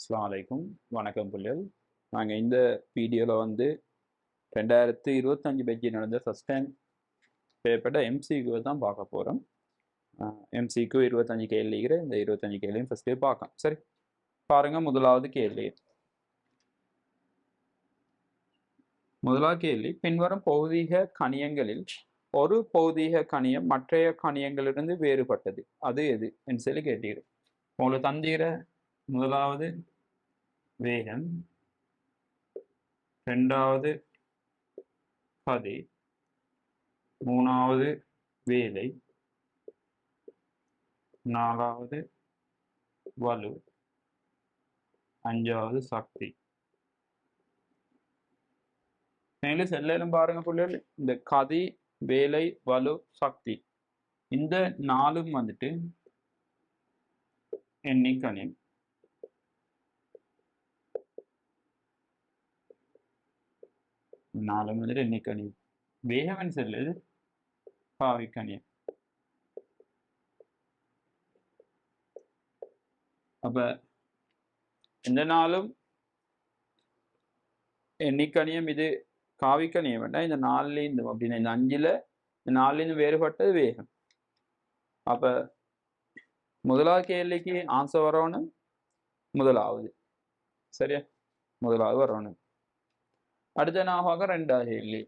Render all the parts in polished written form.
அஸ்ஸலாமு அலைக்கும். வணக்கம் புள்ளிகள். நாங்கள் இந்த வீடியோவில் வந்து 2025 பேட்ச் நடந்த ஃபஸ்ட் டைம் பேப்பர்ட எம்சிக்யூ தான் பார்க்க போகிறோம். எம்சிக்யூ 25 கேள்விக்கிற இந்த 25 கேள்வியும் ஃபஸ்ட்டு பார்க்கலாம். சரி, பாருங்க. முதலாவது கேள்வி. முதலாவது கேள்வி, பின்வரும் பௌதீக கணியங்களில் ஒரு பௌதீக கணியம் மற்றைய கணியங்களிலிருந்து வேறுபட்டது, அது எது என்று சொல்லி கேட்டீர்கள். உங்களுக்கு தந்தீர முதலாவது வேகம், ரெண்டாவது கதி, மூணாவது வேலை, நாலாவது வலு, அஞ்சாவது சக்தி. மேலும் செல்லும் பாருங்க பிள்ளைகள், இந்த கதி, வேலை, வலு, சக்தி இந்த நாலும் வந்துட்டு எண்ணிக்கணியம். நாலும் வந்துட்டு எண்ணிக்கணியம். வேகவன் செல்லுது பாவிக்கணியம். அப்ப இந்த நாளும் எண்ணிக்கணியம், இது காவிக்கணியம் வேண்டாம். இந்த நாலுலேருந்து அப்படின்னா இந்த அஞ்சுல இந்த நாலுலேருந்து வேறுபட்டது வேகம். அப்ப முதலாவது கேள்விக்கு ஆன்சர் வரணும் முதலாவது. சரியா, முதலாவது வரணும். அடுத்த நாளாக ரெண்டாவது கேள்வி.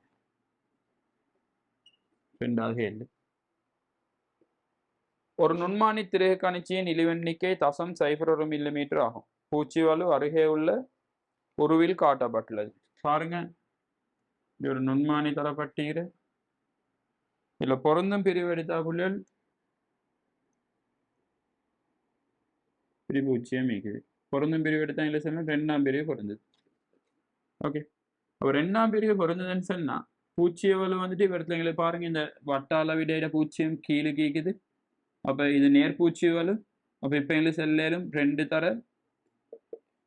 ஒரு நுண்மானி திரைய கணிச்சியின் இழிவெண்ணிக்கை 0.01 மில்லிமீட்டர் ஆகும். பூச்சிவலு அருகே உள்ள உருவில் காட்டப்பட்டுள்ளது. பாருங்க, இது ஒரு நுண்மானி தரப்பட்டீர. இதுல பொருந்தும் பிரிவு எடுத்தா புள்ளிகள் பிரிவு உச்சியம் இருக்குது. பொருந்தும் பிரிவு எடுத்தா இல்லை சொன்னா 2ஆம் பிரிவு பொருந்தது. ஓகே, அப்ப 2ஆம் பிரிவு பொருந்ததுன்னு சொன்னா பூச்சியவலு வந்துட்டு இவரத்துல பாருங்க, இந்த வட்ட அளவிடையில பூச்சியம் கீழே கீக்குது. அப்ப இது நேர்பூச்சிவலு. அப்ப இப்ப எங்களுக்கு செல்லும் 2 தர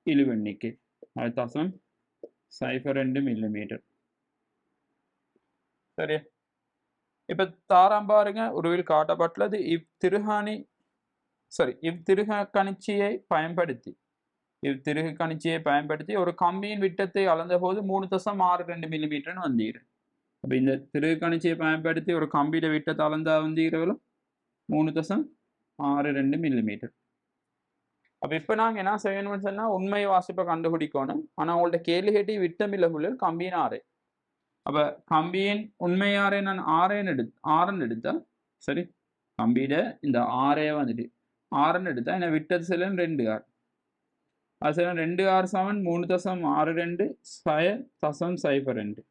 இழிவெண்ணிக்கை, அது 0.02 மில்லிமீட்டர். சரியா, இப்ப தாராம் பாருங்க, உருவில் காட்டப்பட்டுள்ளது. இவ்திருக கணிச்சியை பயன்படுத்தி ஒரு கம்பியின் விட்டத்தை அளந்த போது 3.62 மில்லிமீட்டர் வந்தீர். அப்ப இந்த திருகு கணிச்சியை பயன்படுத்தி ஒரு கம்பியில விட்டத்தை அளந்தா வந்தீர்களும் 3.62 மில்லிமீட்டர். அப்ப இப்ப நாங்க என்ன செய்யணும்னு சொன்னா உண்மை வாசிப்பை கண்டுபிடிக்கணும். ஆனா உங்கள்ட்ட கேள்வி கேட்டி விட்டமில்ல புள்ளிகள் கம்பியின் ஆரை. அப்ப கம்பியின் உண்மை ஆரை நான் ஆரன் எடுத்தா சரி, கம்பியில இந்த ஆரைய வந்துட்டு ஆரன் எடுத்தா என்ன விட்டது செல்லும் 2R. அது செல்லும் 2R சமன் 3.62 0.02.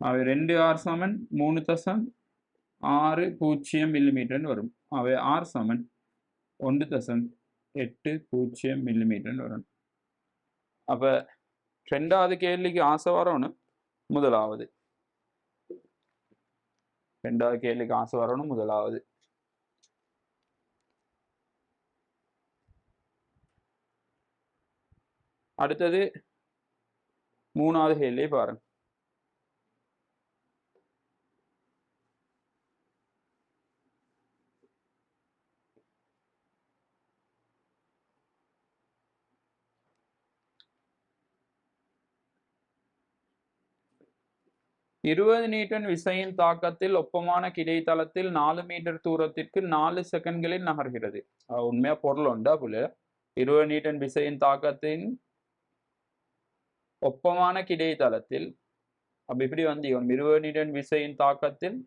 அவை 2R சமன் 3.60 மில்லிமீட்டர் வரும். அவை R சமன் 1.80 மில்லிமீட்டர் வரும். அப்ப ரெண்டாவது கேள்விக்கு ஆசை வரணும் முதலாவது. அடுத்தது மூணாவது கேள்வி பாருங்க. நியூட்டன் விசையின் தாக்கத்தில் ஒப்பமான கிடைத்தளத்தில் 4 மீட்டர் தூரத்திற்கு 4 செகண்ட்களில் நகர்கிறது. உண்மையா பொருள் உண்டா புள்ள? 20 நியூட்டன் விசையின் தாக்கத்தின் ஒப்பமான கிடைத்தளத்தில், அப்ப இப்படி வந்து 20 நியூட்டன் விசையின் தாக்கத்தில்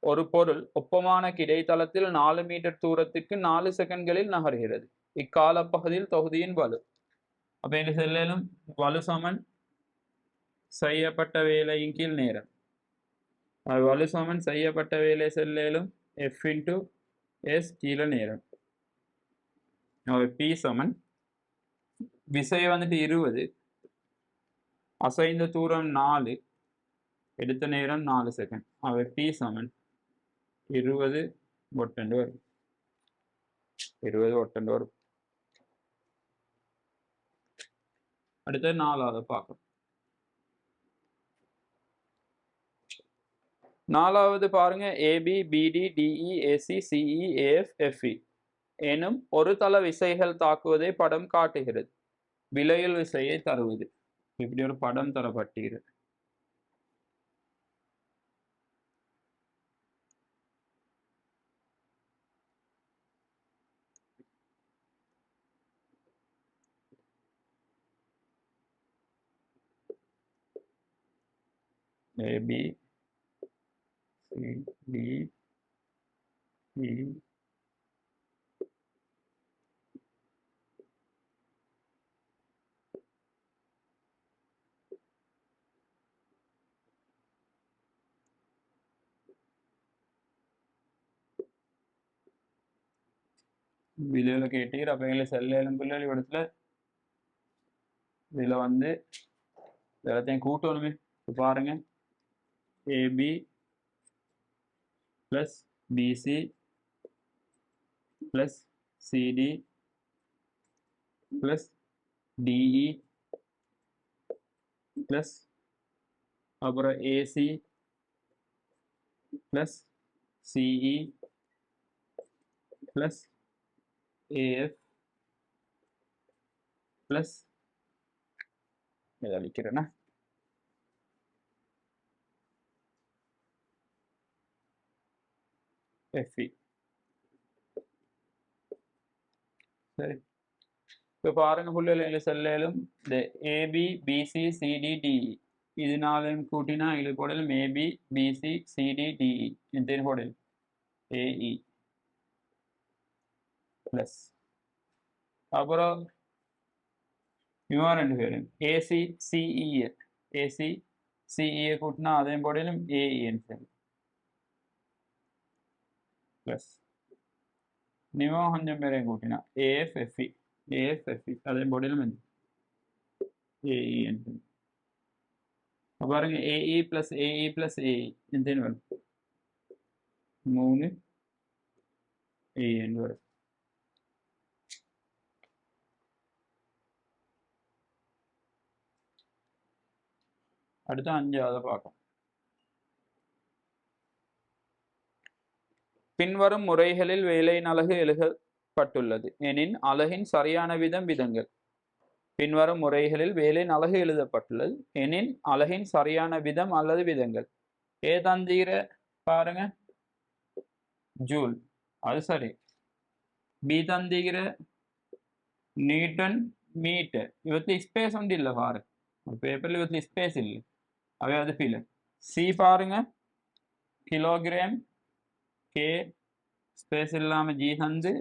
ஒரு பொருள் ஒப்பமான கிடைத்தளத்தில் 4 மீட்டர் தூரத்திற்கு 4 செகண்ட்களில் நகர்கிறது. இக்கால பகுதியில் தொகுதியின் வலு. அப்ப என்ன செல்லும்? வலு சமன் செய்யப்பட்ட வேலையின் கீழ் நேரம். வலு சமன் செய்யப்பட்ட வேலை செல்லும் F/S கீழ நேரம். P சமன் விசை வந்துட்டு 20, அசைந்த தூரம் 4, எடுத்த நேரம் 4 செகண்ட். அவை P சமன் 20 ஒட்டண்டு வரும். 20 ஒட்டண்டு வரும். அடுத்த நாலாவது பார்க்கலாம். நாலாவது பாருங்க, AB, BD, DE, AC, CE, AF, FE எனும் ஒரு தள விசைகள் தாக்குவதை படம் காட்டுகிறது. விலையில் விசையை தருவது. இப்படி ஒரு படம் தரப்பட்டிருக்கு. AB CD E விலையில கேட்டீர். அப்ப எங்களை செல்ல எலும்புள்ள இடத்துல இதுல வந்து எல்லாத்தையும் கூட்டணுமே. பாருங்க, AB plus BC plus CD plus DE plus அப்புறம் AC plus CE plus AF plus இதை அளிக்கிறேன்னா எஃப்இ. சரி, இப்போ பாருங்க புள்ளியில் செல்லும் இந்த ஏபி பிசி சிடி டிஇ இதனாலும் கூட்டினா இது போடலும் ஏபி பிசி சிடி டிஇ இந்த போடல் ஏஇ பிளஸ் அப்புறம் இவன் ரெண்டு பேரும் ஏசி சிஇஏ ஏசி சிஇஏ கூட்டினா அதையும் போடலும் ஏஇன்னு சொல்லி பிளஸ் நிவம் கொஞ்சம் பேரையும் கூட்டினா ஏஎஃப்எஃப்இ ஏஎஃப்எஃப்இ அதையும் போடலும் ஏஇன்னு சொல்லி பாருங்க ஏஇ பிளஸ் ஏஇ எந்தேன்னு வரும் 3 ஏன்னு வரும். அடுத்து 5வது பார்க்கலாம். பின்வரும் முறைகளில் வேலையின் அலகு எழுதப்பட்டுள்ளது எனின் அலகின் சரியான விதங்கள். பின்வரும் முறைகளில் வேலையின் அலகு எழுதப்பட்டுள்ளது எனின் அலகின் சரியான விதம் அல்லது விதங்கள். ஏ தந்திர பாருங்க ஜூல், அது சரி. பி தந்திர நியூட்டன் மீட்டர். இவத்துல ஸ்பேஸ் ஒன்று இல்லை பாருங்க, பேப்பர்ல இவத்துல ஸ்பேஸ் இல்லை, அவை அது ஃபீல். சி பாருங்க கிலோகிராம், கே ஸ்பேஸ் இல்லாமல் ஜி தந்து,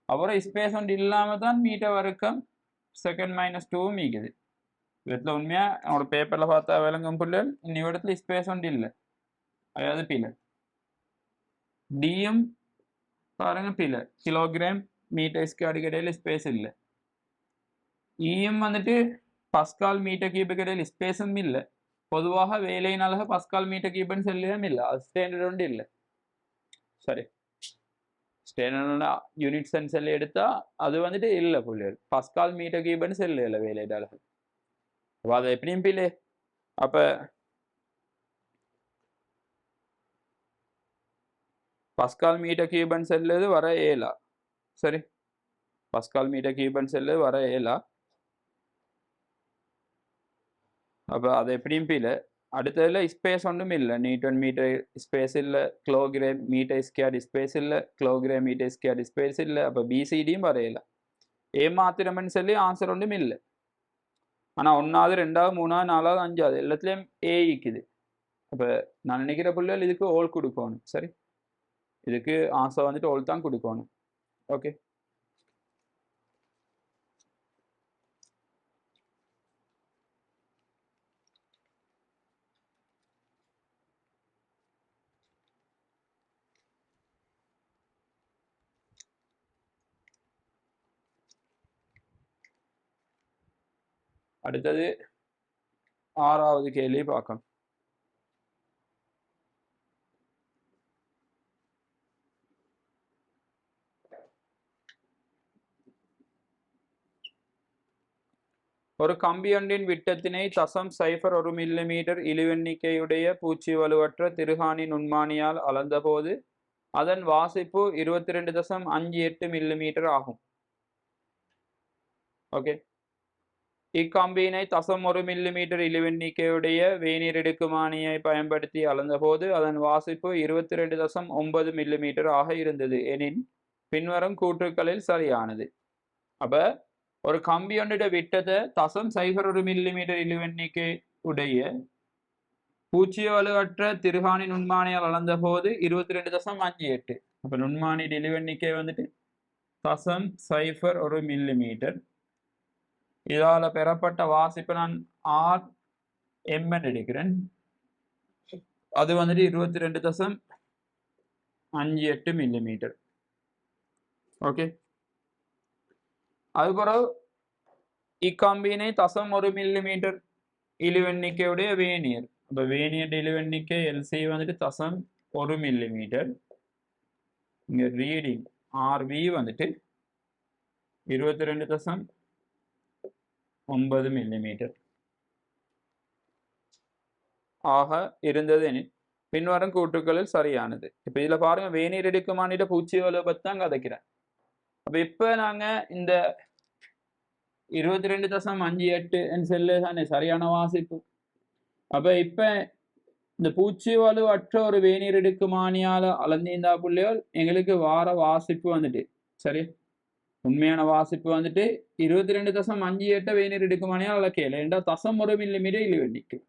அப்புறம் ஸ்பேஸ் ஒன்று இல்லாமல் தான் மீட்டர் வரைக்கும் செகண்ட் -2 மீக்குது. இதில் உண்மையாக அவனோட பேப்பரில் பார்த்தா விளங்கும் புள்ளல் இன்னி இடத்துல ஸ்பேஸ் ஒன்று இல்லை, அதாவது பிள்ளை. டிஎம் பாருங்க பிள்ளை கிலோகிராம் மீட்டர்ஸ்க்கு அடிக்கடையில் ஸ்பேஸ் இல்லை. இஎம் வந்துட்டு பஸ்கால் மீட்டர் கியூபுக்கு இடையில் ஸ்பேஸும் இல்லை. பொதுவாக வேலையின் அலகு பஸ்கால் மீட்டர் கியூப்னு சொல்லியும் இல்லை, அது ஸ்டாண்டர்ட் ஒன்று இல்லை. சரி, ஸ்டாண்டர்ட் யூனிட் சென்ஸ் எல்லாம் எடுத்தா அது வந்துட்டு இல்லை புள்ளிகள், பஸ்கால் மீட்டர் கியூப்னு சொல்லி இல்லை வேலையின் அலகு. அப்போ அதை எப்படியும் பிள்ளை. அப்ப பஸ்கால் மீட்டர் கியூபன் செல்லுது வர ஏலா. சரி, பஸ்கால் மீட்டர் கியூபன் செல்லுது வர ஏலா. அப்போ அதை எப்படியும் பிள்ளை. அடுத்ததுல ஸ்பேஸ் ஒன்றும் இல்லை, நியூட்டன் மீட்டர் ஸ்பேஸ் இல்லை, கிலோகிராம் மீட்டர் ஸ்கொயர் ஸ்பேஸ் இல்லை, கிலோகிராம் மீட்டர் ஸ்கொயர் ஸ்பேஸ் இல்லை. அப்போ பிசிடியும் வரையல. ஏ மாத்திரம்னு சொல்லி ஆன்சர் ஒன்றும் இல்லை. ஆனால் 1வது 2வது 3வது 4வது 5வது எல்லாத்துலேயும் ஏ இருக்குது. அப்போ நான் நினைக்கிற பிள்ளைகள் இதுக்கு ஓல் கொடுக்கணும். சரி, இதுக்கு ஆன்சர் வந்துட்டு ஓல் தான் கொடுக்கணும். ஓகே, அடுத்தது 6வது கேள்வி பார்க்கணும். ஒரு கம்பியொன்றின் விட்டத்தினை 0.01 மில்லிமீட்டர் இழிவெண்ணிக்கையுடைய பூச்சி வலுவற்ற திருகாணி நுண்மானியால் அளந்தபோது அதன் வாசிப்பு 22.58 மில்லிமீட்டர் ஆகும். ஓகே, இக்கம்பியினை 0.1 மில்லிமீட்டர் இழிவெண்ணிக்கையுடைய வேநீர் எடுக்குமானியை பயன்படுத்தி அளந்தபோது அதன் வாசிப்பு 22.9 மில்லிமீட்டர் ஆக இருந்தது எனின் பின்வரும் கூற்றுக்களில் சரியானது. அப்ப ஒரு கம்பி ஒன்றிட விட்டத்தை 0.01 மில்லிமீட்டர் இழிவெண்ணிக்கை உடைய பூச்சிய வலுவற்ற திருகாணி நுண்மானியால் அளந்த போது 22.58. அப்ப நுண்மானி இழிவெண்ணிக்கை வந்துட்டு 0.01 மில்லிமீட்டர். இதால பெறப்பட்ட வாசிப்பு நான் RM எடுக்கிறேன். அது வந்துட்டு 22.58 மில்லிமீட்டர். ஓகே, அதுபோல் இக்கம்பியினை 0.1 மில்லிமீட்டர் இழிவெண்ணிக்கையுடைய வேனியர். அப்ப வேனியர் இழிவெண்ணிக்கை LC வந்துட்டு 0.1 மில்லிமீட்டர். இங்க ரீடிங் RV வந்துட்டு 22.9 மில்லிமீட்டர் ஆக இருந்தது எனில் பின்வரும் கூற்றுக்களில் சரியானது. இப்ப இதுல பாருங்க, வேநீர் எடுக்குமானிட பூச்சி வலுவை பத்தி தான் கதைக்கிறேன். அப்ப இப்ப நாங்க இந்த 22.58 செல்லு தானே சரியான வாசிப்பு. அப்ப இப்ப இந்த பூச்சி வலுவற்ற ஒரு வேநீர் எடுக்குமானியால அளந்தீந்தா புள்ளிகள் எங்களுக்கு வார வாசிப்பு வந்துட்டு சரி, உண்மையான வாசிப்பு வந்துட்டு 22.58 வேநீர் எடுக்குமானியால் அளக்கையில 0.1 மில்லிமீட்டர் இழிவெண்ணிக்கை.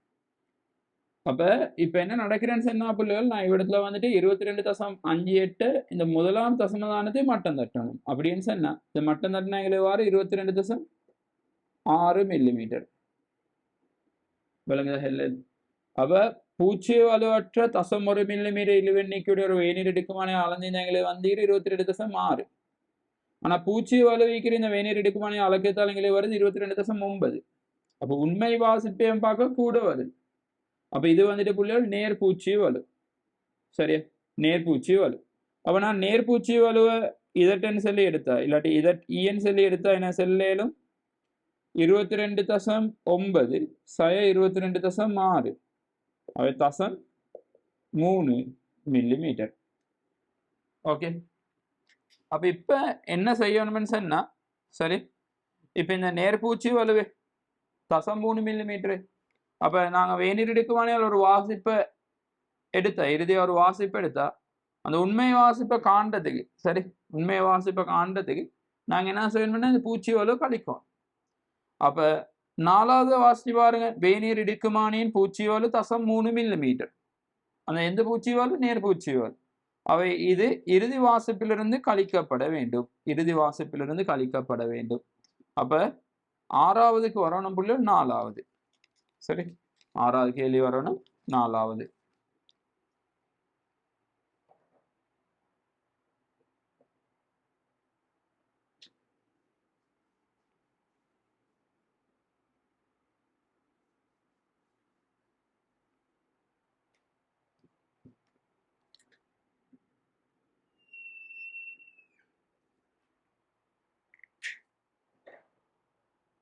அப்ப இப்ப என்ன நடக்கிறேன்னு சொன்னா புள்ளிகள், நான் இவ்விடத்துல வந்துட்டு 22.58 இந்த முதலாம் தசமதானத்தை மட்டம் தட்டணும் அப்படின்னு சொன்னா, இந்த மட்டம் தட்டினா எங்களுக்கு வார 22.6 மில்லிமீட்டர் விளங்குதா ஹெல்ல. அப்ப பூச்சி வலுவற்ற 0.1 மில்லிமீட்டர் இழிவெண்ணிக்கையுடைய ஒரு வேநீர் எடுக்குமானியை அளந்தீங்கன்னா எங்களுக்கு வந்து 22.6. ஆனா பூச்சி வலுவிக்கிற இந்த வேநீர் எடுக்குமானியை அளக்கத்தால் எங்களுக்கு வருது 22.9. அப்ப உண்மை வாசிப்பையும் பார்க்க கூட வருது. அப்ப இது வந்துட்டு புள்ளிகள் நேர்பூச்சி வலு. சரியா, நேர்பூச்சி வலு. அப்ப நான் நேர்பூச்சி வலுவை இதட்டன் சொல்லி எடுத்தா இல்லாட்டி இஎன் சொல்லி எடுத்தா என்ன செல்லேலும் 22.9 சய 22.6 அவை 0.3 மில்லிமீட்டர். ஓகே, அப்ப இப்ப என்ன செய்யணும்னு சொன்னா சரி, இப்ப இந்த நேர்பூச்சி வலுவே 0.3 மில்லிமீட்டர். அப்ப நாங்க வேநீர் எடுக்குமானியால் ஒரு வாசிப்பை எடுத்தா, இறுதியா ஒரு வாசிப்பை எடுத்தா அந்த உண்மை வாசிப்பை காண்றதுக்கு சரி, உண்மை வாசிப்பை காண்றதுக்கு நாங்க என்ன செய்யணும்னா இந்த பூச்சி வலு கழிக்கும். அப்ப 4வது வாசி பாருங்க, வேநீர் இடுக்குமானியின் பூச்சி வலு 0.3 மில்லிமீட்டர். அந்த எந்த பூச்சி வலு? நேர்பூச்சி வலு. அவை இது இறுதி வாசிப்பிலிருந்து கழிக்கப்பட வேண்டும், இறுதி வாசிப்பிலிருந்து கழிக்கப்பட வேண்டும். அப்ப 6வதுக்கு வரணும் புள்ளி 4வது. சரி, 6வது கேள்வி வரணும் 4வது.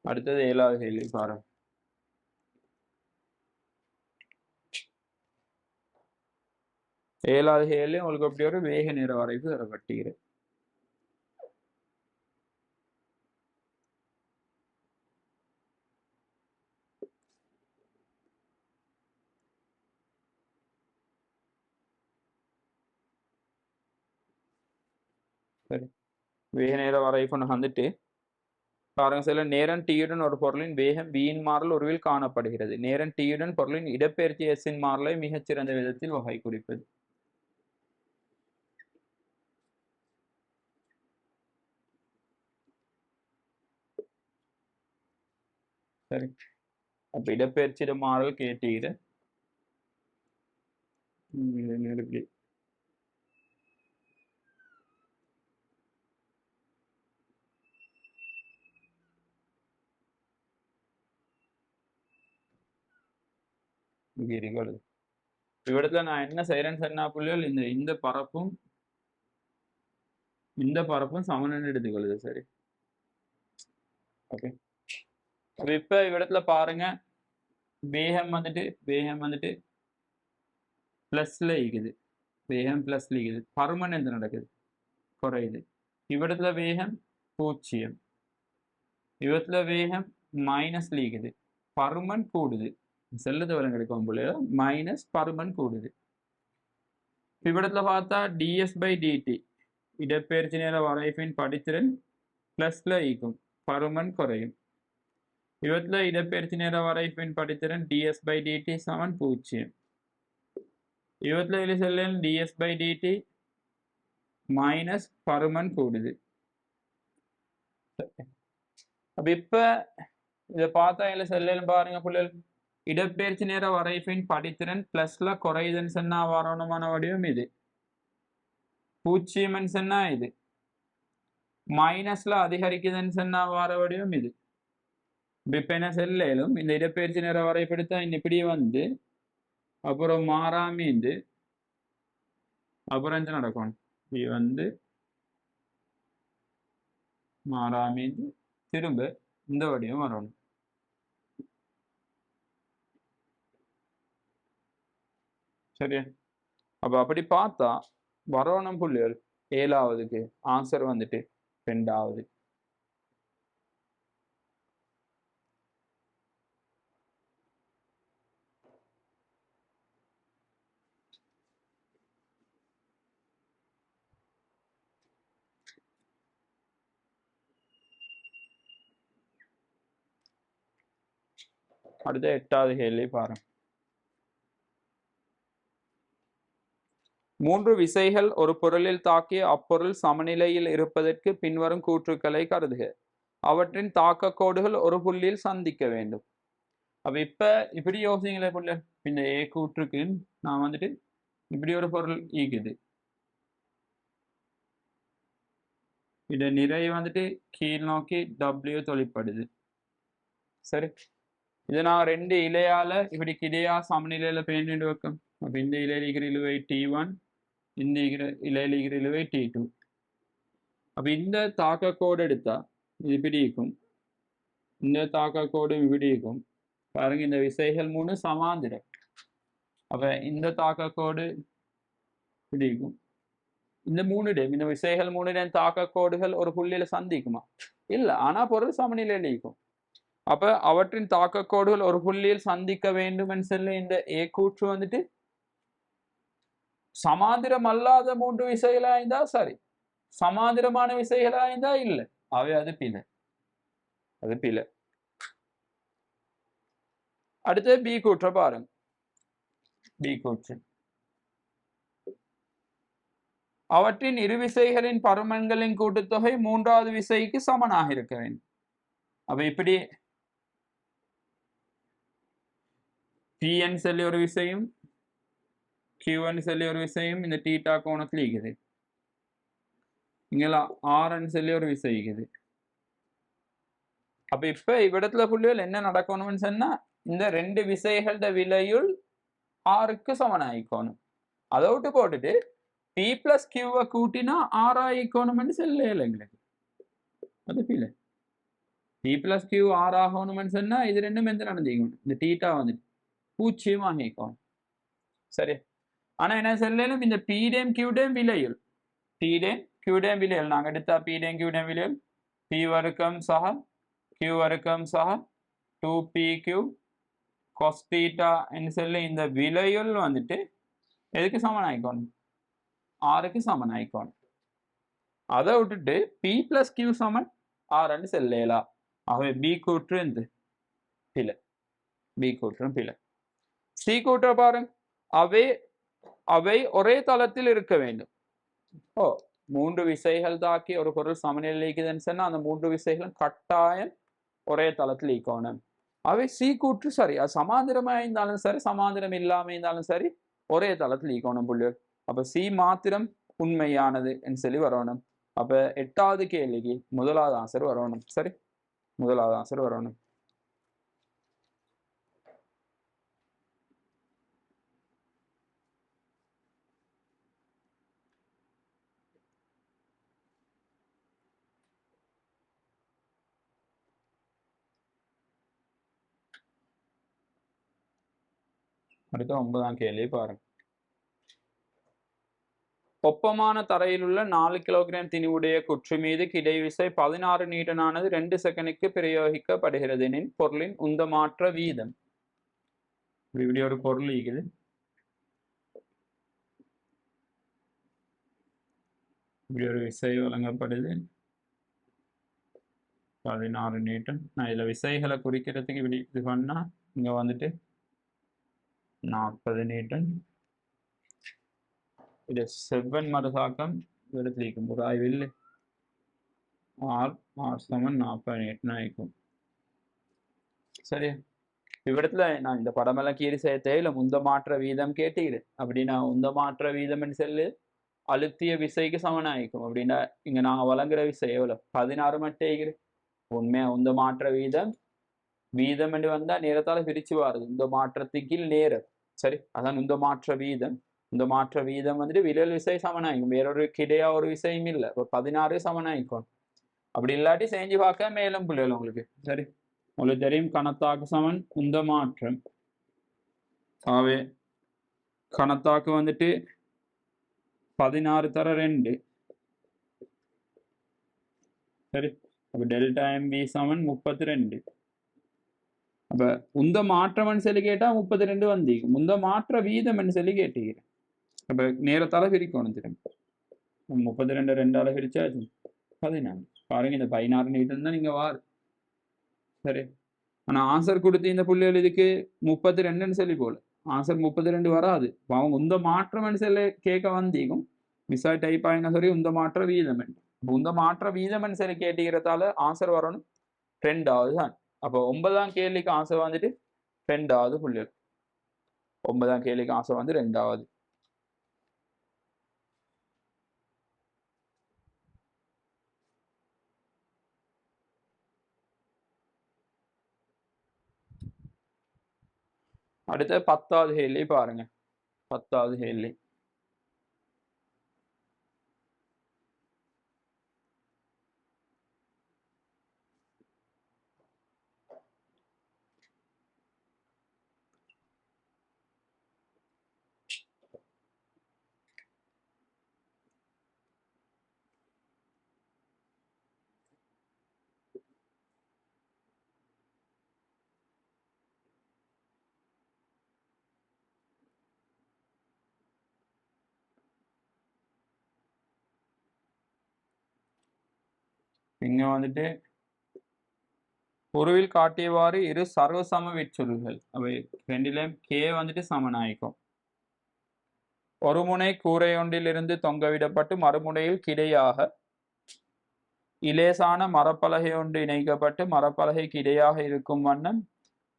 அடுத்தது 7வது கேள்வி பாருங்க. 7வது கேள்வி உங்களுக்கு அப்படி ஒரு வேக நேர வரைவு தரப்பட்டுகிறது. சரி, வேக நேர வரைவு வந்துட்டு பாருங்க, சில நேரம் டியுடன் ஒரு பொருளின் வேகம் வியின் மாறல் உருவில் காணப்படுகிறது. நேரம் டியுடன் பொருளின் இடப்பெயர்ச்சி எஸ்ஸின் மாறலை மிகச்சிறந்த விதத்தில் வகை குறிப்பது. சரி, அப்ப இடப்பெயர்ச்சியிட மாறல் கேட்டீங்க. இவ்விடத்துல நான் என்ன செய்யறேன்னு சொன்னா புள்ளிகள், இந்த பரப்பும் இந்த பரப்பும் சமன்னு எடுத்துக்கொள்ளுது. சரி, ஓகே. இப்ப இவ்விடத்துல பாருங்க, வேகம் வந்துட்டு பிளஸ்ல இருக்குது, வேகம் பிளஸ்ல இருக்குது, பர்மனன்ட் நடக்குது, குறையுது. இவ்விடத்துல வேகம் 0, இவ்விடத்துல வேகம் மைனஸ் லீக்குது, பருமன் கூடுது. செல்லு தவிரம் கிடைக்கும் போல மைனஸ் பருமன் கூடுது. இவ்விடத்துல பார்த்தா டிஎஸ் பை டிடி இடப்பெயர்ச்சி நேர வரைவின் படித்திறன் பிளஸ்ல ஈக்கும், பருமன் குறையும். இவத்துல இடப்பெயர்ச்சி நேர வரைவின் படித்திறன் டிஎஸ் பை டிடி சமன் 0. இவத்துல இது செல்லும் டிஎஸ் பை டிடி மைனஸ் பருமன் கூடுது. அப்ப இப்ப இதை பார்த்தா இல்ல செல்லும் பாருங்க பிள்ளைகள், இடப்பெயர்ச்சி நேர வரைவின் படித்திறன் பிளஸ்ல குறையுதுன்னு சொன்னா வரணுமான வடிவம் இது, 0 சொன்னா இது, மைனஸ்ல அதிகரிக்குதுன்னு சொன்னா வர வடிவம் இது. இப்ப என்ன செல்லும் இந்த இடப்பெயர்ச்சி நேர வரைபெடுத்தா இப்படி வந்து அப்புறம் மாறாமீந்து அப்புறம் என்ன நடக்கும், இது வந்து மாறாமீந்து திரும்ப இந்த வடிவம் வரணும். சரியா? அப்ப அப்படி பார்த்தா வரணும் புள்ளிகள் 7வதுக்கு ஆன்சர் வந்துட்டு 2வது. அடுத்த 8வது கேள்வி பாருங்க. 3 விசைகள் ஒரு பொருளில் தாக்கிய அப்பொருள் சமநிலையில் இருப்பதற்கு பின்வரும் கூற்றுக்களை கருதுக. அவற்றின் தாக்க கோடுகள் ஒரு புள்ளியில் சந்திக்க வேண்டும். அப்ப இப்ப இப்படி யோசிங்களே புள்ள, இந்த ஏ கூற்றுக்கு நான் வந்துட்டு இப்படி ஒரு பொருள் ஈக்குது, இத நிறை வந்துட்டு கீழ் நோக்கி W தொழிற்படுது. சரி, இதை நான் 2 இலையால இப்படி கிடையா சமநிலையில பேண்டு வைக்கும். அப்ப இந்த இலையில இருக்கிற இழுவை T1, இந்த இலையில இருக்கிற இழுவை T2. அப்ப இந்த தாக்க கோடு எடுத்தா இது இப்படி இருக்கும், இந்த தாக்க கோடு இப்படி இருக்கும். பாருங்க, இந்த விசைகள் 3 சமாந்திரம். அப்ப இந்த தாக்க கோடு இப்படி இருக்கும். இந்த 3 இந்த விசைகள் 3 தாக்க கோடுகள் ஒரு புள்ளியில சந்திக்குமா? இல்ல, ஆனா பொருள் சமநிலையில் இருக்கும். அப்ப அவற்றின் தாக்க கோடுகள் ஒரு புள்ளியில் சந்திக்க வேண்டும் சொல்லி இந்த ஏ கூற்று வந்துட்டு சமாந்திரம் அல்லாத 3 விசைகளா இருந்தா சரி, சமாந்திரமான விசைகளா இருந்தா இல்ல, அவை அது பிழை, அது பிழை. அடுத்து பி கூற்ற பாருங்க. பி கூற்று, அவற்றின் இரு விசைகளின் பருமன்களின் கூட்டுத்தொகை 3வது விசைக்கு சமனாக இருக்க வேண்டும். அப்ப இப்படி Pn சொல்லி ஒரு விசையும் Q1 சொல்லி ஒரு விசையும் இந்த தீட்டா கோணத்தில் இருக்குது, இங்கெல்லாம் Rn சொல்லி ஒரு விசை இருக்குது. அப்ப இப்ப இவ்விடத்துல புள்ளிகள் என்ன நடக்கணும்னு சொன்னா, இந்த 2 விசைகளோட விலையுள் ஆருக்கு சமனாயிக்கணும். அதை விட்டு போட்டுட்டு P plus Q கூட்டினா R ஆயிக்கணும்னு சொல்ல எங்களுக்கு, அது பிள்ளை. P plus Q R ஆகணும்னு சொன்னா இது ரெண்டும் எந்த நடந்திக்கணும், இந்த தீட்டா வந்துட்டு 0 ஆகிக்கணும். சரி, ஆனா என்ன சொல்லலும் இந்த P Q விலையுள், P Q விலையுள் நாங்க எடுத்தா P Q விலையுள் P வர்க்கம் சக Q வர்க்கம் சக 2PQ cos theta என்று சொல்லி இந்த விலையுள் வந்துட்டு எதுக்கு சமன் ஆயிக்கணும், ஆருக்கு சமன் ஆயிக்கணும். அதை விட்டுட்டு P plus Q சமன் ஆர்ன்னு சொல்லலாம். ஆகவே பி கூற்று என்று பிழை, பி கூற்றும் பிழை. சி கூற்ற பாருங்க, அவை ஒரே தளத்தில் இருக்க வேண்டும். 3 விசைகள் தாக்கி ஒரு பொருள் சமநிலை இருக்குதுன்னு சொன்னா அந்த 3 விசைகளும் கட்டாயம் ஒரே தளத்தில் ஈக்கணும். அவை சி கூற்று சரி, அது சமாந்திரமா இருந்தாலும் சரி சமாந்திரம் இல்லாம இருந்தாலும் சரி ஒரே தளத்தில் ஈக்கணும் புள்ளியர். அப்ப சி மாத்திரம் உண்மையானது சொல்லி வரணும். அப்ப 8வது கேள்விக்கு முதலாவது ஆன்சர் வரணும். சரி, முதலாவது ஆன்சர் வரணும். அடுத்த 9ஆம் கேள்வி பாருங்க. ஒப்பமான தரையில் உள்ள 4 கிலோகிராம் திணிவுடைய குற்று மீது கிடைவிசை 16 நியூட்டனானது 2 செகண்டுக்கு பிரயோகிக்கப்படுகிறது எனில் பொருளின் உந்தமாற்ற வீதம். இப்படி ஒரு பொருள் இருக்குது. இப்படி ஒரு விசை வழங்கப்படுது 16 நியூட்டன். நான் இதில் விசைகளை குறிக்கிறதுக்கு இப்படி இது பண்ணா இங்க வந்துட்டு 40 நியூட்டன். இது செவ்வன் மறுதாக்கம் எடுத்திருக்கும் ஒரு ஆய்வில் ஆர் சமன் 40 நியூட்டன் ஆயிக்கும். சரி, இவ்விடத்துல நான் இந்த படமெல்லாம் கீறி சேர்த்தே இல்லை உந்த மாற்ற வீதம் கேட்டுக்கிறேன். அப்படின்னா உந்த மாற்ற வீதம்னு சொல்லு அழுத்திய விசைக்கு சமனாயிக்கும். அப்படின்னா இங்க நாங்க வழங்குற விசை எவ்வளோ 16 மட்டும். உண்மையா உந்த மாற்ற வீதம் வீதம் என்று வந்தா நேரத்தால பிரிச்சு வாருது. இந்த மாற்றத்துக்கு நேரம். சரி, அதான் இந்த மாற்ற வீதம். இந்த மாற்ற வீதம் வந்துட்டு விரல் விசை சமனாயிக்கும். வேறொரு கிடையா ஒரு விசையும் இல்லை. இப்போ 16 சமனாயிக்கும். அப்படி இல்லாட்டி செஞ்சு பார்க்க மேலும் பிள்ளைகள் உங்களுக்கு. சரி, உங்களுக்கு தெரியும் கணத்தாக்கு சமன் உந்த மாற்றம். ஆவே கணத்தாக்கு வந்துட்டு 16 தர 2. சரி, அப்போ டெல்டா எம்பி சமன் 32. அப்ப உந்த மாற்றம்னு சொல்லி கேட்டா 32 வந்தீங்க. உந்த மாற்ற வீதம்னு சொல்லி கேட்டீங்க. அப்ப நேரத்தால பிரிக்கணும் திரும்ப. 32 2ஆல பிரிச்சாச்சு 16. பாருங்க இந்த 16 நியூட்டன் தான் நீங்க வாரு. சரி, ஆனா ஆன்சர் கொடுத்து இந்த புள்ளிகள் இதுக்கு 32ன்னு சொல்லி போல ஆன்சர் 32 வராது. அவங்க உந்த மாற்றம்னு சொல்லி கேட்க வந்தீங்க. மிஸ்ஸா டைப் ஆகினா சரி உந்த மாற்ற வீதம். உந்த மாற்ற வீதம்னு சொல்லி கேட்டீங்கிறதால ஆன்சர் வரணும் 2வது தான். அப்போ 9ஆம் கேள்விக்கு ஆன்சர் வந்துட்டு 2வது புள்ளிகள். 9ஆம் கேள்விக்கு ஆன்சர் வந்து 2வது. அடுத்த 10வது கேள்வி பாருங்க. 10வது கேள்வி இங்க வந்துட்டு பொருவில் காட்டியவாறு இரு சர்வசம விற்சுருள்கள் அவை ரெண்டிலும் கே வந்துட்டு சமனாயிக்கும். ஒரு முனை கூரை ஒன்றிலிருந்து தொங்கவிடப்பட்டு மறுமுனையில் கிடையாக இலேசான மரப்பலகை ஒன்று இணைக்கப்பட்டு மரப்பலகைக்கு இடையாக இருக்கும் வண்ணம்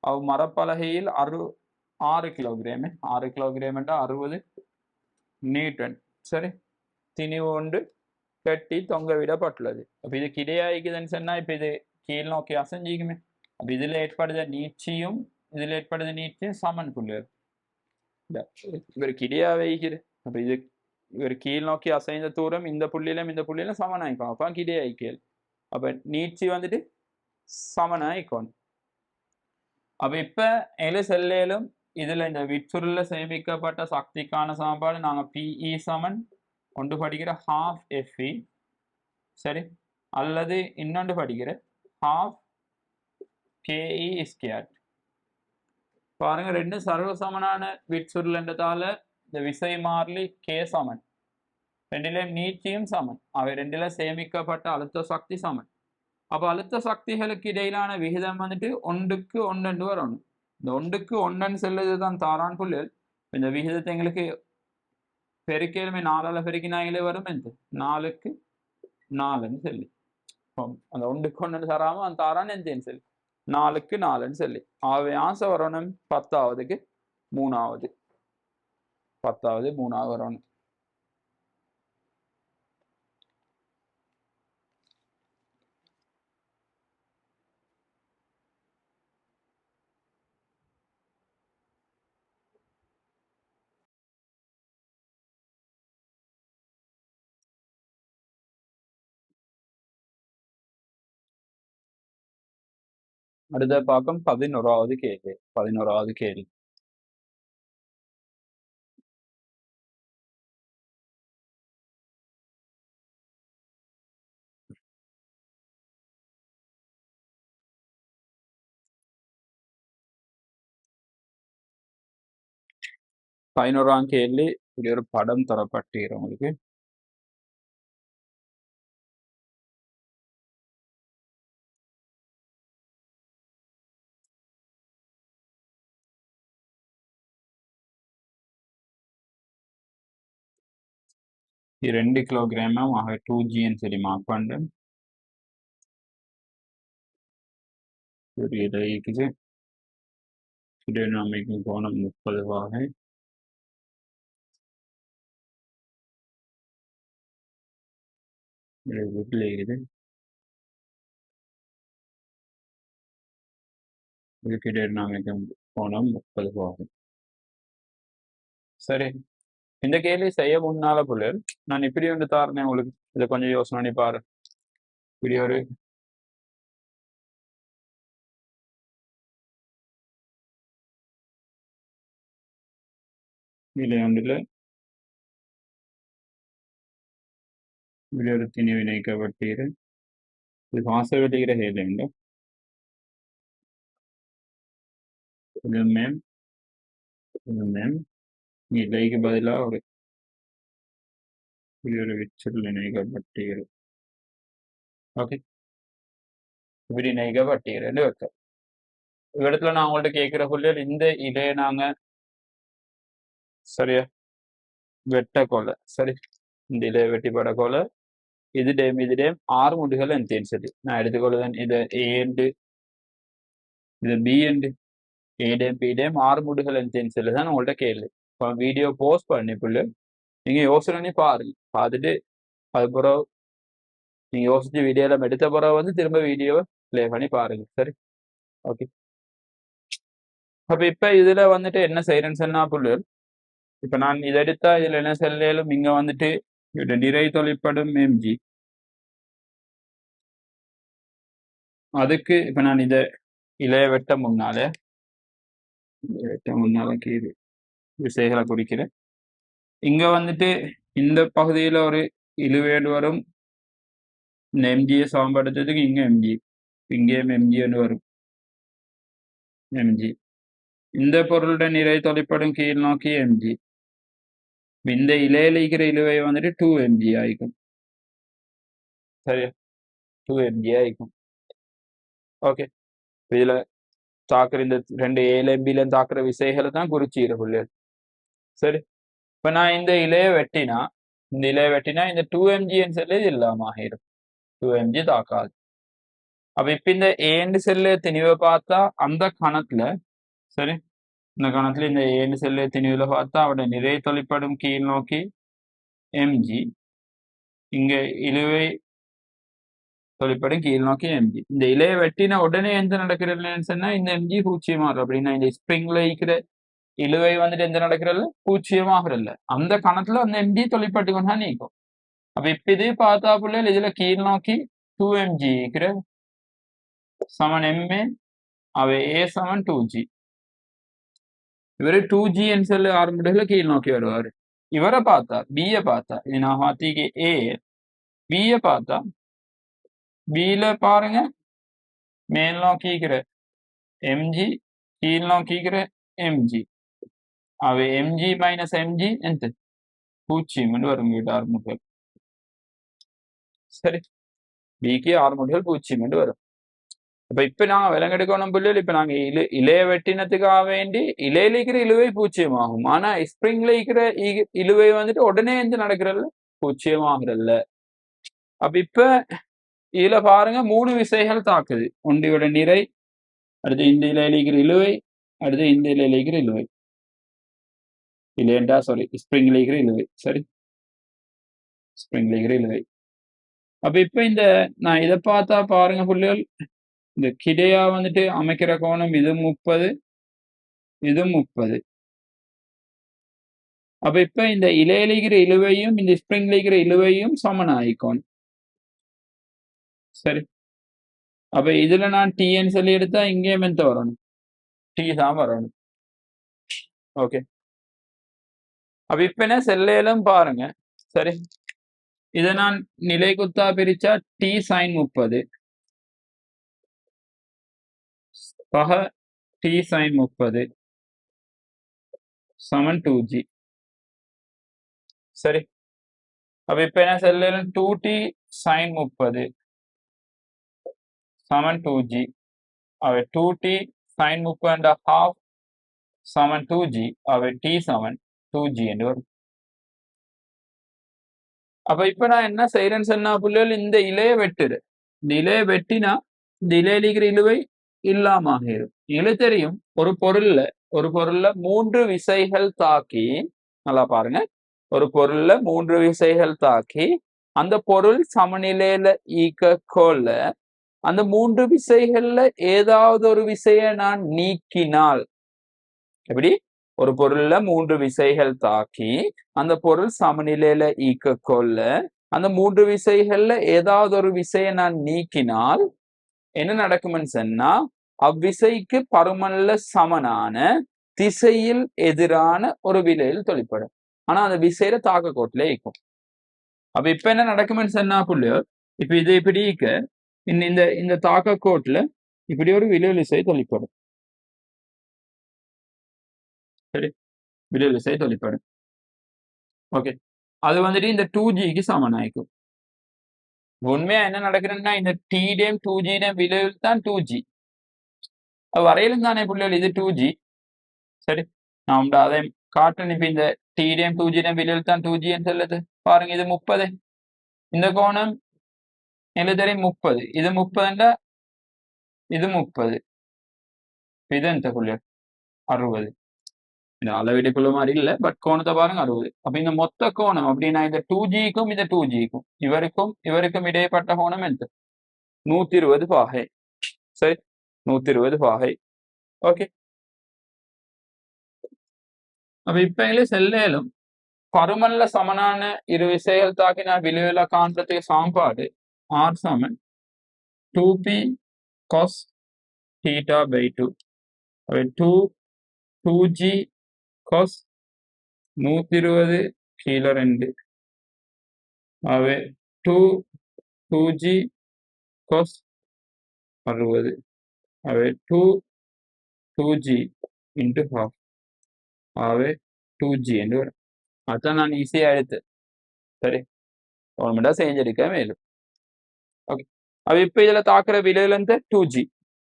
அவ் மரப்பலகையில் 6 கிலோகிராம் 6 கிலோகிராம் என்ற 60 நியூட்டன் சரி திணிவு ஒன்று கட்டி தொங்கவிடப்பட்டுள்ளது. அப்ப இது கிடையாக்குதுன்னு சொன்னா இப்ப இது கீழ் நோக்கி அசைஞ்சிக்குமே. அப்ப இதுல ஏற்படுத நீட்சியும் இதுல ஏற்படுத நீட்சியும் சமன் புள்ளிகள். இவர் கிடையா வைக்கிற அப்ப இது இவர் கீழ் நோக்கி அசைந்த தூரம் இந்த புள்ளியிலும் சமனாயிக்கும். அப்ப கிடையாய்க்கல். அப்ப நீட்சி வந்துட்டு சமனாயிக்கும். அப்ப இப்ப எழு செல்லேலும் இதுல இந்த விற்றுள்ள சேமிக்கப்பட்ட சக்திக்கான சமன்பாடு நாங்க பிஇ சமன் ஒன்று படிக்கிற half FE சரி அல்லது இன்னொன்று படிக்கிற half KE ஸ்கொயர். பாருங்க ரெண்டும் சர்வசமனான விற்சுருள்ன்றதால இந்த விசை மாறிலி கே சமன். ரெண்டிலும் நீட்சியும் சமன். அவை ரெண்டிலும் சேமிக்கப்பட்ட அழுத்த சக்தி சமன். அப்ப அழுத்த சக்திகளுக்கு இடையிலான விகிதம் வந்துட்டு 1க்கு 1 வரணும். இந்த 1க்கு 1 செல்லுதுதான் தாரான் புள்ளிகள். இந்த விகிதத்தை எங்களுக்கு பெருக்கேலுமே 4ஆல பெருக்கினாங்களே வரும். எந்த 4க்கு 4ன்னு சொல்லி அந்த 1க்கு 1 தராம அந்த தாரான் எந்தேன்னு சொல்லி 4க்கு 4ன்னு சொல்லி ஆகவே ஆன்சர் வரணும் 10ஆவதுக்கு 3ஆவது 10ஆவது 3ஆவது வரணும். அடுத்த பார்க்கும் 11ஆவது கேள்வி. 11ஆவது கேள்வி 11ஆம் கேள்வி இப்படி ஒரு படம் தரப்பட்டிருக்கு உங்களுக்கு. இது 2 கிலோகிராம் ஆக 2Gன்னு சொல்லி மார்க் பண்ணுறேன். ஒரு இதை இருக்குது. கிடைநமைக்கும் கோணம் 30 வாகை. இது வீட்டில் இருக்குது. இது கிடைநமைக்கும் கோணம் 30 வாகை. சரி, இந்த கேள்வி செய்ய முன்னால போல நான் இப்படி ஒன்று தாருனேன் உங்களுக்கு. இதை கொஞ்சம் யோசனை பண்ணி பாரு. இப்படி ஒரு நிலை ஒன்றில் இப்படி ஒரு திணிவு இணைக்கப்பட்டீரு. இது வாசகடிக்கிற ஹேலுங்க. இது மேம் நிலைக்கு பதிலாக ஒரு இப்படி ஒரு விச்சல் இணைக்கப்பட்டீரு. ஓகே, இப்படி இணைக்கப்பட்டீருன்னு வைக்க இடத்துல நான் உங்கள்ட்ட கேட்கிற புள்ளியல் இந்த இதை நாங்க சரியா வெட்ட கொலை. சரி, இந்த இலையை வெட்டிப்பட கொலை. இதுடேம் 6 முடிகள் என் சரி நான் எடுத்துக்கொள்ளுதேன். இதை ஏண்டு இது பிஎண்டு ஏடேம் பிடேம் 6 முடிகள் என் சொல்லி தான் உங்கள்ட்ட கேள்வி. இப்போ வீடியோ போஸ்ட் பண்ணி புள்ளு நீங்க யோசனை பண்ணி பாருங்க. பார்த்துட்டு அதுக்கப்புறம் நீங்க யோசிச்சு வீடியோல எடுத்த பிறகு வந்து திரும்ப வீடியோவை ப்ளே பண்ணி பாருங்க. சரி, ஓகே. அப்ப இப்ப இதுல வந்துட்டு என்ன செய்யறேன்னு சொன்னா புள்ளு, இப்ப நான் இதை எடுத்தா இதுல என்ன செல்லும் இங்க வந்துட்டு நிறை தொழிற்படும் எம்ஜி. அதுக்கு இப்ப நான் இதை இலைய வெட்ட முன்னாலே கீழ் விசைகளை குறிக்கிறேன். இங்க வந்துட்டு இந்த பகுதியில ஒரு இழுவேடு வரும். இந்த எம்ஜியை சமப்படுத்துறதுக்கு இங்க எம்ஜி, இங்கேயும் எம்ஜின்னு வரும். எம்ஜி இந்த பொருளுடைய நிறை தொலைப்படும் கீழ் நோக்கி எம்ஜி. இந்த இலையில இருக்கிற இழுவை வந்துட்டு 2mg ஆயிக்கும். சரியா, 2mg ஆயிக்கும். ஓகே, இதுல தாக்குற இந்த 2 ஏல தாக்குற விசைகளை தான் குறிச்சிக்கிற புள்ளியல். சரி, இப்ப நான் இந்த இலையை வெட்டினா இந்த 2mgன்னு சொல்லி இது இல்லாம ஆகிடும். 2mg தாக்காது. அப்ப இப்ப இந்த ஏண்டு செல்லு திணிவை பார்த்தா அந்த கணத்துல சரி, இந்த கணத்துல இந்த ஏண்டு செல்லு திணிவுல பார்த்தா அவட நிறை தொலைப்படும் கீழ் நோக்கி எம்ஜி, இங்க இழுவை தொலைப்படும் கீழ் நோக்கி எம்ஜி. இந்த இலையை வெட்டின உடனே எந்த நடக்கிறதுன்னு சொன்னா இந்த எம்ஜி பூச்சியமாகும். அப்படின்னா இந்த ஸ்ப்ரிங்ல இருக்கிற இழுவை வந்துட்டு எந்த நடக்கிறது பூச்சியமாகறதில்ல. அந்த கணத்துல அந்த எம்ஜி தொலைப்பட்டு கொண்டா நீக்கும். அப்ப இப்ப இது பார்த்தா புள்ள இதுல கீழ் நோக்கி 2mg இருக்கிற சமன் எம்ஏ அவை ஏ சமன் 2g. இவரு 2g சொல்லி ஆரம்பிடல கீழ் நோக்கி வருவாரு. இவரை பார்த்தா பிய பார்த்தா இது நான் மாத்திக்கு ஏ, பிய பார்த்தா பில பாருங்க மேல் நோக்கிக்கிற எம்ஜி கீழ் நோக்கிக்கிற எம்ஜி அவை எம்ஜி மைனஸ் எம்ஜி எந்த 0 வரும் வீட்டு ஆறுமுகல். சரி, பிக்கு ஆறுமுகல் 0 வரும். அப்ப இப்ப நாங்க விலங்கெடுக்கணும் பிள்ளைகள். இப்ப நாங்க இலைய வெட்டினத்துக்காக வேண்டி இலையில இருக்கிற இழுவை 0 ஆகும். ஆனா ஸ்ப்ரிங்ல இருக்கிற இழுவை வந்துட்டு உடனே எந்த நடக்கிறல்ல 0 ஆகுறல்ல. அப்ப இப்ப இதுல பாருங்க 3 விசைகள் தாக்குது. ஒன்றியோட நிறை, அடுத்து இந்த இலையில இருக்கிற இழுவை, அடுத்து இந்த இலையில இருக்கிற இழுவை. இல்லையண்டா சாரி, ஸ்ப்ரிங்ல இருக்கிற இழுவை. சரி, ஸ்ப்ரிங்ல இருக்கிற இழுவை. அப்ப இப்ப இந்த நான் இதை பார்த்தா பாருங்க புள்ளிகள், இந்த கிடையா வந்துட்டு அமைக்கிற கோணம் இது 30, இது 30. அப்ப இப்ப இந்த இலையிலிக்கிற இழுவையும் இந்த ஸ்ப்ரிங்ல இருக்கிற இழுவையும் சமன் ஆயிக்கோணும். சரி, அப்ப இதுல நான் டின்னு சொல்லி எடுத்தா இங்கேயும் எந்த வரணும், டி தான் வரணும். ஓகே, அப்ப இப்ப என்ன செல்லையிலும் பாருங்க. சரி, இதை நான் நிலை குத்தா பிரிச்சா டி சைன் 30 பக டி சைன் 30 சமன் 2g. சரி, அப்ப இப்ப என்ன சொல்லலாம்? 2t sin 30 சமன் 2g. அவை 2t sin 30 half சமன் 2g. அவை t சமன் 2g என்று வரும். அப்ப இப்ப நான் என்ன செய்யறேன்னு சொன்னா புள்ளிகள், இந்த இலையை வெட்டுது. இந்த இலையை வெட்டினா இந்த இலையில இருக்கிற இழுவை இல்லாம ஆகிரும். இழு தெரியும், ஒரு பொருள்ல 3 விசைகள் தாக்கி, நல்லா பாருங்க, ஒரு பொருள்ல 3 விசைகள் தாக்கி அந்த பொருள் சமநிலையில ஈக்கோல அந்த 3 விசைகள்ல ஏதாவது ஒரு விசையை நான் நீக்கினால், எப்படி? ஒரு பொருள்ல 3 விசைகள் தாக்கி அந்த பொருள் சமநிலையில ஈக்கோல அந்த 3 விசைகள்ல ஏதாவது ஒரு விசையை நான் நீக்கினால் என்ன நடக்கும்னு சொன்னா, அவ்விசைக்கு பருமன்ல சமனான திசையில் எதிரான ஒரு விலையில் தொழிற்படும். ஆனா அந்த விசையில தாக்க கோட்டிலே இருக்கும். அப்ப இப்ப என்ன நடக்கும்னு சொன்னா புள்ளியோ, இப்ப இது இப்படி இந்த இந்த தாக்க கோட்டுல இப்படி ஒரு விலையில் விசை தொழிற்படும். சரி, விலையில் விசை தொழிற்படும். ஓகே, அது வந்துட்டு இந்த 2gக்கு சமனாயிக்கும். உண்மையா என்ன நடக்குதுன்னா, இந்த t-டைம் 2g-டைம் விலையில் தான் 2g. வரையிலும் தானே புள்ளிகள் இது 2g. சரி, நான் அதை காட்டுறேன். இப்ப இந்த t-டைம் 2g-டைம் விலையில் தான் 2g சொல்லுது. பாருங்க, இது 30. இந்த கோணம் எழுதறி 30. இது 30, இது 30. இது எந்த புள்ளிகள் 60. இந்த அளவீடுக்குள்ள மாதிரி இல்லை, பட் கோணத்தை பாருங்க 60. அப்ப இந்த மொத்த கோணம் அப்படின்னா இந்த 2gக்கும் இந்த 2gக்கும் இவருக்கும் இடைப்பட்ட கோணம் எந்த 120 பாகை. சரி, 120 பாகை. ஓகே, அப்ப இப்ப செல்லும் பருமன்ல சமனான இரு விசைகள் தாக்கினா விளைவுல காண்றதுக்கு சாம்பாடு r Saman 2p cos theta by 2. 2g cos 120 கீழே 2. அவை 2g cos 60. அவை 2g into half. அவை 2g என்று வரும். அதான் நான் ஈஸியா எடுத்து சரி கவர்மெண்டா செஞ்சிருக்க மேலும். ஓகே, அவ இப்ப இதுல தாக்குற விலையில இருந்து 2g.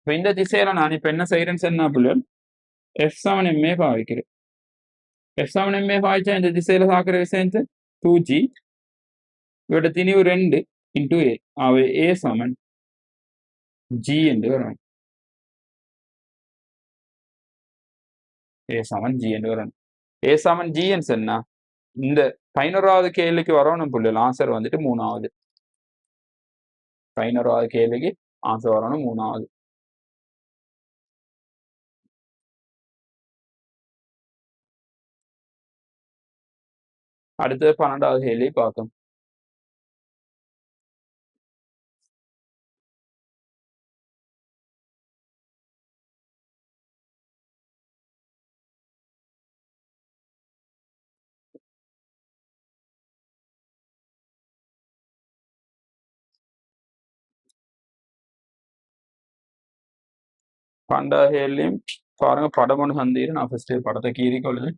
இப்ப இந்த திசையில நான் இப்ப என்ன செய்யறேன்னு சொன்னா புள்ளல் f7ma பாவிக்கிறேன். f7ma பாவிச்சா இந்த திசையில தாக்குற விஷயம் 2g. இவட திணிவு 2 into a. அவை a சமன் g என்று வரும். a சமன் g என்று வரும். a சமன் g என்று சொன்னா இந்த 11வது கேள்விக்கு வரணும் புள்ளல் ஆன்சர் வந்துட்டு 3வது. 11வது கேள்விக்கு ஆன்சர் வரணும் 3வது. அடுத்து 12வது கேள்வி பார்க்கும். பண்டகையிலையும் பாருங்க, படம் ஒன்று சந்தீர். நான் ஃபர்ஸ்ட் படத்தை கீறிக்கொள்ளுது.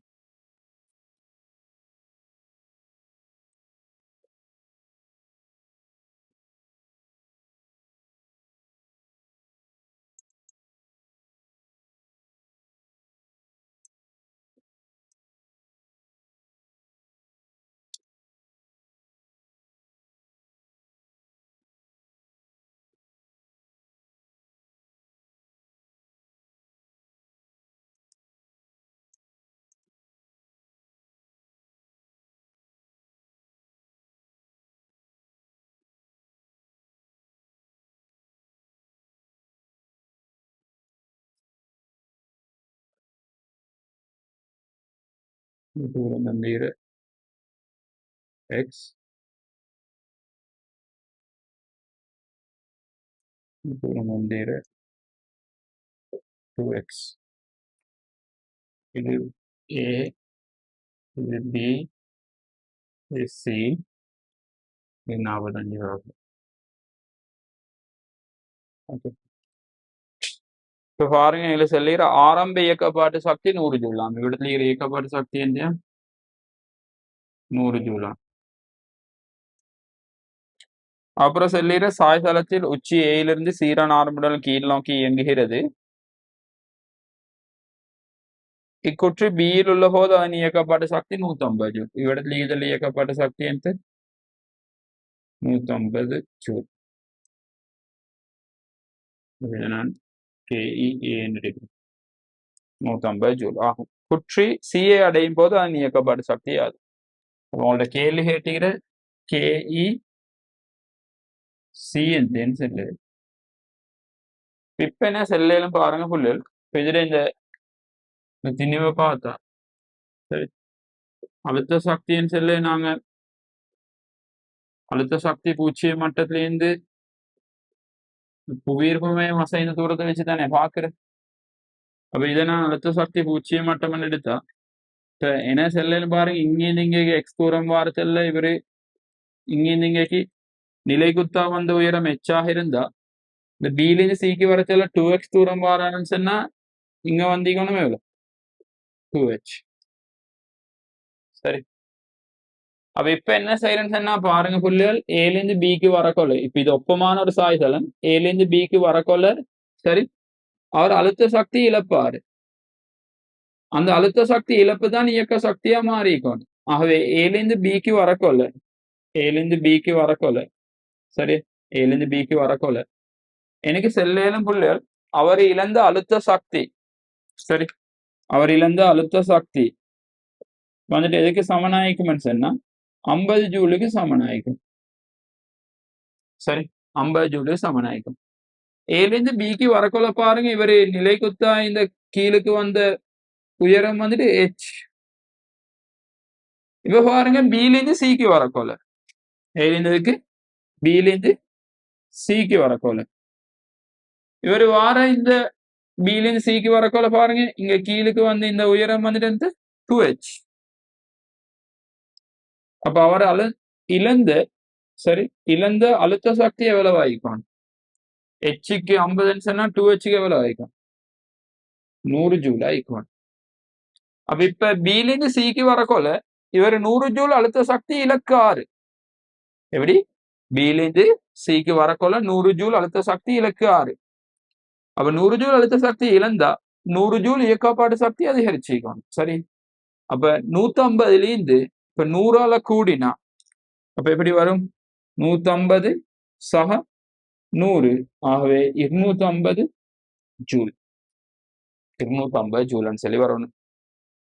தூரம் சந்தீர் எக்ஸ், தூரம் சந்தீர் 2x. இது a, இது b, இது c, இது 45 ஆகும். ஓகே, இப்ப பாருங்க இதுல சொல்லிற ஆரம்ப இயக்கப்பாட்டு சக்தி 100 ஜூலாம். இவ்விடத்துல இயக்கப்பாட்டு சக்தி என்ன? 100 ஜூலாம். அப்புறம் சொல்லிற சாய்தளத்தில் உச்சி ஏயிலிருந்து சீரான ஆரம்புடன் கீழ் நோக்கி இயங்குகிறது. இக்குற்றி பியில் உள்ள போது அதன் இயக்கப்பாட்டு சக்தி 150 ஜூல். இவ்விடத்துல இதில் இயக்கப்பாட்டு சக்தி ఎంత? 150 ஜூல். இதை நான் KEA என்று எடுக்கிறேன். 150 ஜூல் ஆகும். குற்றி சிஏ அடையும் போது அதன் இயக்கப்பாட்டு சக்தி ஆகும். உங்களோட கேள்வி கேட்டுக்கிற KE C எந்தேன்னு சொல்லு. இப்ப என்ன செல்லும் பாருங்க புள்ளில். இப்ப இதுல இந்த திணிவை பார்த்தா சரி அழுத்த சக்தின்னு சொல்லி நாங்க அழுத்த சக்தி பூச்சிய மட்டத்திலேருந்து புவியீர்ப்புமே அசைந்த தூரத்தை வச்சு தானே பாக்குறேன். அப்ப இதை நான் அழுத்த சக்தி பூச்சிய மட்டம் எடுத்தா இப்ப என்ன செல்லும் பாருங்க இங்கிருந்து இங்கே எக்ஸ் தூரம் வாரத்தில் இவரு இங்கிருந்து இங்கேக்கு நிலைக்குத்தா வந்த உயரம் எச்சாக இருந்தா இந்த பிலிருந்து சிக்கு வரச்சல 2x தூரம் வாரான்னு சொன்னா இங்க வந்தீங்கன்னு எவ்வளவு 2h. சரி அப்ப இப்ப என்ன செய்யறேன்னு சொன்னா பாருங்க புள்ளிகள் ஏலேருந்து பிக்கு வரக்கொள்ள இப்ப இது ஒப்பமான ஒரு சாய்தளம் ஏலேருந்து பிக்கு வரக்கொள்ள சரி அவர் அழுத்த சக்தி இழப்பாரு. அந்த அழுத்த சக்தி இழப்பு தான் இயக்க சக்தியா மாறிக்கும். ஆகவே ஏலேருந்து பிக்கு வரக்கொள்ள ஏலேருந்து பிக்கு வரக்கொள்ள சரி ஏலேருந்து பிக்கு வரக்கொள்ள எனக்கு செல்லேலும் புள்ளிகள் அவர் இழந்த அழுத்த சக்தி சரி அவர் இழந்த அழுத்த சக்தி வந்துட்டு எதுக்கு சமனாயிக்கும்னு சொன்னா 50 ஜூலுக்கு சமனாயிக்கும். சரி 50 ஜூலுக்கு சமனாயிக்கும். ஏலேருந்து பிக்கு வரக்கொள்ள பாருங்க இவரு நிலைக்குத்தா இந்த கீழுக்கு வந்த உயரம் வந்துட்டு h. இப்ப பாருங்க பிலேருந்து சிக்கு வரக்கொள்ள ஏலேருந்துக்கு பிலேருந்து சிக்கு வரக்கொள்ள இவர் வார இந்த பிலேருந்து சிக்கு வரக்கொள்ள பாருங்க இங்க கீழுக்கு வந்து இந்த உயரம் வந்துட்டு 2h. அப்ப அவர் இழந்த சரி இழந்த அழுத்த சக்தி எவ்வளவு ஆயிக்கும்? ஹெச்சுக்கு 50 சொன்னா 2ஹெச்சுக்கு எவ்வளவு ஆயிக்கும்? 100 ஜூல் ஆயிக்கும். அப்ப இப்ப பிலேருந்து சிக்கு வரக்கொள்ள இவர் 100 ஜூல் அழுத்த சக்தி இலக்காரு. எப்படி பிலேருந்து சிக்கு வரக்கொள்ள 100 ஜூல் அழுத்த சக்தி இலக்காரு. அப்ப 100 ஜூல் அழுத்த சக்தி இழந்தா 100 ஜூல் இயக்கப்பாட்டு சக்தி அதிகரிச்சுக்கும். சரி அப்ப 150லேருந்து இப்ப 100ஆல கூடினா அப்ப எப்படி வரும் 150 சக 100 ஆகவே 250 ஜூல் 250 ஜூல்னு சொல்லி வரணும்.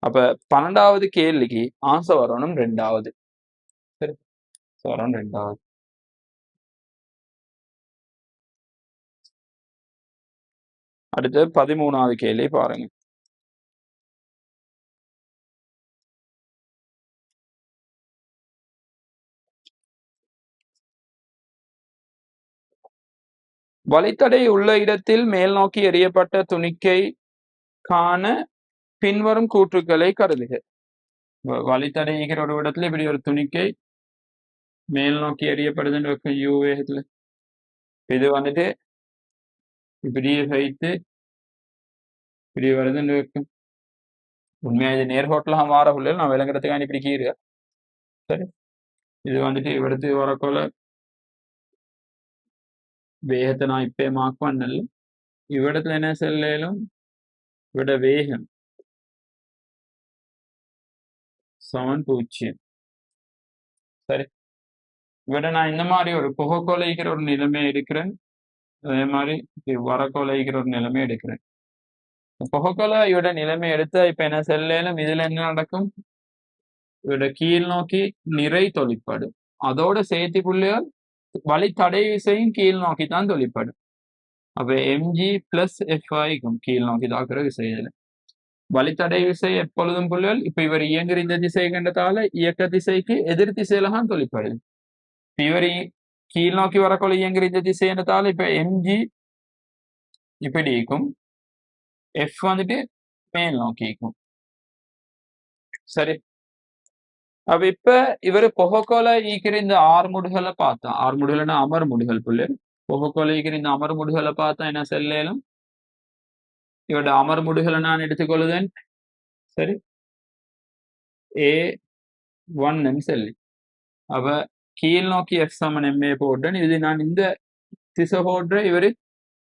அப்ப 12வது கேள்விக்கு ஆன்சர் வரணும் 2வது. சரி வரணும் 2வது. அடுத்து 13வது கேள்வி பாருங்க. வழித்தடை உள்ள இடத்தில் மேல் நோக்கி எறியப்பட்ட துணிக்கை காண பின்வரும் கூற்றுக்களை கருதுக. வழித்தடைகிற ஒரு இடத்துல இப்படி ஒரு துணிக்கை மேல் நோக்கி எறியப்படுதுன்னு யூ வேகத்துல இது வந்துட்டு இப்படியே வைத்து இப்படி வருதுன்னு வைக்கும். உண்மையா இது நேர்கோட்டலாம் மாற பிள்ளை நான் விளங்குறதுக்கான இப்படி கீறு. சரி இது வந்துட்டு இவடுத்து வரக்கோல வேகத்தை நான் இப்பே மார்க் பண்ணல. இவ்விடத்துல என்ன செல்லும் இவிட வேகம் 0. சரி இவிட நான் இந்த மாதிரி ஒரு புகைக்கொலைக்கிற ஒரு நிலைமை எடுக்கிறேன். அதே மாதிரி வரக்கொலைக்கிற ஒரு நிலைமை எடுக்கிறேன். புகைக்கொலை இவிட நிலைமை எடுத்த இப்ப என்ன செல்லும் இதுல என்ன நடக்கும் இவிட கீழ் நோக்கி நிறை தொழிற்படும். அதோட சேர்த்து புள்ளியால் வழி தடை விசையும் கீழ் நோக்கி தான் தொழிற்படும். அப்ப mg பிளஸ் எஃப் ஆயிக்கும் கீழ் நோக்கி தாக்குற விசையில. வழித்தடை விசை எப்பொழுதும் புள்ளிகள் இப்ப இவர் இயங்குற இந்த திசை கண்டதால இயக்க திசைக்கு எதிர் திசையில தான் தொழிற்படுது. இவர் கீழ் நோக்கி வரக்குள்ள இயங்குற இந்த திசை என்றதால இப்ப mg இப்படி இருக்கும் எஃப் வந்துட்டு மேல் நோக்கி இருக்கும். சரி அப்ப இப்ப இவரு புகைக்கோலை ஈக்கிற இந்த ஆறுமுடுகளை பார்த்தா ஆறுமுடுகள்னா அமர் முடுகள் புள்ளி புகைக்கோலை ஈக்கிற இந்த அமர் முடுகளை பார்த்தா என்ன செல்லும் இவட அமர்முடுகளை நான் எடுத்துக்கொள்ளுதேன். சரி, A1 சொல்லி அவ கீழ் நோக்கி F சமன் MA போட்டேன். இது நான் இந்த திசை போடுற இவரு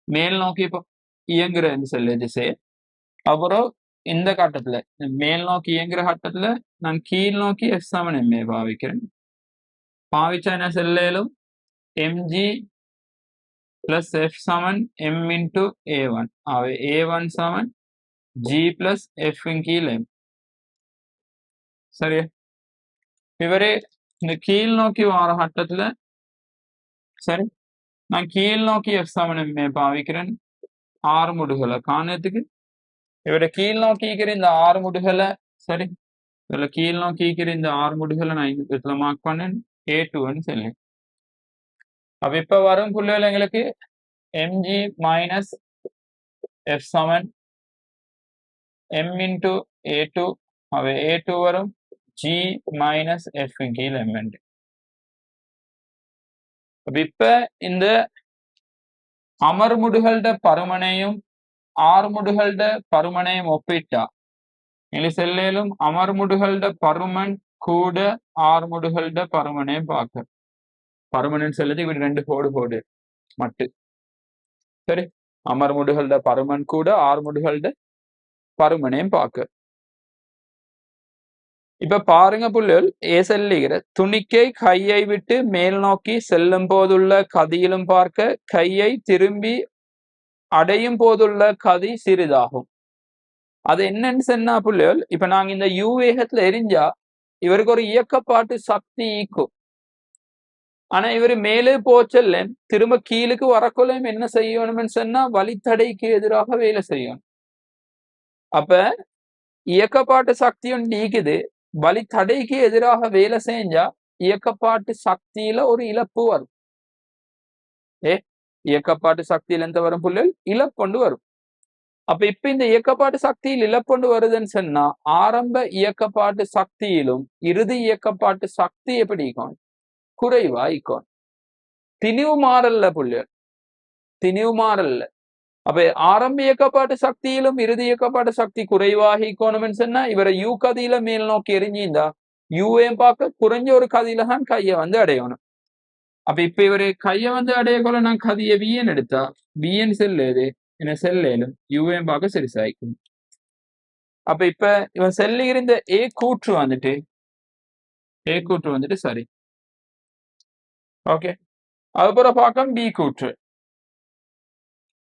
மேல் நோக்கி இயங்குறேன்னு சொல்லி திசை. அப்புறம் இந்த கட்டத்துல மேல் நோக்கி இயங்குற கட்டத்துல நான் கீழ் நோக்கி F சமன் MA பாவிக்கிறேன். பாவிச்சா என்ன செல்லும் mg plus F சமன் m into A1. ஆகவே A1 சமன் g plus F இன் கீழ் m. சரியா? இவரே இந்த கீழ் நோக்கி வார கட்டத்துல சரி நான் கீழ் நோக்கி F சமன் MA பாவிக்கிறேன். ஆறுமுடுகளை காணத்துக்கு இவரை கீழ் நோக்கி இந்த ஆறுமுடுகளை சரி இதுல கீழ் நோக்கி இந்த ஆறுமுடுகளை நான் இதுல மார்க் பண்ணேன் A2ன்னு சொல்லி. அப்ப இப்ப வரும் புள்ளிகள் எங்களுக்கு mg minus F சமன் m into A2. அவை A2 வரும் g minus F இன் கீழ் m. இப்ப இந்த அமர்முடுகளோட பருமனையும் ஆறுமுடுகளோட பருமனையும் ஒப்பிட்டா எங்களுக்கு செல்லும் அமர்முடுகளோட பருமன் கூட ஆறுமுடுகளோட பருமனையும் பார்க்க. பருமன் சொல்லுது இவரு 2 கோடு மட்டு. சரி, அமர்முடுகளோட பருமன் கூட ஆறுமுடுகளோட பருமனையும் பார்க்க. இப்ப பாருங்க புள்ளிகள் ஏ செல்லுகிற துணிக்கை கையை விட்டு மேல் நோக்கி செல்லும் போதுள்ள கதியிலும் பார்க்க கையை திரும்பி அடையும் போதுள்ள கதி சிறிதாகும். அது என்னன்னு சொன்னா புள்ளிகள் இப்ப நாங்க இந்த யூ வேகத்துல எரிஞ்சா இவருக்கு ஒரு இயக்கப்பாட்டு சக்தி ஈக்கும். ஆனா இவரு மேலே போச்சல்ல திரும்ப கீழுக்கு வரக்குள்ளையும் என்ன செய்யணும்னு சொன்னா வழித்தடைக்கு எதிராக வேலை செய்யணும். அப்ப இயக்கப்பாட்டு சக்தியும் நீக்குது, வழித்தடைக்கு எதிராக வேலை செஞ்சா இயக்கப்பாட்டு சக்தியில ஒரு இழப்பு வரும். இயக்கப்பாட்டு சக்தியில எந்த வரும் புள்ளிகள் இழப்பொண்டு வரும். அப்ப இப்ப இந்த இயக்கப்பாட்டு சக்தியில் இழப்பொண்டு வருதுன்னு சொன்னா ஆரம்ப இயக்கப்பாட்டு சக்தியிலும் இறுதி இயக்கப்பாட்டு சக்தி எப்படி இருக்கும்? குறைவா இருக்கும். திணிவு மாறல்ல புள்ளிகள், திணிவு மாறல்ல. அப்ப ஆரம்ப இயக்கப்பாட்டு சக்தியிலும் இறுதி இயக்கப்பாட்டு சக்தி குறைவாக இருக்கணும்னு சொன்னா இவரை யூ கதியில மேல் நோக்கி எரிஞ்சிருந்தா யூவையும் பார்க்க குறைஞ்ச ஒரு கதியில தான் கையை அடையணும். அப்ப இப்ப இவரு கையை அடைய கொள்ள நான் கதியை வியன் எடுத்தா வியன் செல்லுது என்ன செல்லும் யூவையும் பார்க்க சரி சாய்க்கும். அப்ப இப்ப இவன் செல்லுகிற இந்த ஏ கூற்று வந்துட்டு சரி. ஓகே, அதுக்கப்புறம் பார்க்க பி கூற்று.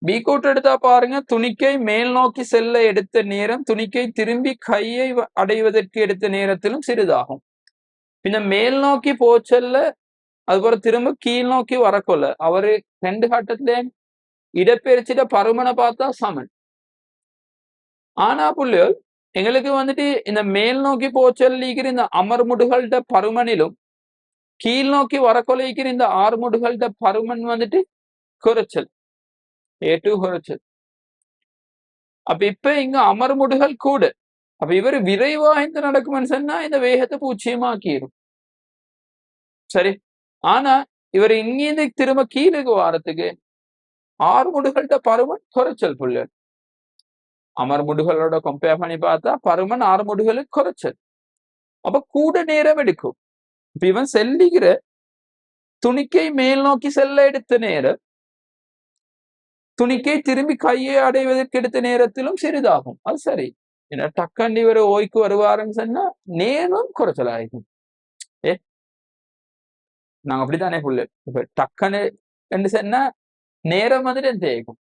பி கூற்று எடுத்தா பாருங்க துணிக்கை மேல் நோக்கி செல்ல எடுத்த நேரம் துணிக்கை திரும்பி கையை அடைவதற்கு எடுத்த நேரத்திலும் சிறிதாகும். பின்ன மேல் நோக்கி போச்சல்ல அதுபோல திரும்ப கீழ் நோக்கி வரக்கொள்ள அவரு 2 கட்டத்துல இடப்பெயர்ச்சிட பருமனை பார்த்தா சமன். ஆனா புள்ளிகள் எங்களுக்கு வந்துட்டு இந்த மேல் நோக்கி போச்சல்லிக்கிற இந்த அமர்முடுகளோட பருமனிலும் கீழ் நோக்கி வரக்கொலைக்கிற இந்த ஆறுமுடுகளோட பருமன் வந்துட்டு குறைச்சல் A2 குறைச்சல். அப்ப இப்ப இங்க அமர்முடுகள் கூட. அப்ப இவரு விரைவா இந்த நடக்கும்னு சொன்னா இந்த வேகத்தை பூச்சியமாக்கிடும். சரி, ஆனா இவர் இங்கிருந்து திரும்ப கீழுக்கு வாரத்துக்கு ஆறுமுடுகளோட பருமன் குறைச்சல் புள்ளிகள். அமர்முடுகளோட கம்பேர் பண்ணி பார்த்தா பருமன் ஆறுமுடுகளுக்கு குறைச்சல். அப்ப கூட நேரம் எடுக்கும். இப்ப இவன் செல்லுகிற துணிக்கை மேல் நோக்கி செல்ல எடுத்த நேரம் துணிக்கை திரும்பி கையை அடைவதற்கு எடுத்த நேரத்திலும் சிறிதாகும். அது சரி, ஏன்னா டக்கண்டி இவர் ஓய்க்கு வருவாருன்னு சொன்னா நேரம் குறைச்சல் ஆகும். நாங்க அப்படித்தானே புள்ள இப்ப டக்குன்னு என்று சொன்னா நேரம் வந்துட்டு எந்த ஆகும்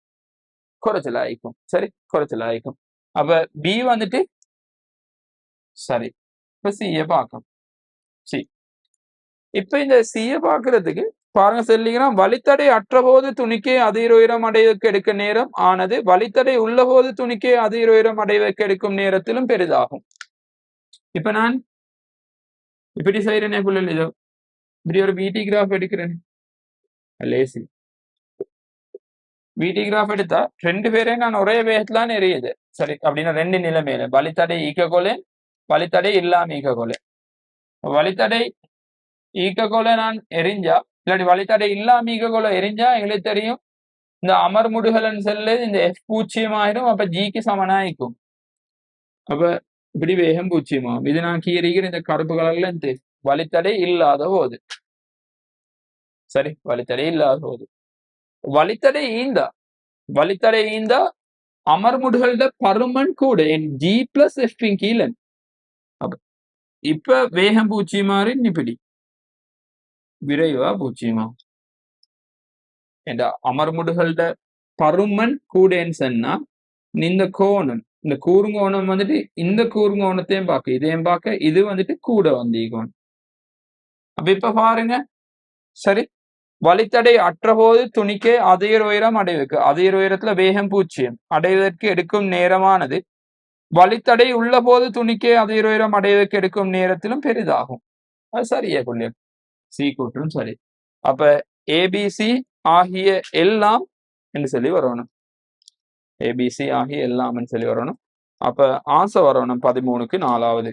குறைச்சல் ஆயிக்கும். சரி, குறைச்சல் ஆயிக்கும். அப்ப பி வந்துட்டு சரி. இப்ப சிய பார்க்கணும். சி இப்ப இந்த சிய பாக்குறதுக்கு பாருங்க செல்லிங்கன்னா வழித்தடை அற்ற போது துணிக்கை அதிக உயரம் அடைவதற்கு எடுக்க நேரம் ஆனது வழித்தடை உள்ள போது துணிக்கை அதிக உயரம் அடைவதற்கு எடுக்கும் நேரத்திலும் பெரிதாகும். இப்ப நான் இப்படி செய்யறேனே புள்ள இதோ இப்படி ஒரு பிடி கிராஃப் எடுக்கிறேன். லேசி பிடி கிராஃப் எடுத்தா 2 பேரையும் நான் ஒரே வேகத்துல எரியுது. சரி, அப்படின்னா 2 நிலைமையில வழித்தடை ஈக்ககோலே வழித்தடை இல்லாம ஈக்ககோலே. வழித்தடை ஈக்ககோலை நான் எரிஞ்சா இல்லாட்டி வழித்தடை இல்லாம ஈக்ககோலை எரிஞ்சா எங்களுக்கு தெரியும் இந்த அமர்முடுகலன் செல்லு இந்த எஃப் 0 ஆயிரும். அப்ப ஜிக்கு சமனாயிக்கும். அப்ப இப்படி வேகம் 0 ஆகும். இது நான் கீறிக்கிற இந்த கருப்பு கலர்ல இந்த வழித்தடை இல்லாத போது, சரி, வழித்தடை இல்லாத போது, வழித்தடை ஈந்தா அமர்முடுகளோட பருமன் கூட ஜி பிளஸ் எஃப் கீழன். இப்ப வேகம் 0 மாறி இப்படி விரைவா 0 ஆகும். என்ற அமர்முடுகளோட பருமன் கூடன்னு சொன்னா இந்த கோணம், இந்த கூறுங்கோணம் வந்துட்டு இந்த கூறுங்கோணத்தையும் பார்க்க இதையும் பார்க்க இது வந்துட்டு கூட வந்தீங்கோணம். அப்ப இப்ப பாருங்க, சரி, வழித்தடை அற்ற போது துணிக்கே அதே உயரம் அடைவதற்கு, அதே உயரத்துல வேகம் 0 அடைவதற்கு எடுக்கும் நேரமானது வழித்தடை உள்ள போது துணிக்கே அதே உயரம் அடைவதற்கு எடுக்கும் நேரத்திலும் பெரிதாகும். அது சரியா கொள்ளியம் சி கூற்றும் சரி. அப்ப ஏபிசி ஆகிய எல்லாம் என்று சொல்லி வரணும். ஏபிசி ஆகிய எல்லாம் சொல்லி வரணும். அப்ப ஆசை வரணும் 13க்கு 4வது.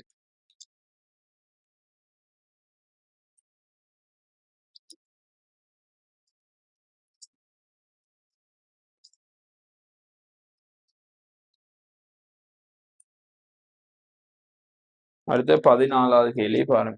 அடுத்த 14வது கேள்வி பாருங்க.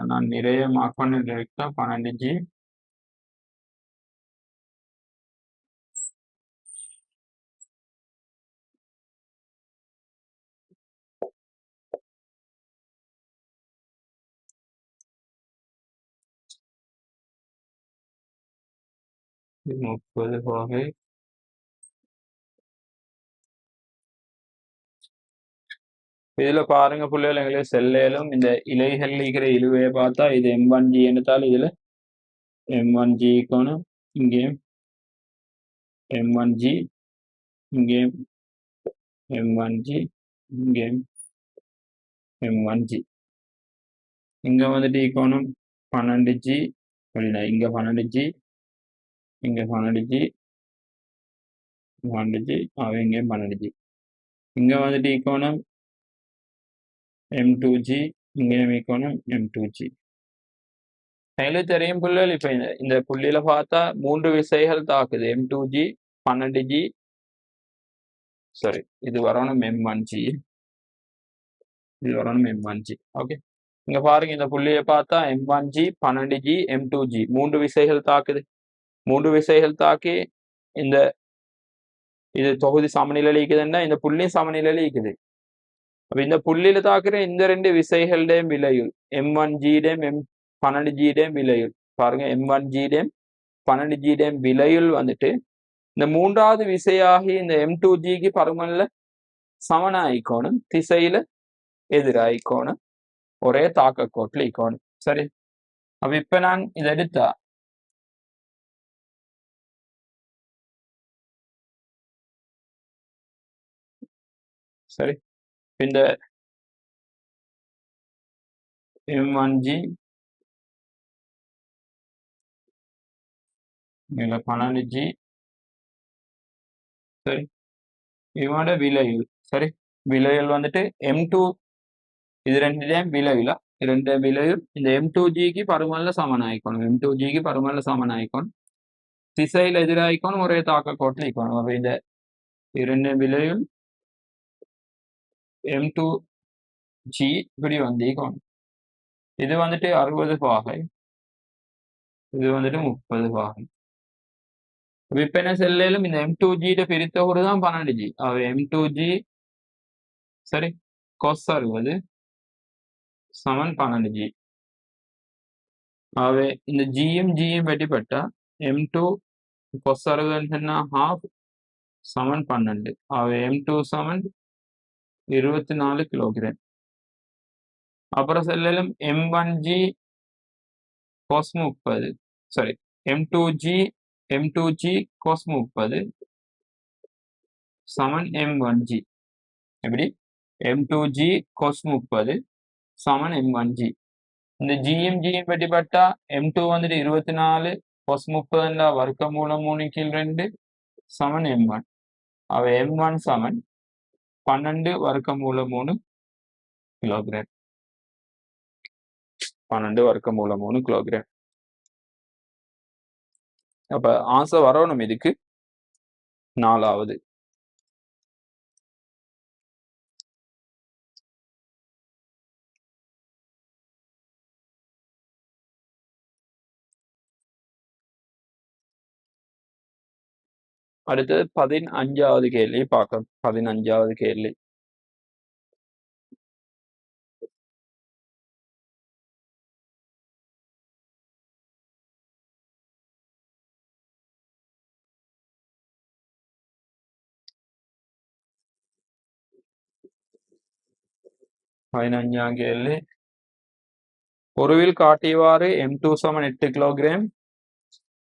நான் நிறைய மார்க் பண்ணிருக்கேன். 12G இது 30 வகை. இதுல பாருங்க பிள்ளைகள், எங்களுக்கு செல்லேலும் இந்த இலைகள் இருக்கிற இழுவையை பார்த்தா இது M1G என்றால் இதுல M1G கோணம், இங்கேயும் M1G, இங்கேயும் M1G, இங்கேயும் M1G. இங்க வந்துட்டு கோணம் 12G, இங்க 12G, இங்க 12G, 12G, இங்கேயும் 12G. இங்க வந்துட்டு கோணம் M2G, இங்கேயும் கோணம் M2G. எங்களுக்கு தெரியும் புள்ளிகள். இப்ப இந்த புள்ளியில பார்த்தா 3 விசைகள் தாக்குது. M2G, 12G, சரி, இது வரணும் M1G, இது வரணும் M1G. ஓகே, இங்க பாருங்க, இந்த புள்ளியை பார்த்தா M1G, 12G, M2G 3 விசைகள் தாக்குது. 3 விசைகள் தாக்கி இந்த இது தொகுதி சமநிலையில இருக்குதுன்னா இந்த புள்ளி சமநிலையில இருக்குது. அப்ப இந்த புள்ளியில தாக்குற இந்த 2 விசைகளுடையும் விலையுள் M1G-டையும் M12G-டையும் விலையுள் பாருங்க, M1G-டையும் 12G-டையும் விலையுள் வந்துட்டு இந்த 3வது விசையாகி இந்த M2G-க்கு பருமன்ல சமனாயிக்கோணும், திசையில எதிராயிக்கோணும், ஒரே தாக்க கோட்டில் இக்கோணும். சரி, அப்ப இப்ப நான் இதை எடுத்தா சரி, இந்த M1G 12G, சரி, இவனோட விலையுள், சரி, விலையுள் வந்துட்டு M2, இது 2டையும் விலையுல, 2 விலையுள் இந்த M2G-க்கு பருமன்ல சமனாயிக்கணும், M2G-க்கு பருமன்ல சமனாயிக்கணும், திசையில் எதிராயிக்கணும், ஒரே தாக்க கோட்டில் இக்கணும். அப்ப இந்த 2 விலையுள் M2G இப்படி வந்து இக்கணும். இது வந்துட்டு 60 பாகை, இது வந்துட்டு 30 பாகை. இப்ப என்ன செல்லும், இந்த M2G பிரித்த ஒரு தான் 12G. அவ M2G, சரி, cos 60 சமன் 12G. ஆகவே இந்த ஜியும் ஜியும் வெட்டிப்பட்டா M2 cos 60 என்ன ஹாஃப் சமன் 12. ஆகவே M2 சமன் 24 கிலோகிராம். அப்புறம் செல்லும் M1G cos 30, sorry M2G cos 30 சமன் M1G. எப்படி? M2G cos 30 சமன் M1G. இந்த ஜியும் ஜியும் வெட்டிப்பட்டா M2 வந்துட்டு 24 cos 30 வர்க்கமூலம் 3/2 சமன் M1. அவ M1 சமன் 12 வர்க்கமூலம் 3 கிலோகிராம். 12 வர்க்கமூலம் 3 கிலோகிராம். அப்ப ஆன்சர் வரணும் இதுக்கு 4வது. அடுத்தது 15வது கேள்வி பார்க்கலாம். 15வது கேள்வி. கேள்வி. ஒருவில் காட்டியவாறு M2 சமன் 8 கிலோகிராம்,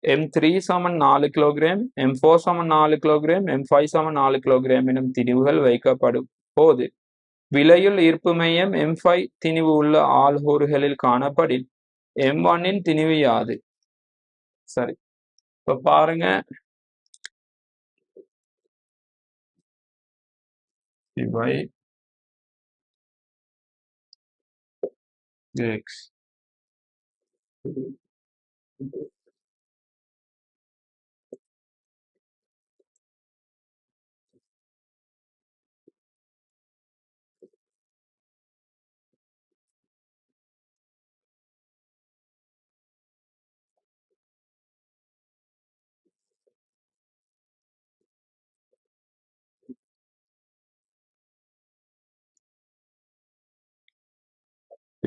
M3 சமன் 4 கிலோகிராம், M4 சமன் 4 கிலோகிராம், M5 சமன் 4 கிலோகிராம் எனும் திணிவுகள் வைக்கப்படும் போது விலையுள் ஈர்ப்பு மையம் M5 திணிவு உள்ள ஆள்கூறுகளில் காணப்படில் M1 திணிவு யாது? சரி, இப்ப பாருங்க, இவை X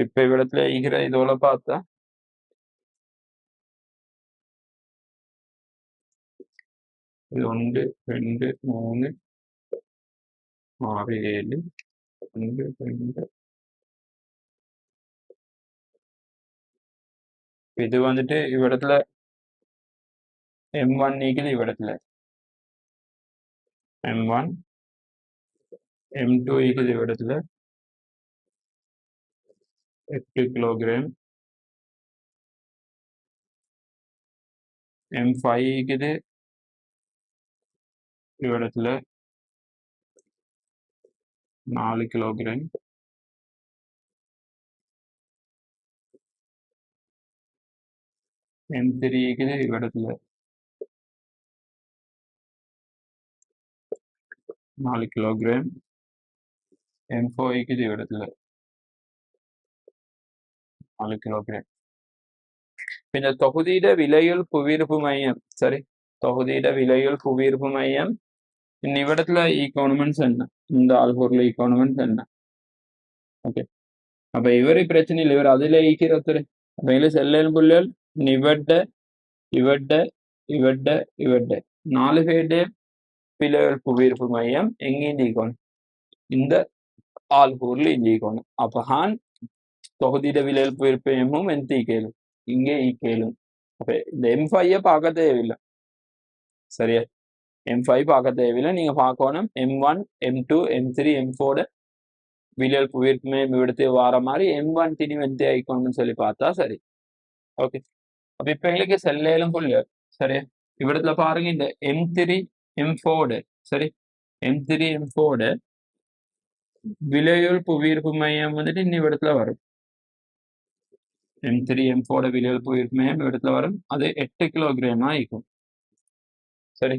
இப்ப இவ்விடத்துல ஈகிற இதோட பார்த்தா இது 1 2 3 6 7 1 2. இது வந்துட்டு இவ்விடத்துல M1 நீக்குது, இவ்விடத்துல M1 M2 ஈக்குது, இவ்விடத்துல 8 kilogram, M5 ஈக்குது, இவ்விடத்துல 4 kilogram, M3 ஈக்குது, இவ்விடத்துல 4 kilogram, M4 ஈக்குது, இவ்விடத்துல 4 kilogram. இந்த தொகுதியிட விலையுள் புவியீர்ப்பு மையம், சரி, தொகுதியிட விலையுள் புவியீர்ப்பு மையம் இவ்விடத்துல ஈக்கோனமெண்ட்ஸ் என்ன, இந்த ஆள்கூறுல ஈக்கோனமெண்ட்ஸ் என்ன? ஓகே, அப்ப இவரு பிரச்சனை இல்லை, இவர் அதுல ஈக்கிற ஒருத்தர். அப்ப எங்களுக்கு செல்லும் புள்ளிகள் இவட்ட இவட்ட இவட்ட இவட்ட 4 பேருடைய விலையுள் புவியீர்ப்பு மையம் எங்கேயும் ஈக்கணும், இந்த ஆள்கூறுல இங்க ஈக்கணும். அப்ப ஹான் தொகுதியிட விலையுள் புவியீர்ப்பு மையமும் எந்த ஈக்கேலும் இங்கே ஈக்கேலும். அப்ப இந்த M5 பார்க்க தேவையில்லை, சரியா? M5 பார்க்க தேவையில்லை, நீங்க பார்க்கணும் M1 M2 M3 M4 விலையுள் புவியீர்ப்பு மையம் இவிடத்து வார மாதிரி M1 திணிவு எந்த ஈக்கணும்னு சொல்லி பார்த்தா சரி. ஓகே, அப்ப இப்ப எங்களுக்கு செல்லும் புள்ளிகள், சரி, இவ்விடத்துல பாருங்க இந்த M3 M4 சரி, M3 M4 விலையுள் புவியீர்ப்பு மையம் வந்துட்டு இந்த இடத்துல வரும். M3 M4 விலையுள் புவியீர்ப்பு மையம் இடத்துல வரும். அது 8 கிலோகிராம் ஆயிக்கும், சரி,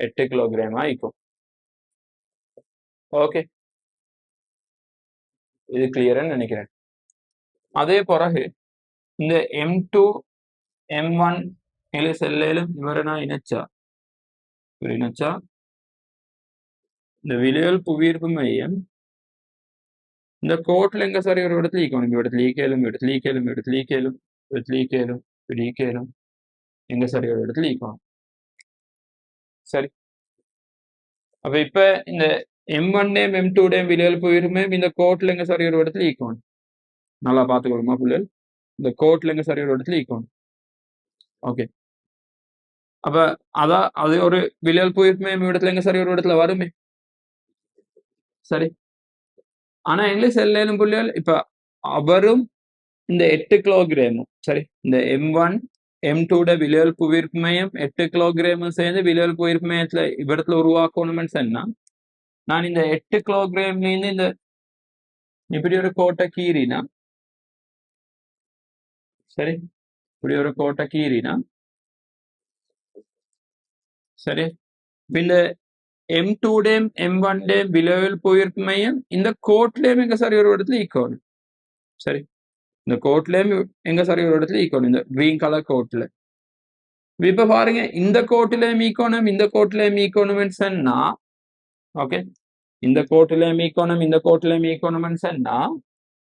8 கிலோகிராம் ஆயிக்கும். ஓகே, இது கிளியர்னு நினைக்கிறேன். அதே பிறகு இந்த M2 M1 செல்லும் இவரை நான் இணைச்சா இந்த விலையுள் புவியீர்ப்பு மையம் இந்த கோட்ல எங்க சார் ஒரு இடத்துல ஈக்கணும், இந்த இடத்துல ஈக்கேலும், இடத்துல ஈக்கேலும், இடத்துல ஈக்கேலும், இடத்துல ஈக்கேலும், இடத்துல ஈக்கேலும், எங்க சரி ஒரு இடத்துல ஈக்கணும். சரி, அப்ப இப்ப இந்த M1 M2 விலையில் போயிருமே இந்த கோட்ல எங்க சரி ஒரு இடத்துல ஈக்கணும். நல்லா பார்த்துக்கொள்ளுமா பிள்ளைகள், இந்த கோட்ல எங்க சரி ஒரு இடத்துல ஈக்கணும். ஓகே, அப்ப அதான் அது ஒரு விலையில் போயிருமே இடத்துல எங்க சரி ஒரு இடத்துல வருமே. சரி, ஆனா எங்க செல்லும் பிள்ளைகள் இப்ப அவரும் இந்த 8 கிலோகிராமும் சரி, இந்த M1 M2 விலையில் புவிர்மையும் 8 கிலோகிராமும் சேர்ந்து விலையில் புவிர்மயத்துல இவ்விடத்துல உருவாக்கணும்னு சொன்னா நான் இந்த 8 கிலோகிராம்லேருந்து இந்த இப்படி ஒரு கோட்டை கீறினா சரி, இப்படி ஒரு கோட்டை கீறினா சரி, இந்த M2 M1 விலையில் புவிர்மையும் இந்த கோட்லயும் எங்க சரி ஒரு இடத்துல ஈக்கணும். சரி, இந்த கோட்லயும் எங்க சரி ஒரு இடத்துல ஈக்கணும், இந்த கிரீன் கலர் கோட்ல. இப்ப பாருங்க, இந்த கோட்டில மீக்கோணும் இந்த கோட்டில மீக்கோணும்னு சொன்னா ஓகே, இந்த கோட்டில மீக்கோணும் இந்த கோட்டில மீக்கோணும்னு சொன்னா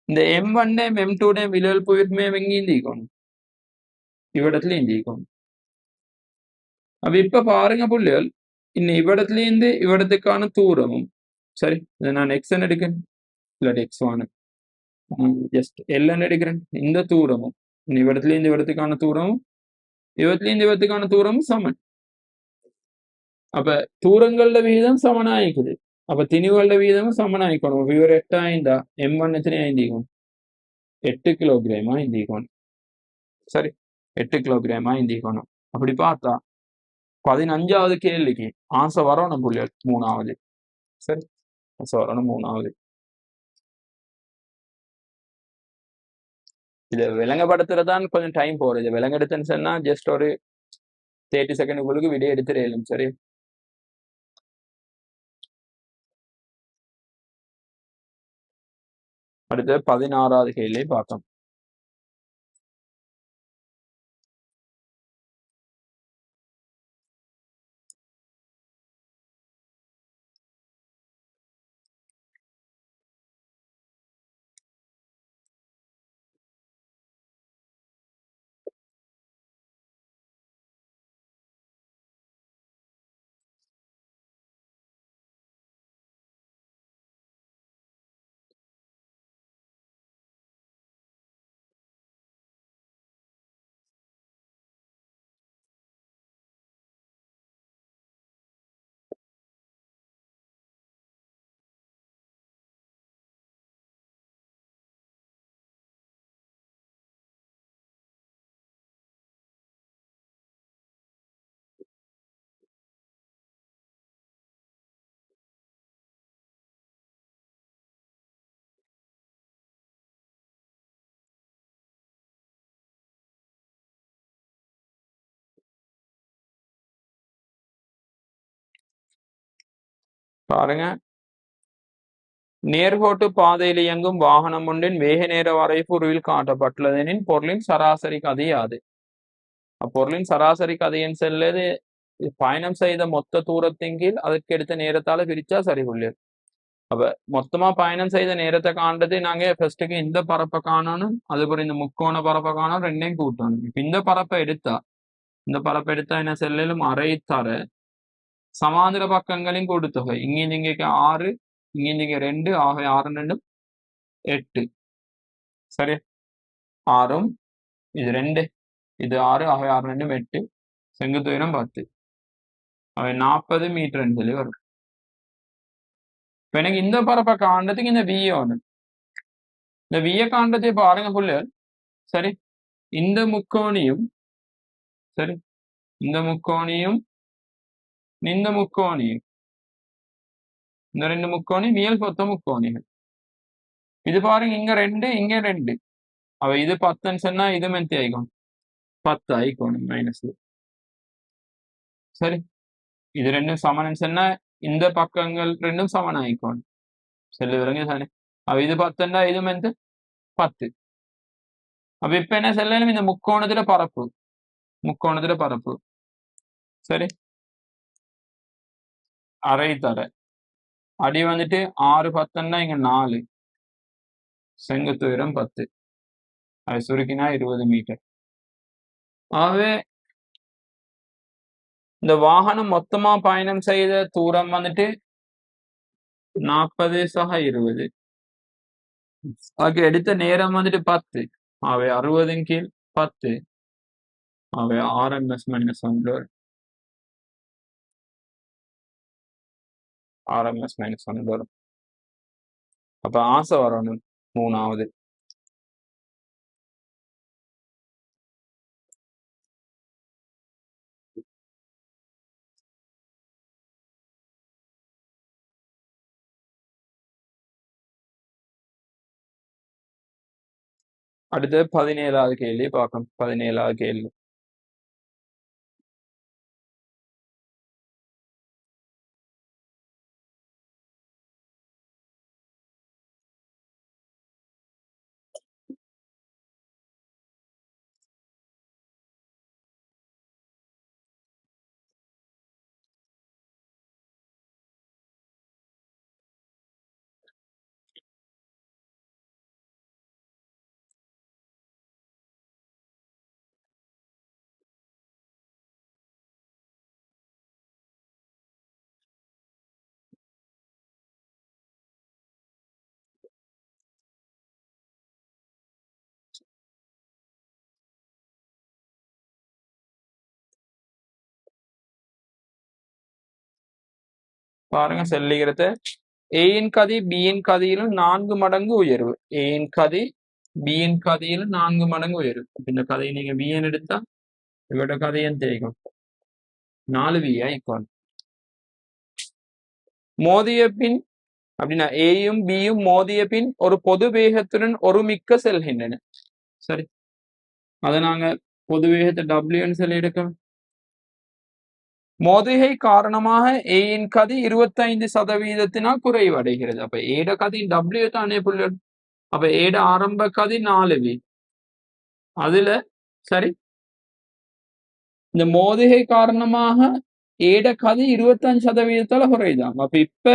இந்த M1 M2 விலையில் போயிருமே எங்க இந்திக்கணும், இவ்விடத்துல இந்திக்கணும். அப்ப இப்ப பாருங்க புள்ளிகள், இன்னும் இவ்விடத்துல இருந்து இவ்விடத்துக்கான தூரமும் சரி, இதை நான் X எடுக்கிறேன் இல்லாட்டி X1 ஜஸ்ட் L எடுக்கிறேன். இந்த தூரமும் இவ்விடத்துல இருந்து இவ்விடத்துக்கான தூரமும் இவத்துல இருந்து இவத்துக்கான தூரமும் சமன். அப்ப தூரங்கள்ல விகிதம் சமனாயிக்குது. அப்ப திணிவுகள விகிதமும் சமனாயிக்கணும். அப்ப இவர் 8 ஆயிந்தா M1 எத்தனை ஆயிந்திக்கும், 8 கிலோகிராமா இந்திக்கணும். சரி, 8 கிலோகிராமா இந்திக்கணும். அப்படி பார்த்தா 15வது கேள்விக்கு ஆன்சர் வரணும் புள்ளிகள் 3வது. சரி, ஆன்சர் வரணும் 3வது. இதை விளங்கப்படுத்துறதான் கொஞ்சம் டைம் போறது. விளங்கெடுத்துன்னு சொன்னா ஜஸ்ட் ஒரு 30 செகண்டுகளுக்கு விடை எடுத்துடலும். சரி, அடுத்து 16வது கேள்வி பார்த்தோம். பாருங்க, நேர்கோட்டு பாதையில் இயங்கும் வாகனம் ஒன்றின் வேக நேர வரைபொருளில் காட்டப்பட்டுள்ளதெனின் பொருளின் சராசரி கதை யாது? அப்பொருளின் சராசரி கதையின் செல்லது பயணம் செய்த மொத்த தூரத்தின் கீழ் அதுக்கு எடுத்த நேரத்தால பிரிச்சா சரி புள்ளியல். அப்ப மொத்தமா பயணம் செய்த நேரத்தை காண்றது நாங்க ஃபர்ஸ்ட்டுக்கு இந்த பரப்பை காணணும், அதுக்கப்புறம் இந்த முக்கோண பரப்பை காணணும், ரெண்டையும் கூட்டணும். இப்ப இந்த பரப்பை எடுத்தா என்ன செல்லும், அரை தர சமாந்திர பக்கங்களின் கூட்டுத்தொகை. இங்க இங்க 6 இங்க 2 ஆக 6 2 8 சரி, 6ம் இது 2 இது 6 ஆக 6 2 8 செங்குத்து உயரம் 10 அவை 40 மீட்டர் சொல்லி வரும். இப்ப எனக்கு இந்த பரப்பை காண்றதுக்கு இந்த விஏ ஒன்று, இந்த விஏ காண்றதை பாருங்க புள்ளிகள். சரி, இந்த முக்கோணியும் சரி, இந்த முக்கோணியும் இந்த முக்கோணியும் இந்த 2 முக்கோணி மியல் பொத்த முக்கோணிகள். இது பாருங்க, இங்க 2 இங்க 2 அவ இது 10 சொன்னா இது மெத்தி ஆயிக்கும் 10 ஆயிக்கணும் மைனஸ். சரி, இது ரெண்டும் சமன் சொன்னா இந்த பக்கங்கள் ரெண்டும் சமன் ஆயிக்கணும். செல்லு விலங்கு தானே. அவ இது 10 இது மெத்து 10. அப்ப இப்ப என்ன செல்லும், இந்த முக்கோணத்துல பரப்பு சரி, அரை தர அடி வந்துட்டு 6 10 இங்க 4 செங்குத்து உயரம் 10 அது சுருக்கினா 20 மீட்டர். ஆகவே இந்த வாகனம் மொத்தமா பயணம் செய்த தூரம் வந்துட்டு 40/20. அதுக்கு எடுத்த நேரம் வந்துட்டு 10. அவை 60 கீழ் 10. அவை RMS மைனஸ் 1. RMS மைனஸ் 1 வரும். அப்ப ஆசை வரணும் 3வது. அடுத்து 17வது கேள்வி பார்க்கணும். 17வது கேள்வி. பாருங்க செல்லுகிறது. ஏயின் கதி பியின் கதியிலும் 4 மடங்கு உயர்வு. ஏயின் கதி பியின் கதியிலும் 4 மடங்கு உயர்வு. இந்த கதையை நீங்க பிஎன் எடுத்தா இவரோட கதையும் தெரியும். 4v equal. மோதிய பின் அப்படின்னா ஏயும் பியும் மோதிய பின் ஒரு பொது வேகத்துடன் ஒருமிக்க செல்கின்றன. சரி, அதை நாங்க பொது வேகத்தை டபிள்யூன்னு சொல்லி எடுக்கணும். மோதிகை காரணமாக ஏயின் கதி 25% குறைவடைகிறது. அப்ப ஏட கதி டபிள்யூ தானே புள்ளி. அப்ப ஏட ஆரம்ப கதி 4v. அதுல சரி, இந்த மோதிகை காரணமாக ஏட கதி 25% குறைதான். அப்ப இப்ப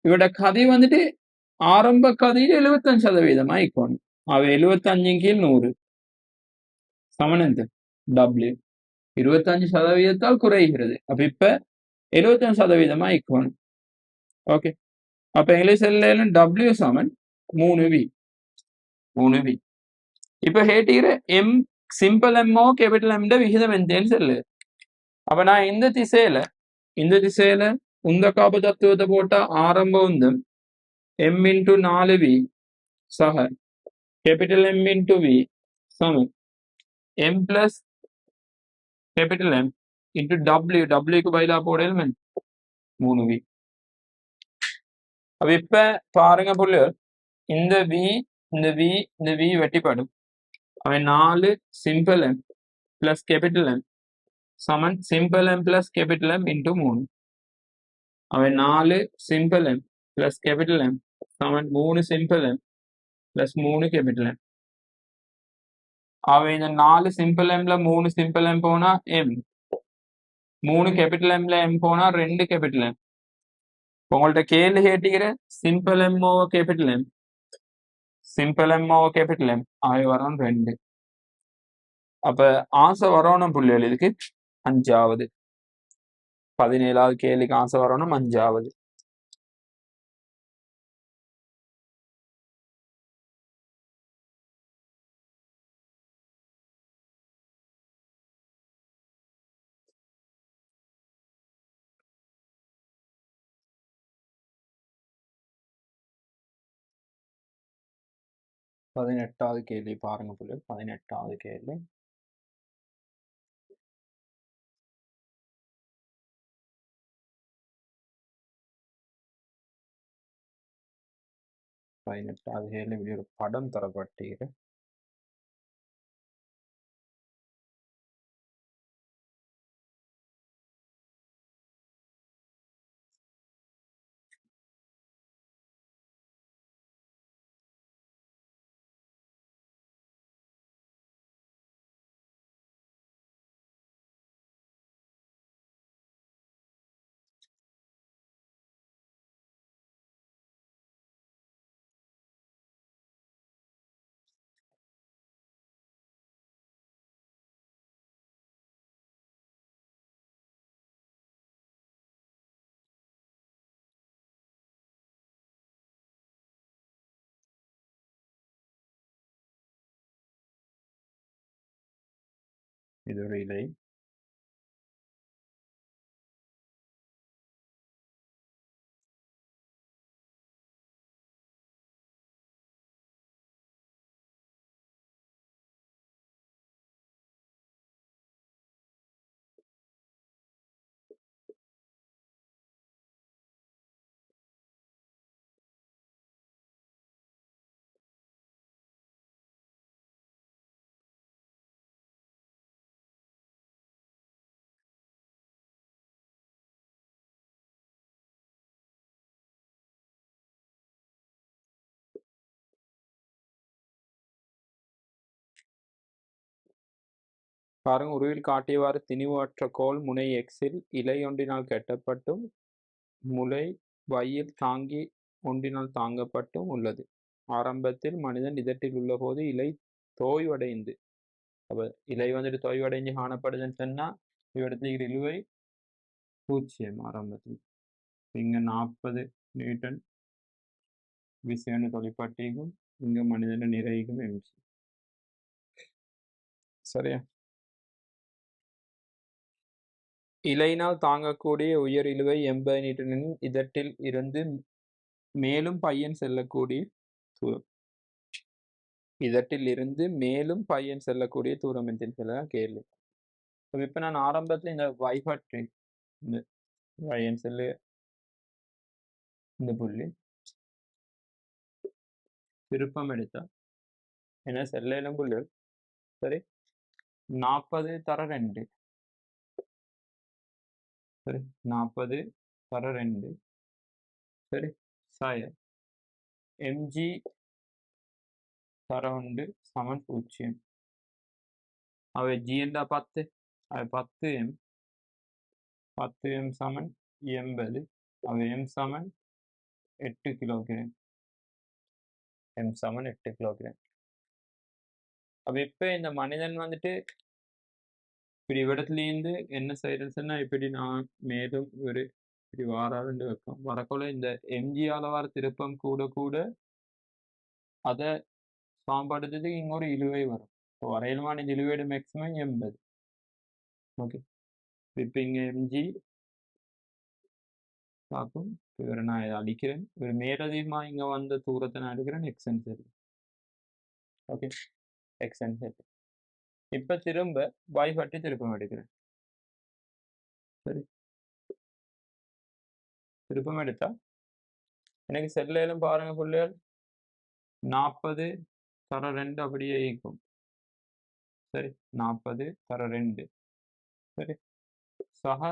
இவட கதி வந்துட்டு ஆரம்ப கதியில் 75% ஆயிக்கணும். அவ 75 கீழ் 100 சமனந்து டபிள்யூ 25% குறைகிறது. அப்ப இப்ப 75% ஆயிக்கணும். ஓகே, அப்ப இங்கிலீஷ் எல்லாம் டபிள்யூ சமன் 3v. இப்ப கேட்டீங்க எம் சிம்பிள் எம்மோ கேபிட்டல் எம் விகிதம் எந்தேன்னு சொல்லு. அப்ப நான் இந்த திசையில உந்த காப்பு தத்துவத்தை போட்டா ஆரம்ப உந்தம் m into 4v சக கேபிட்டல் M into v சமம் m plus capital M into wக்கு பதிலா போடல் 3v. அப்ப இப்ப பாருங்க புள்ளிகள், இந்த v வெட்டிப்படும். அவன் 4 simple M plus capital M சமன் simple M plus capital M into 3. அவன் 4 simple M plus capital M சமன் 3 simple M plus 3 capital M. அவன் இந்த 4 சிம்பிள் எம்ல 3 சிம்பிள் எம் போனா M, 3 கேபிட்டல் எம்ல M போனா 2 கேபிட்டல் M. உங்கள்ட்ட கேள்வி கேட்டுக்கிற simple M over capital M, simple M over capital M ஆகி வரோம் 2. அப்ப ஆசை வரணும் புள்ளிகள் இதுக்கு 5வது. 17வது கேள்விக்கு ஆசை வரணும் 5வது. பதினெட்டாவது கேள்வி பாருங்க புள்ளிகள். 18வது கேள்வி. இப்படி ஒரு படம் தரப்பட்டிருக்கு. இது ஒரு இலை. பாருங்க, உருவில் காட்டியவாறு திணிவற்ற கோல் முனை எக்ஸில் இலை ஒன்றினால் கட்டப்பட்டும் முளை வையில் தாங்கி ஒன்றினால் தாங்கப்பட்டும் உள்ளது. ஆரம்பத்தில் மனிதன் இதட்டில் உள்ள போது இலை தோய்வடைந்து, அப்ப இலை வந்துட்டு தோய்வடைஞ்சு காணப்படுதுன்னு சொன்னா இவ்விடத்துல இழுவை 0 ஆரம்பத்தில். இங்க 40 நியூட்டன் விசைன்னு தொழிற்பட்டிக்கும், இங்க மனிதன் நிறைக்கும் எம்ஜி. சரியா? இலையினால் தாங்கக்கூடிய உயர் இழுவை 80 நியூட்டனின் இதட்டில் இருந்து மேலும் பையன் செல்லக்கூடிய தூரம். இதட்டில் இருந்து மேலும் பையன் செல்லக்கூடிய தூரம் என்று சொல்லலாம் கேள்வி. இப்ப நான் ஆரம்பத்துல இந்த வைபற்றி இந்த பையன் செல்லு இந்த புள்ளி திருப்பம் எடுத்தா என்ன செல்லும் புள்ளி சரி 40 தர 2 சரி 40 தர 2 சரி சாய எம்ஜி தர 1 சமன் 0. அவை ஜி என்றா 10, அவை 10m 10m சமன் 80, அவை m சமன் 8 கிலோகிராம். m சமன் 8 கிலோகிராம். அப்ப இப்ப இந்த மனிதன் வந்துட்டு இப்படி இடத்துலேருந்து என்ன செய்யறதுன்னு சொன்னா இப்படி நான் மேலும் ஒரு இப்படி வாராண்டு வைக்கும் வரக்குள்ள இந்த எம்ஜியால வர திருப்பம் கூட கூட அதை சாம்பாடுறதுக்கு இன்னொரு இழுவை வரும். இப்போ வரையிலுமான இந்த இழுவையோட மேக்சிமம் 80. ஓகே, இப்போ இங்க எம்ஜி பார்க்கும். இவரை நான் இதை அடிக்கிறேன். இவர் மேலதிகமா இங்க வந்த தூரத்தை நான் எடுக்கிறேன் எக்ஸ்என் சரி. ஓகே, எக்ஸ்என் சரி. இப்ப திரும்ப பாய் பட்டி திருப்பம் எடுக்கிறேன். சரி, திருப்பம் எடுத்தா எனக்கு செல்லையிலும் பாருங்க பிள்ளைகள் 40 தர 2 அப்படியே இருக்கும். சரி 40 தர 2 சரி சக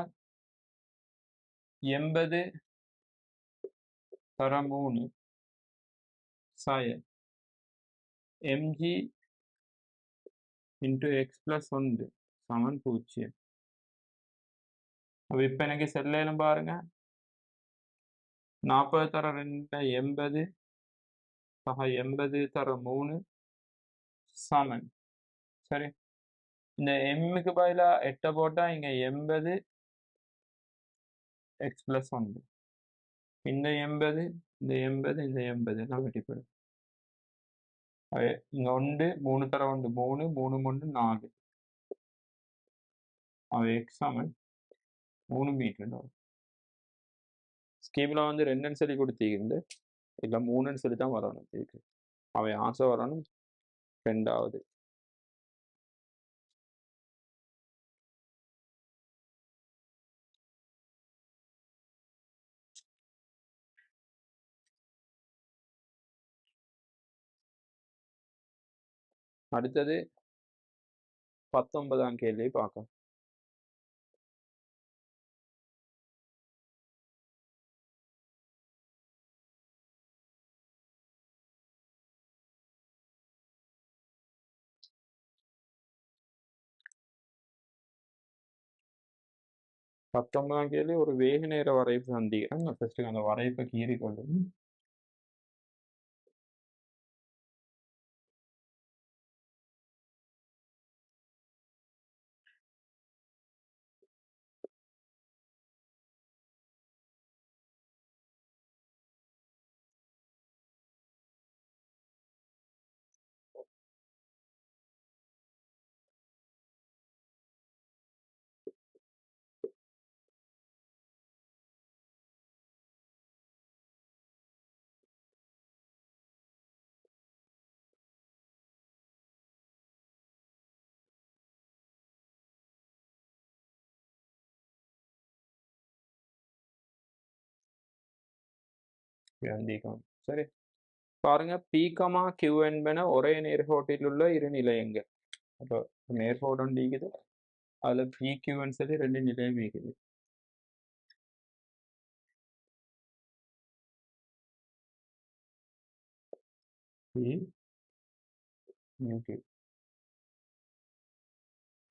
80 தர 3 சாய எம்ஜி இன்டு எக்ஸ் பிளஸ் 1 சமன் 0. அப்போ இப்போ எனக்கு செல்லையிலும் பாருங்க 40 தர 2 80 சக 80 தர 3 சமன். சரி, இந்த எம்முக்கு பதிலா 8 போட்டா இங்க 80 எக்ஸ் பிளஸ் 1, இந்த 80 இந்த 80 இந்த 80 எல்லாம் வெட்டிப்படும். இங்க 1 3 தர 1 3 3 3 4 அவை எக்ஸ் சமன் 3 மீட்டர். ஸ்கீம்ல வந்து 2ன்னு சொல்லி கொடுத்தீங்க, இல்லை 3ன்னு சொல்லி தான் வரணும். இதுக்கு அவை ஆன்சர் வரணும் 2வது. அடுத்தது 19ஆம் கேள்வி பார்க்கலாம். கேள்வி ஒரு வேக நேர வரைப்பு சந்திக்கிறேன். ஃபர்ஸ்ட் அந்த வரைப்பை கீறி கொண்டு சரி, பாருங்க P, Q என்பன ஒரே நேர்கோட்டில் உள்ள இரு நிலையங்கள். அப்போ நேர்கோடு ஒன்று இருக்குது, அதுல PQ சொல்லி ரெண்டு நிலையம் இருக்குது.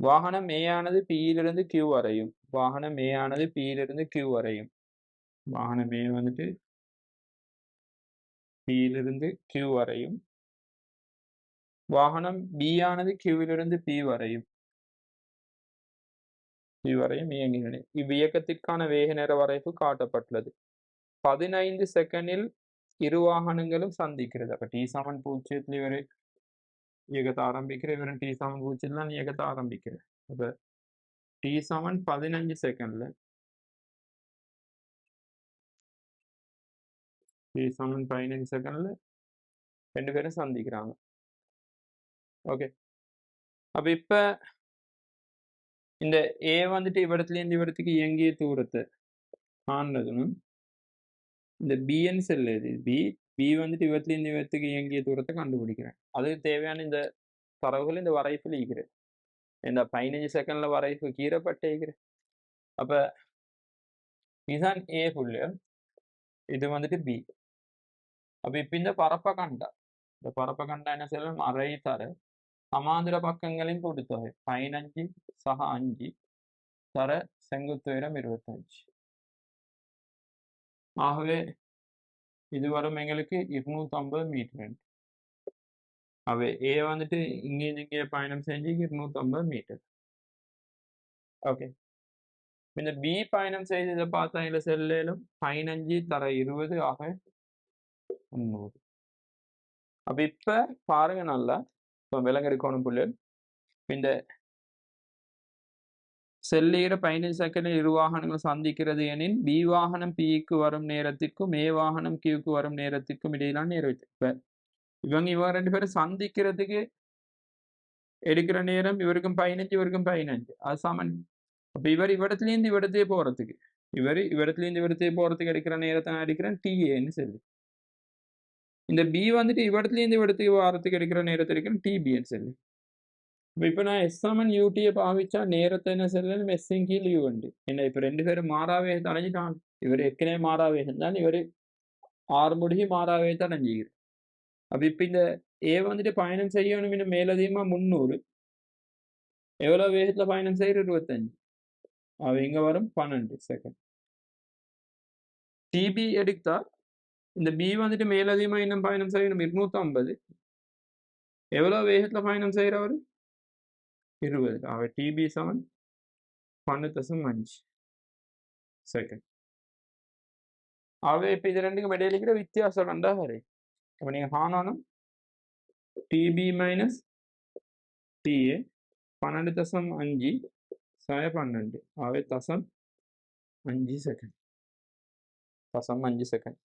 வாகனம் A ஆனது P யிலிருந்து Q வரையும். வாகனம் A ஆனது P யிலிருந்து Q வரையும். வாகனம் A வந்துட்டு P யிலிருந்து Q வரையும். வாகனம் B ஆனது Q யிலிருந்து P வரையும். P வரையும் இயங்குகிறது. இவ்வியக்கத்திற்கான வேக நேர வரைவு காட்டப்பட்டுள்ளது. 15 செகண்டில் இரு வாகனங்களும் சந்திக்கிறது. அப்ப T=0 இவரு இயக்கத்தை ஆரம்பிக்கிற, இவரும் T=0 தான் இயக்கத்தை ஆரம்பிக்கிற. அப்ப T=15 செகண்ட்ல T=15 செகண்ட்ல ரெண்டு பேரும் சந்திக்கிறாங்க. ஓகே, அப்ப இப்ப இந்த A வந்துட்டு இவ்விடத்துல இருந்து இவ்விடத்துக்கு இயங்கிய தூரத்தை காண்றதும், இந்த பிஎன் செல் எது பி வந்துட்டு இவத்துல இருந்து இவத்துக்கு இயங்கிய தூரத்தை கண்டுபிடிக்கிறேன். அதுக்கு தேவையான இந்த தரவுகள் இந்த வரைப்பில் ஈக்கிறேன். இந்த 15 செகண்ட்ல வரைப்பு கீறப்பட்டேக்கிறேன். அப்ப இதுதான் ஏ புள்ளி, இது வந்துட்டு பி. அப்ப இப்ப இந்த பரப்பை கண்டா, இந்த பரப்பை கண்டா என்ன செய்யலாம், அரை தர சமாந்திர பக்கங்களின் கூட்டுத்தொகை 15 சக 5 தர செங்குத்து உயரம் 25. ஆகவே இது வரும் எங்களுக்கு 250 மீட்டர். அவை ஏ வந்துட்டு இங்கே பயணம் செஞ்சு 250 மீட்டர். ஓகே, இந்த பி பயணம் செய்து இதை பார்த்தா இல்லை செல்லும் 15 தர 20 ஆக 300. அப்ப இப்ப பாருங்க நல்லா, இப்போ விலங்கெடுக்கணும் புள்ளி, இந்த செல்லுகிற 15 செகண்டில் இரு வாகனங்கள் சந்திக்கிறது எனில் பி வாகனம் பிக்கு வரும் நேரத்திற்கும் ஏ வாகனம் கியூக்கு வரும் நேரத்திற்கும் இடையிலான நேரம். இப்ப இவங்க ரெண்டு பேரும் சந்திக்கிறதுக்கு எடுக்கிற நேரம் இவருக்கும் 15 இவருக்கும் 15, அது சமன். அப்ப இவர் இவ்விடத்துலேருந்து இவ்விடத்தையே போறதுக்கு, இவ்விடத்துலேருந்து இவ்விடத்தையே போறதுக்கு எடுக்கிற நேரத்தை நான் எடுக்கிறேன் டிஏன்னு சொல்லி. இந்த பி வந்துட்டு இவ்விடத்துலேருந்து இவ்விடத்துக்கு வாரத்துக்கு எடுக்கிற நேரத்தை எடுக்கிறேன் டிபின்னு சொல்லி. இப்ப நான் S=UT பாவிச்சா நேரத்தை என்ன சொல்லணும், எஸ்ஸின் கீழ் யூ உண்டு. என்ன இப்ப ரெண்டு பேரும் மாறாவேகத்தை அடைஞ்சிட்டான். இவர் ஏற்கனவே மாறாவேகம் தான், இவர் 6 முடிகி மாறாவேகத்தை அடைஞ்சிக்கிறார். அப்ப இப்ப இந்த ஏ வந்துட்டு பயணம் செய்யணும் இன்னும் மேலதிகமா 300. எவ்வளவு வேகத்துல பயணம் செய்யற 25. அவ இங்க வரும் 12 செகண்ட். டிபி எடுத்தா இந்த பி வந்துட்டு மேலதிகமா இன்னும் பயணம் செய்யணும் 250. எவ்வளவு வேகத்துல பயணம் செய்யறவர் 20. அவ டிபி 12.5 செகண்ட். ஆகவே இப்ப இது ரெண்டுக்கும் இடையில இருக்கிற வித்தியாசம் கண்டா வரை. அப்ப நீங்க காணணும் டிபி மைனஸ் டிஏ 12.5 சம 12. ஆகவே 0.5 செகண்ட். 0.5 செகண்ட்.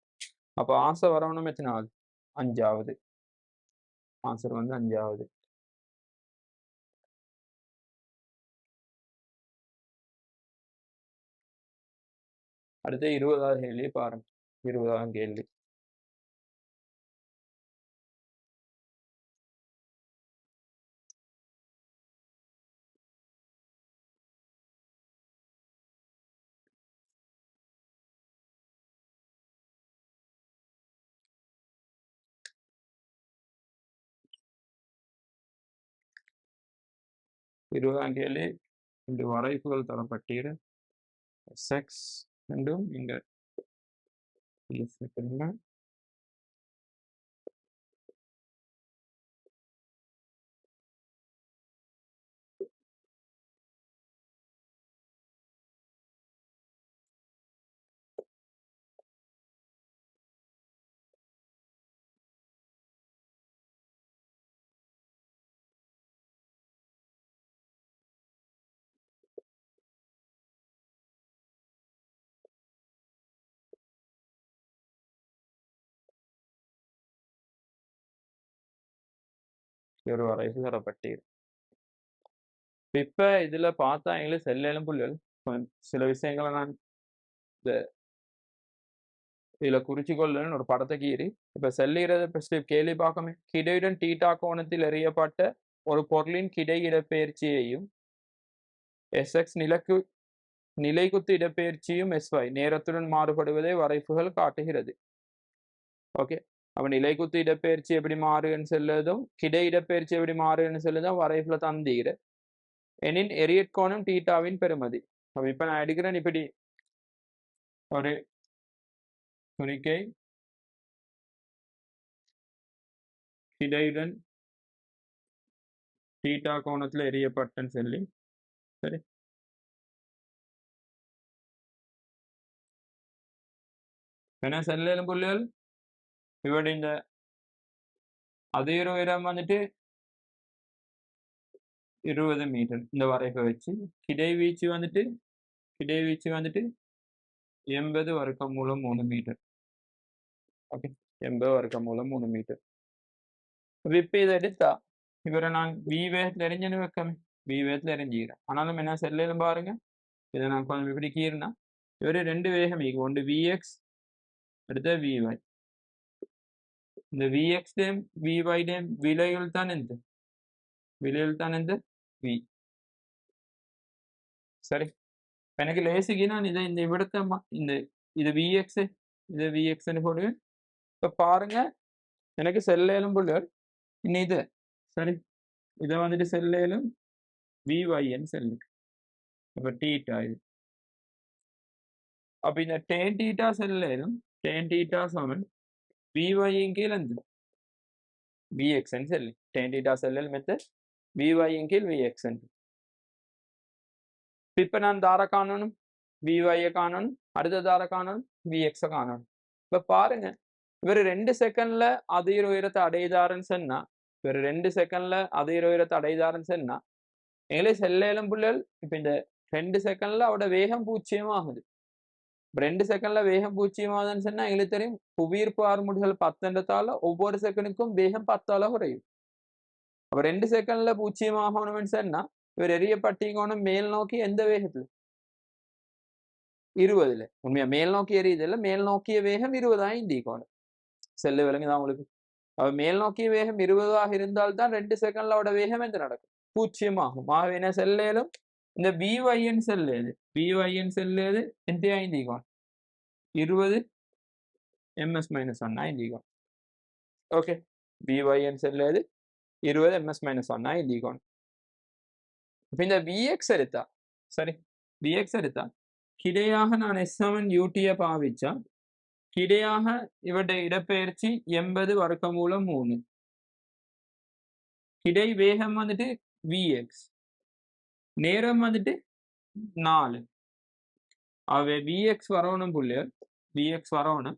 அப்போ ஆன்சர் வரணும் எத்தனை ஆகுது, 5ஆவது. ஆன்சர் வந்து 5ஆவது. அடுத்து 20ஆவது கேள்வி பாருங்க. 20ஆம் கேள்வி. கேள்வி இந்த வரைப்புகள் தரப்பட்டீர் செக்ஸ் ரெண்டும் இங்க ஒரு வரைப்பு தரப்பட்டீர். இப்ப இதுல பார்த்தா எங்களுக்கு செல்லும் புள்ளிகள் சில விஷயங்களை நான் இதுல குறிச்சிக்கொள்ளுன்னு ஒரு படத்தை கீறி இப்ப செல்லுகிறது கேள்வி பார்க்கமே கிடையுடன் டீட்டா கோணத்தில் எறியப்பட்ட ஒரு பொருளின் கிடை இடப்பெயர்ச்சியையும் எஸ்எக்ஸ் நிலைக்குத்து இடப்பெயர்ச்சியும் எஸ்ஒய் நேரத்துடன் மாறுபடுவதை வரைப்புகள் காட்டுகிறது. ஓகே, அப்ப நிலைக்குத்து இடப்பெயர்ச்சி எப்படி மாறுன்னு சொல்லுதும் கிடை இடப்பெயர்ச்சி எப்படி மாறுன்னு சொல்லுதும் வரைப்புல தந்தீர எனின் எரியட் கோணம் டீட்டாவின் பெருமதி. அப்ப இப்ப நான் எடுக்கிறேன் இப்படி ஒரு துணிக்கை கிடையுடன் டீட்டா கோணத்துல எரியப்பட்டன்னு சொல்லி சரி என்ன செல்லும் புள்ளிகள் இவருடைய இந்த அதிக உயரம் வந்துட்டு 20 மீட்டர் இந்த வரைப்பை வச்சு கிடை வீச்சு வந்துட்டு 80 வர்க்கம் மூலம் 3 மீட்டர். ஓகே, 80 வர்க்கம் மூலம் 3 மீட்டர். இப்ப இதை எடுத்தா இவரை நான் வி வேகத்துல எரிஞ்சுன்னு வைக்கமே வி வேகத்துல எரிஞ்சுக்கிறேன். ஆனாலும் என்ன செல்லும் பாருங்க இதை நான் கொஞ்சம் இப்படி கீறினா இவரு 2 வேகம் ஒன்று விஎக்ஸ் அடுத்த விஒய். இந்த விஎக்ஸ் டேம் விஒய் டேம் விலைகள் தான் இந்த வி. சரி, எனக்கு லேசிக்கு நான் இதை இந்த இவிடத்தை இந்த இது விஎக்ஸ் இது விஎக்ஸ்ன்னு போடுவேன். இப்ப பாருங்க எனக்கு செல்லேலும் புள்ளர் இன்னும் இது சரி இதை வந்துட்டு செல்லேலும் விஒய்ன்னு செல்லு. அப்ப டீட்டா இது அப்ப இந்த டேன் டீட்டா செல்லேலும் டேன் டீட்டா சமன் விஒய்யின் கீழ் அந்த விஎக்ஸ்ன்னு செல்லு டேன் டீட்டா செல்லேல் மெத்தட் விஒய்யின் கீழ் விஎக்ஸ்ன்னு. இப்ப நான் தார காணணும் விஒய்யை காணணும் அடுத்த தார காணணும் விஎக்ஸை காணணும். இப்ப பாருங்க இவர் 2 செகண்ட்ல அதிக உயரத்தை அடைதாருன்னு சொன்னா இவர் 2 செகண்ட்ல அதிக உயரத்தை அடைதாருன்னு சொன்னா எங்களே செல்லேலும் புள்ளல் இப்ப இந்த 2 செகண்ட்ல அவட வேகம் 0 ஆகுது. 2 செகண்ட்ல வேகம் 0 ஆகுதுன்னு சொன்னா எங்களுக்கு தெரியும் புவியீர்ப்பு ஆறுமுடிகள் 10 ஒவ்வொரு செகண்டுக்கும் வேகம் 10 குறையும். அப்ப 2 செகண்ட்ல 0 ஆகணும்னு சொன்னா இவர் எரியப்பட்டீங்கன்னு மேல் நோக்கி எந்த வேகத்துல 20ல உண்மையா மேல் நோக்கி எரியுதில்ல மேல் நோக்கிய வேகம் 20 இந்திக்கணும் செல்லு விலங்குதான் உங்களுக்கு. அவ மேல் நோக்கிய வேகம் 20 இருந்தால்தான் 2 செகண்ட்ல அவட வேகம் எந்த நடக்கும் 0 ஆகும். ஆகவே என்ன செல்லேலும் இந்த விஒய்யின் செல்லேது எந்த இந்திக்கணும் 20 ms-1 இந்திக்கணும். Okay, விஒய்யின் செல்லேது 20 ms-1 இந்திக்கணும். இப்ப இந்த விஎக்ஸ் எடுத்தா சரி விஎக்ஸ் எடுத்தா கிடையாக நான் S7 UT பாவிச்சா கிடையாக இவருடைய இடப்பெயர்ச்சி 80 வர்க்கம் மூலம் 3 கிடை வேகம் வந்துட்டு vx நேரம் வந்துட்டு 4. அவை vx வரணும் புள்ளியர் vx வரணும்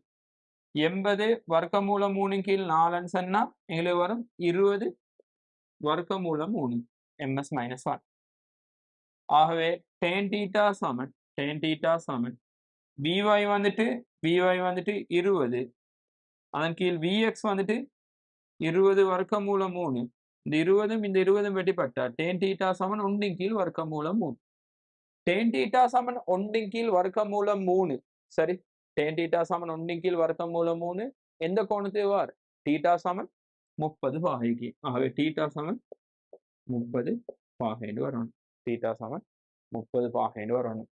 80 வர்க்கம் மூலம் 3 கீழ் 4 சொன்னா எங்களுக்கு வரும் 20 வர்க்கம் மூலம் 3 ms-1. ஆகவே tan theta சமன் vy வந்துட்டு 20 அதன் கீழ் vx வந்துட்டு 20 வர்க்கம் மூலம் 3 இந்த 20 இந்த 20 வெட்டிப்பட்டா tan theta சமன் 1 கீழ் வர்க்கம் மூலம் 3 tan theta சமன் 1 கீழ் வர்க்கம் மூலம் 3 சரி tan theta சமன் 1 கீழ் வர்க்கம் மூலம் 3 எந்த கோணத்தை வார் theta சமன் 30 பாகைக்கு. ஆகவே theta சமன் 30 பாகைன்னு வரணும் theta சமன் 30 பாகைன்னு வரணும்.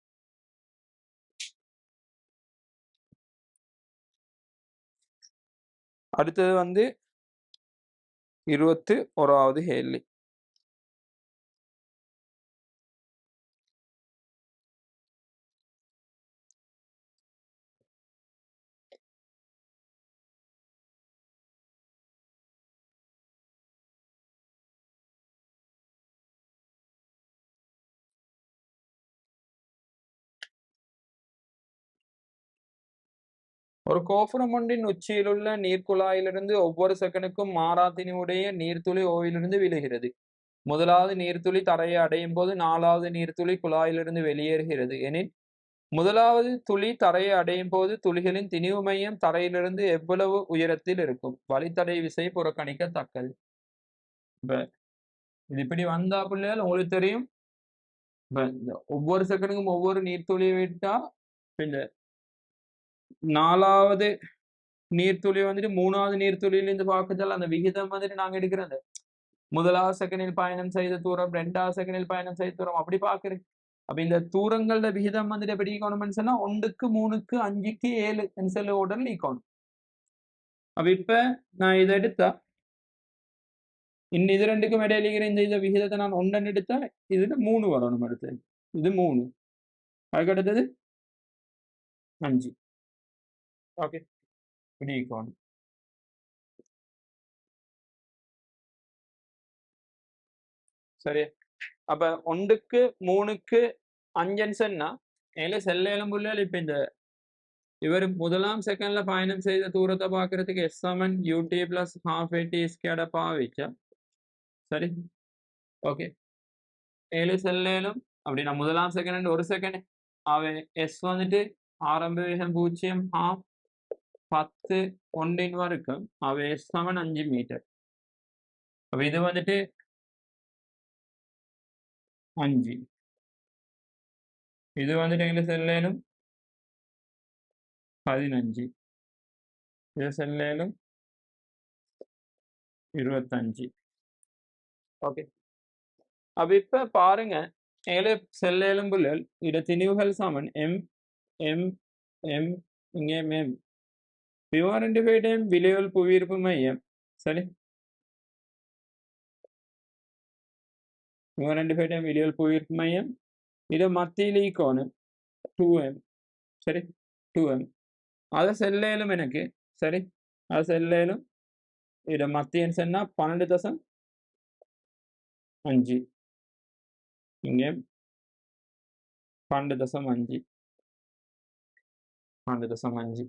அடுத்தது வந்து 21வது கேள்வி. ஒரு கோபுரம் ஒன்றின் உச்சியிலுள்ள நீர்க்குழாயிலிருந்து ஒவ்வொரு செகண்டுக்கும் மாறாத்தினுடைய நீர்த்துளி ஓவிலிருந்து விழுகிறது. முதலாவது நீர்த்துளி தரையை அடையும் போது 4வது நீர்த்துளி குழாயிலிருந்து வெளியேறுகிறது எனில் முதலாவது துளி தரையை அடையும் போது துளிகளின் திணிவு மையம் தரையிலிருந்து எவ்வளவு உயரத்தில் இருக்கும்? வழித்தடை விசை புறக்கணிக்கத்தக்கது. இப்ப இது இப்படி வந்தா பிள்ளைகள் உங்களுக்கு தெரியும் ஒவ்வொரு செகண்டுக்கும் ஒவ்வொரு நீர்த்துளியை விட்டா இந்த 4வது நீர்த்துளி வந்துட்டு 3வது நீர்த்துளியிலிருந்து பார்க்கச்சல அந்த விகிதம் வந்துட்டு நாங்க எடுக்கிறது முதலாவது செகண்டில் பயணம் செய்த தூரம் 2வது செகண்டில் பயணம் செய்த தூரம் அப்படி பாக்குறேன். அப்ப இந்த தூரங்களோட விகிதம் வந்துட்டு எப்படி ஈக்கணும்னு சொன்னா 1க்கு 3க்கு 5க்கு 7 செல் ஓர்டர்ல ஈக்கணும். அப்ப இப்ப நான் இதை எடுத்தா இது ரெண்டுக்கும் இடையில இருக்கிற இந்த விகிதத்தை நான் ஒன்றன் எடுத்தா இதுல 3 வரணும். அடுத்து இது 3, அதுக்கு அடுத்தது 5. ஓகே, இப்படி ஈக்கணும். சரி, அப்ப 1க்கு 3க்கு 5 சொன்னா செல்ல எலும்புள்ள இப்ப இந்த இவர் முதலாம் செகண்ட்ல பயணம் செய்த தூரத்தை பார்க்கறதுக்கு S Saman UT plus half AT ஸ்கொயர்டை பாவிச்சா சரி. ஓகே, 7 செல்லும் அப்படி நான் முதலாம் செகண்ட் 1 செகண்ட் அவன் S வந்துட்டு ஆரம்ப வேகம் 0 half 10 1 வரைக்கும் அவன் S சமன் 5 மீட்டர். அப்ப இது வந்துட்டு 5, இது வந்துட்டு எங்க செல்லும் 15, இது செல்லும் 25. ஓகே, அப்ப இப்ப பாருங்க 7 செல் எலும்புகள் இட திணிவுகள் சமன் M M M இங்கே M விலையொல் புவியீர்ப்பு மையம் சரி. விலையொல் புவியீர்ப்பு மையம் இட மத்தியில் ஈக்கோணம் 2M சரி, 2M அதை செல்லும் எனக்கு சரி. அதை செல்லும் இட மத்தியன்னு சொன்னா 12.5 இங்கே 12.5 12.5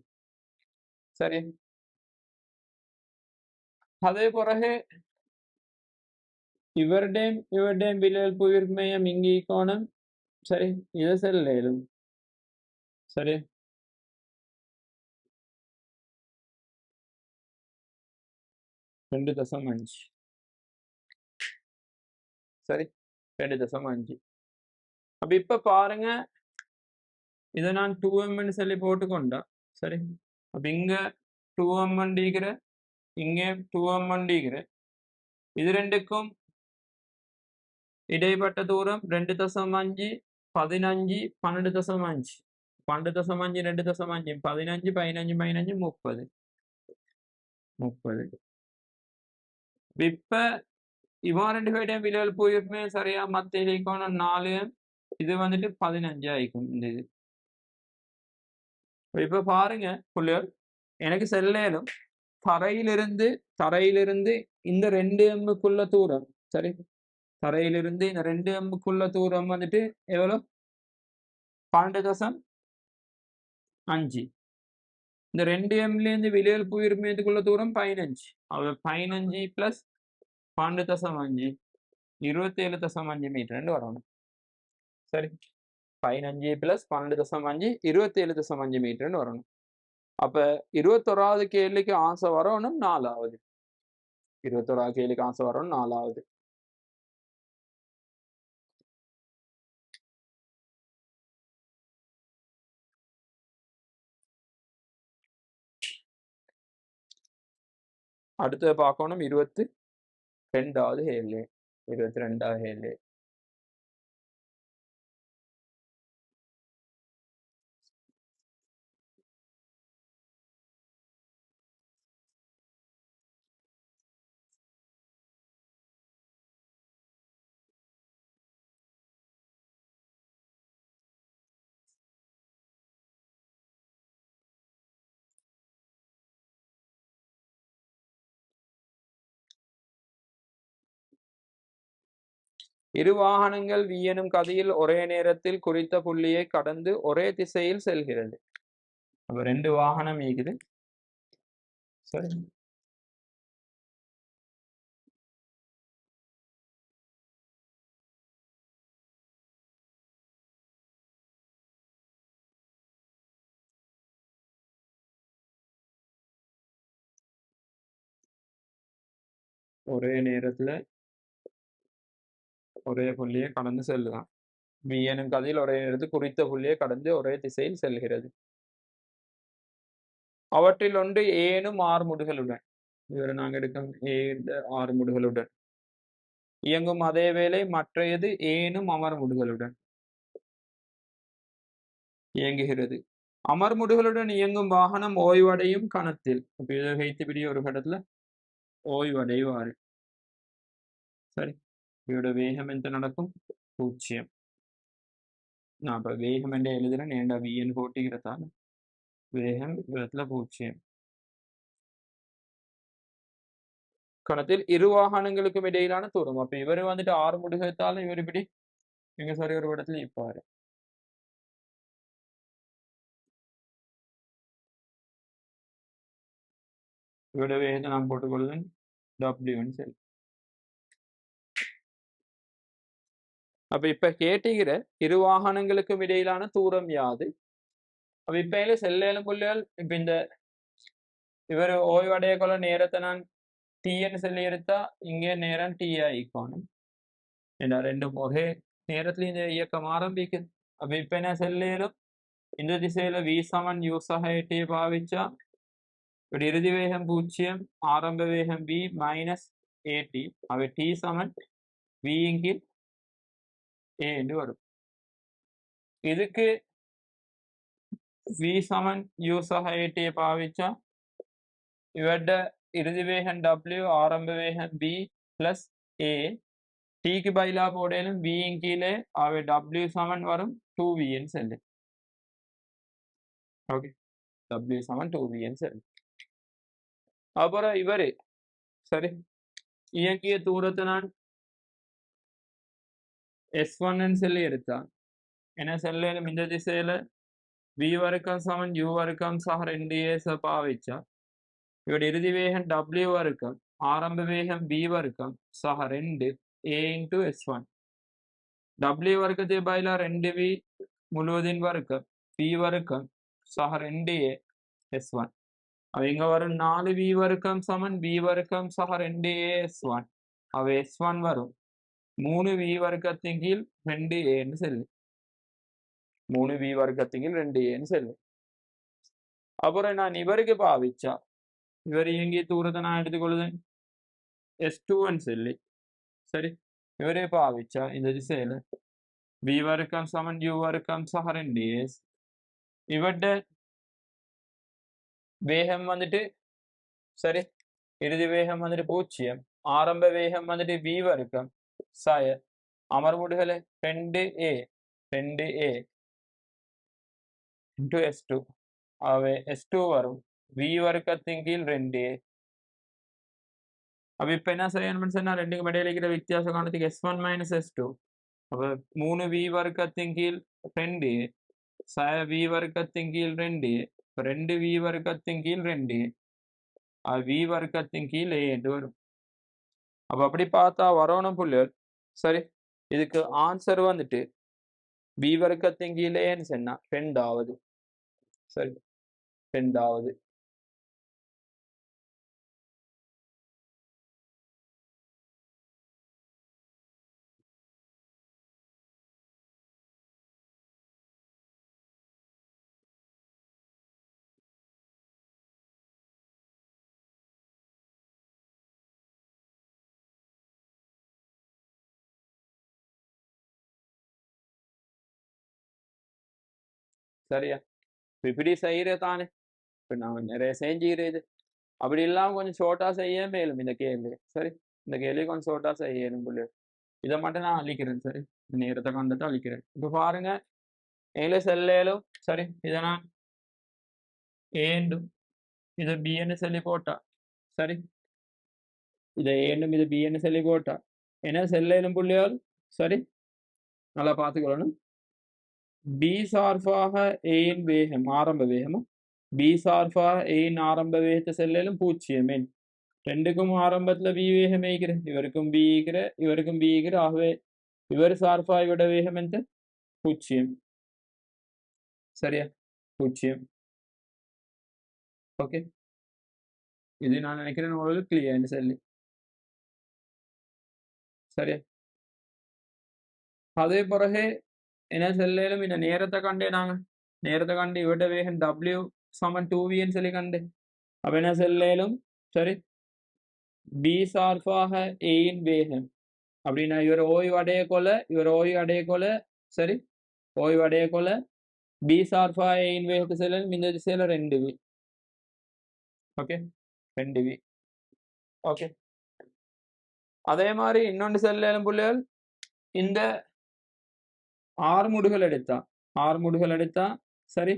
சரி. அதே பிறகு இவருடையும் விலையொல் புவியீர்ப்பு மையம் இங்கே ஈக்கோணம் சரி. இதை செல்லும் சரி. ரெண்டு தசம் 5 சரி, 2.5. அப்ப இப்ப பாருங்க இதை நான் 2M சொல்லி போட்டுக்கொண்டா சரி. அப்ப இங்க 2M டிகிற இங்கே 2M டிகிற இது ரெண்டுக்கும் இடைப்பட்ட தூரம் 2.5 15 12.5 12.5 2.5 15 15 15 30 30. இப்ப இவன் 2 பேருடையும் விலையொல் புவியீர்ப்பு சரியா மத்தியில் ஈக்கோணம் 4, இது வந்துட்டு 15 ஆயிக்கும் இந்த இது. இப்ப பாருங்க புள்ளியர் எனக்கு செல்லும் தரையிலிருந்து இந்த 2M தூரம் சரி. தரையிலிருந்து இந்த 2M தூரம் வந்துட்டு எவ்வளவு 12.5. இந்த 2M விலையொல் புவியீர்ப்பு மையத்துக்குள்ள தூரம் 15. அவ 15 பிளஸ் 12.5 27.5 மீட்டர் வரணும் சரி. 15 பிளஸ் 12.5 27.5 மீட்டர் வரணும். அப்ப 21வது கேள்விக்கு ஆன்சர் வரணும் 4வது. 21வது கேள்விக்கு ஆன்சர் வரணும் 4வது. அடுத்து பார்க்கணும் 22வது கேள்வி. 22வது கேள்வி இரு வாகனங்கள் V எனும் கதியில் ஒரே நேரத்தில் குறித்த புள்ளியை கடந்து ஒரே திசையில் செல்கிறது. அப்ப 2 வாகனம் இருக்குது சரி. ஒரே நேரத்துல ஒரே புள்ளியை கடந்து செல்லுதான். V எனும் கதியில் ஒரே நேரத்தில் குறித்த புள்ளியை கடந்து ஒரே திசையில் செல்கிறது. அவற்றில் ஒன்று ஏனும் ஆறுமுடுகளுடன் இவரை நாங்கள் எடுக்கும் ஆறுமுடுகளுடன் இயங்கும் அதே வேளை மற்றையது ஏனும் அமர்முடுகளுடன் இயங்குகிறது. அமர்முடுகளுடன் இயங்கும் வாகனம் ஓய்வடையும் கணத்தில் வைத்துபிடி ஒரு கடத்துல ஓய்வடைவாரு. சரி, இவரோட வேகம் ఎంత நடக்கும் 0. நான் இப்ப வேகம் என்று எழுதுறேன், ஏண்டா விஎன் போட்டிக்கிறதால வேகம் இடத்துல 0. கணத்தில் இரு வாகனங்களுக்கும் இடையிலான தூரம். அப்ப இவர் வந்துட்டு 6 முடுகத்தால இவர் இப்படி எங்க சரி ஒரு இடத்துல நிற்பாரு. இவருடைய வேகத்தை நான் போட்டுக்கொள்வேன் W சரி. அப்ப இப்ப கேட்டுகிற இரு வாகனங்களுக்கும் இடையிலான தூரம் யாது? அப்ப இப்ப செல்லேலும் புள்ளிகள் இப்ப இந்த இவர் ஓய்வடைய கொள்ள நேரத்தை நான் Tன்னு சொல்லி எடுத்தா இங்கே நேரம் T ஆயிக்கணும். ஏன்னா ரெண்டும் ஒரே நேரத்துல இந்த இயக்கம் ஆரம்பிக்குது. அப்ப இப்ப என்ன செல்லேலும் இந்த திசையில V சமன் U சக AT பாவிச்சா இப்படி இறுதி வேகம் 0, ஆரம்ப வேகம் V மைனஸ் AT. அவை T சமன் V கீழ் A என்று வரும். இதுக்கு V சமன் U சக AT பாவிச்சா இவட இறுதி வேகம் W, ஆரம்ப வேகம் V பிளஸ் A. Tக்கு பதிலா போடலும் V கீழே அவை W சமன் வரும் 2V ன்னு சொல்லு. ஓகே, W சமன் 2V ன்னு சொல்லு. அப்புறம் இவரு சரி இயக்கிய தூரத்தை நான் S1 ன்னு சொல்லி எடுத்தான். என்ன செல்லும் இந்த திசையில V வர்க்கம் சமன் U வர்க்கம் சக 2A பாவிச்சா இவட இறுதி வேகம் W வர்க்கம், ஆரம்ப வேகம் V வர்க்கம் சக 2 A into S1. W வர்க்கத்தை பதிலா 2V முழுவதின் வர்க்கம் V வர்க்கம் சக 2A S1. அவ இங்க வரும் 4V வர்க்கம் சமன் V வர்க்கம் சக 2A S1. அவ S1 வரும் 3V வர்க்கத்தின் கீழ் 2A ன்னு சொல்லு. 3V வர்க்கத்தின் கீழ் 2A ன்னு சொல்லு. அப்புறம் நான் இவருக்கு பாவிச்சா இவர் இயங்கிய தூரத்தை நான் எடுத்துக்கொள்ளுதேன் S2 ன்னு சொல்லி. சரி, இவரே பாவிச்சா இந்த திசையில V வர்க்கம் சமன் U வர்க்கம் சக 2A. இவட வேகம் வந்துட்டு சரி இறுதி வேகம் வந்துட்டு 0, ஆரம்ப வேகம் வந்துட்டு V வர்க்கம் சாய அமர்முடுகளை 2A into S2. அவை S2 வரும் V வர்க்கத்தின் கீழ் 2A. அப்ப இப்ப என்ன செய்யணும்னு சொன்னா ரெண்டுக்கும் இடையில இருக்கிற வித்தியாசம் காணத்துக்கு S1 மைனஸ் S2. அப்ப 3V வர்க்கத்தின் கீழ் 2A சாய V வர்க்கத்தின் கீழ் 2A. 2V வர்க்கத்தின் கீழ் 2A V வர்க்கத்தின் கீழ் A என்று வரும். அப்ப அப்படி பார்த்தா வரணும் புள்ளர். சரி, இதுக்கு ஆன்சர் வந்துட்டு V வர்க்கத்தின் கீழ் ஏன்னு சொன்னா 2ஆவது. சரி, 2ஆவது. சரியா, இப்படி செய்யறதானே இப்ப நான் நிறைய செஞ்சுக்கிறது. அப்படி இல்லாம கொஞ்சம் ஷோர்ட்டா செய்ய மேலும் இந்த கேள்வி. சரி, இந்த கேள்வி கொஞ்சம் ஷோர்ட்டா செய்யணும் புள்ளர். இதை மட்டும் நான் அழிக்கிறேன். சரி, நேரத்தை கண்டுட்டு அழிக்கிறேன். இப்ப பாருங்க ஏழு செல்லேலும் சரி இதை நான் ஏண்டும் இதை பின்னு சொல்லி போட்டா சரி இதை ஏண்டும் இது பின்னு சொல்லி போட்டா ஏன்னா செல்லேலும் புள்ளியால் சரி நல்லா பார்த்துக்கொள்ளணும். பி சார்பாக ஏயின் வேகம் ஆரம்ப வேகமா பி சார்பாக ஏயின் ஆரம்ப வேகத்தை செல்லேலும் 0. ரெண்டுக்கும் ஆரம்பத்துல பி வேகம் ஈக்கிற இவருக்கும் பி ஈக்கிற இவருக்கும் பி ஈக்கிற. ஆகவே இவர் சார்பா இவட வேகம் எந்த 0. சரியா 0. ஓகே, இது நான் நினைக்கிறேன் உங்களுக்கு கிளியர்னு சொல்லி. சரியா, அதே பிறகு என்ன செல்லும் இந்த நேரத்தை கண்டே நாங்க நேரத்தை கண்டு இவட வேகம் W சமன் 2v சொல்லி கண்டு அப்ப என்ன செல்லும் சரி b சார்பாக a இன் வேகம் அப்படின்னா இவர் ஓய்வு அடைய கொள்ள சரி ஓய்வு அடைய கொள்ள b சார்பா a இன் வேகத்தை செல்லும் இந்த திசையில 2v ஓகே 2v ஓகே அதே மாதிரி இன்னொன்று செல்லும் புள்ளிகள் இந்த ஆர்முடுகள் எடுத்தா சரி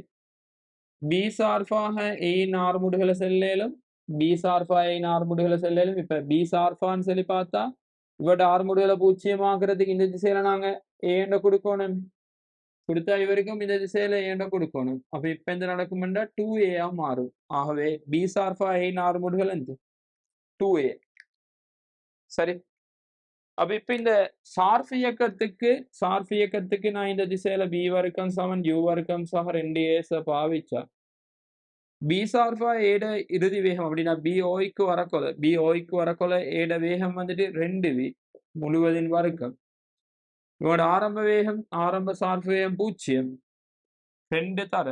b சார்பாக a இன் ஆர்முடுகளை செல்லும் b சார்பா a இன் ஆர்முடுகளை செல்லும் இப்ப b சார்பான்னு சொல்லி பார்த்தா இவட ஆர்முடுகளை பூச்சியமாக்குறதுக்கு இந்த திசையில நாங்க ஏண்ட கொடுக்கணும் கொடுத்தா இவருக்கும் இந்த திசையில ஏண்ட கொடுக்கணும் அப்ப இப்ப இந்த நடக்கும்னா 2a மாறும் ஆகவே b சார்பா a இன் ஆர்முடுகள் எந்த 2a சரி அப்ப இப்ப இந்த சார்பு இயக்கத்துக்கு நான் இந்த திசையில b வர்க்கம் சமன் u வர்க்கம் சக 2a பாவிச்சா b சார்பா ஏட இறுதி வேகம் அப்படின்னா b ஓய்க்கு வரக்கொல ஏட வேகம் வந்துட்டு 2v முழுவதின் வர்க்கம் இவோட ஆரம்ப சார்பு வேகம் 0 2 தர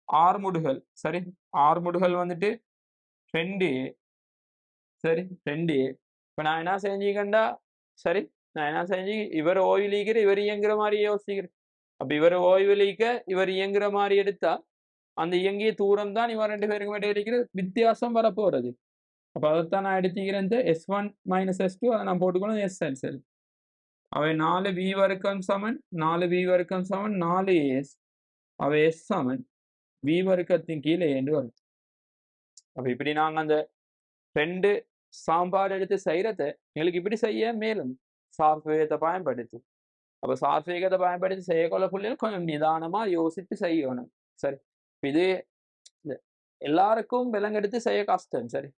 ஆர்முடுகள் சரி ஆர்முடுகள் வந்துட்டு 2a சரி 2a இப்ப நான் என்ன செஞ்சுக்கண்டா சரி நான் என்ன செஞ்சு இவர் ஓய்வுலிக்கிற இவர் இயங்குற மாதிரி யோசிக்கிறேன் அப்ப இவர் ஓய்வுலிக்க இவர் இயங்குற மாதிரி எடுத்தா அந்த இயங்கிய தூரம் தான் இவன் 2 பேருக்கு மட்டும் இருக்கிற வித்தியாசம் வரப்போறது அப்ப அதைத்தான் நான் எடுத்துக்கிறேன் s1 - s2 அதை நான் போட்டுக்கணும் sl அவை 4v வர்க்கம் சமன் 4as அவை s சமன் v வர்க்கத்தின் கீழே என்று வரும் அப்ப இப்படி நாங்க அந்த 2 சாம்பாடு எடுத்து செய்யறத எங்களுக்கு இப்படி செய்ய மேலும் சார்புவேகத்தை பயன்படுத்தி அப்ப சார்புவேகத்தை பயன்படுத்தி செய்யக்கொள்ள புள்ளிகள் கொஞ்சம் நிதானமா யோசித்து செய்யணும் சரி இது எல்லாருக்கும் விலங்கெடுத்து செய்ய கஷ்டம் சரி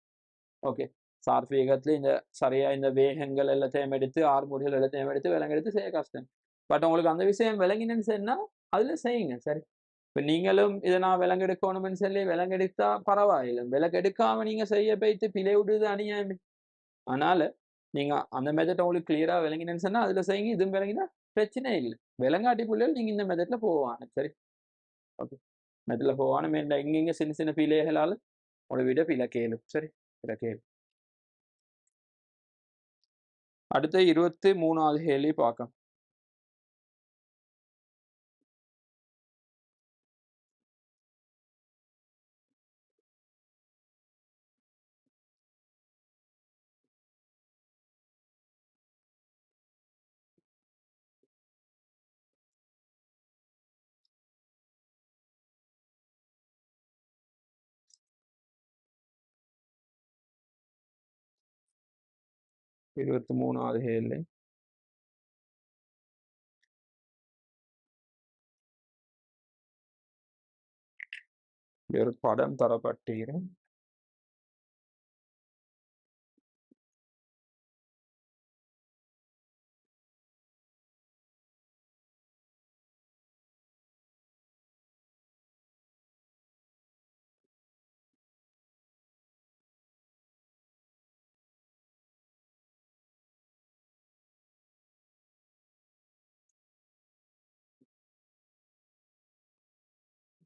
ஓகே சார்புவேகத்துல இந்த சரியா இந்த வேகங்கள் எல்லாத்தையும் எடுத்து ஆர்முடுகள் எல்லாத்தையும் எடுத்து விலங்கெடுத்து செய்ய கஷ்டம் பட் உங்களுக்கு அந்த விஷயம் விளங்கினு சொன்னா அதுல செய்யுங்க சரி இப்ப நீங்களும் இதை நான் விலங்கெடுக்கணும்னு சொல்லி விலங்கெடுத்தா பரவாயில்லை விலங்கெடுக்காம நீங்க செய்ய போய்த்து பிழை விடுறது அநியாயம் அதனால நீங்க அந்த மெத்தட் உங்களுக்கு கிளியரா விளங்கினு சொன்னா அதுல செய்யுங்க இதுவும் விளங்கினா பிரச்சனை இல்லை விலங்காட்டி பிள்ளைகள் நீங்க இந்த மெத்தட்ல போவாங்க சரி ஓகே மெத்தட்ல போவான இங்க சின்ன சின்ன பிள்ளைகளால உங்களை விட பிழை கேளும் சரி பிழை கேளு அடுத்த 23வது கேள்வி பார்க்கலாம் கேள்வி ஒரு படம் தரப்பட்டிருக்கிறேன்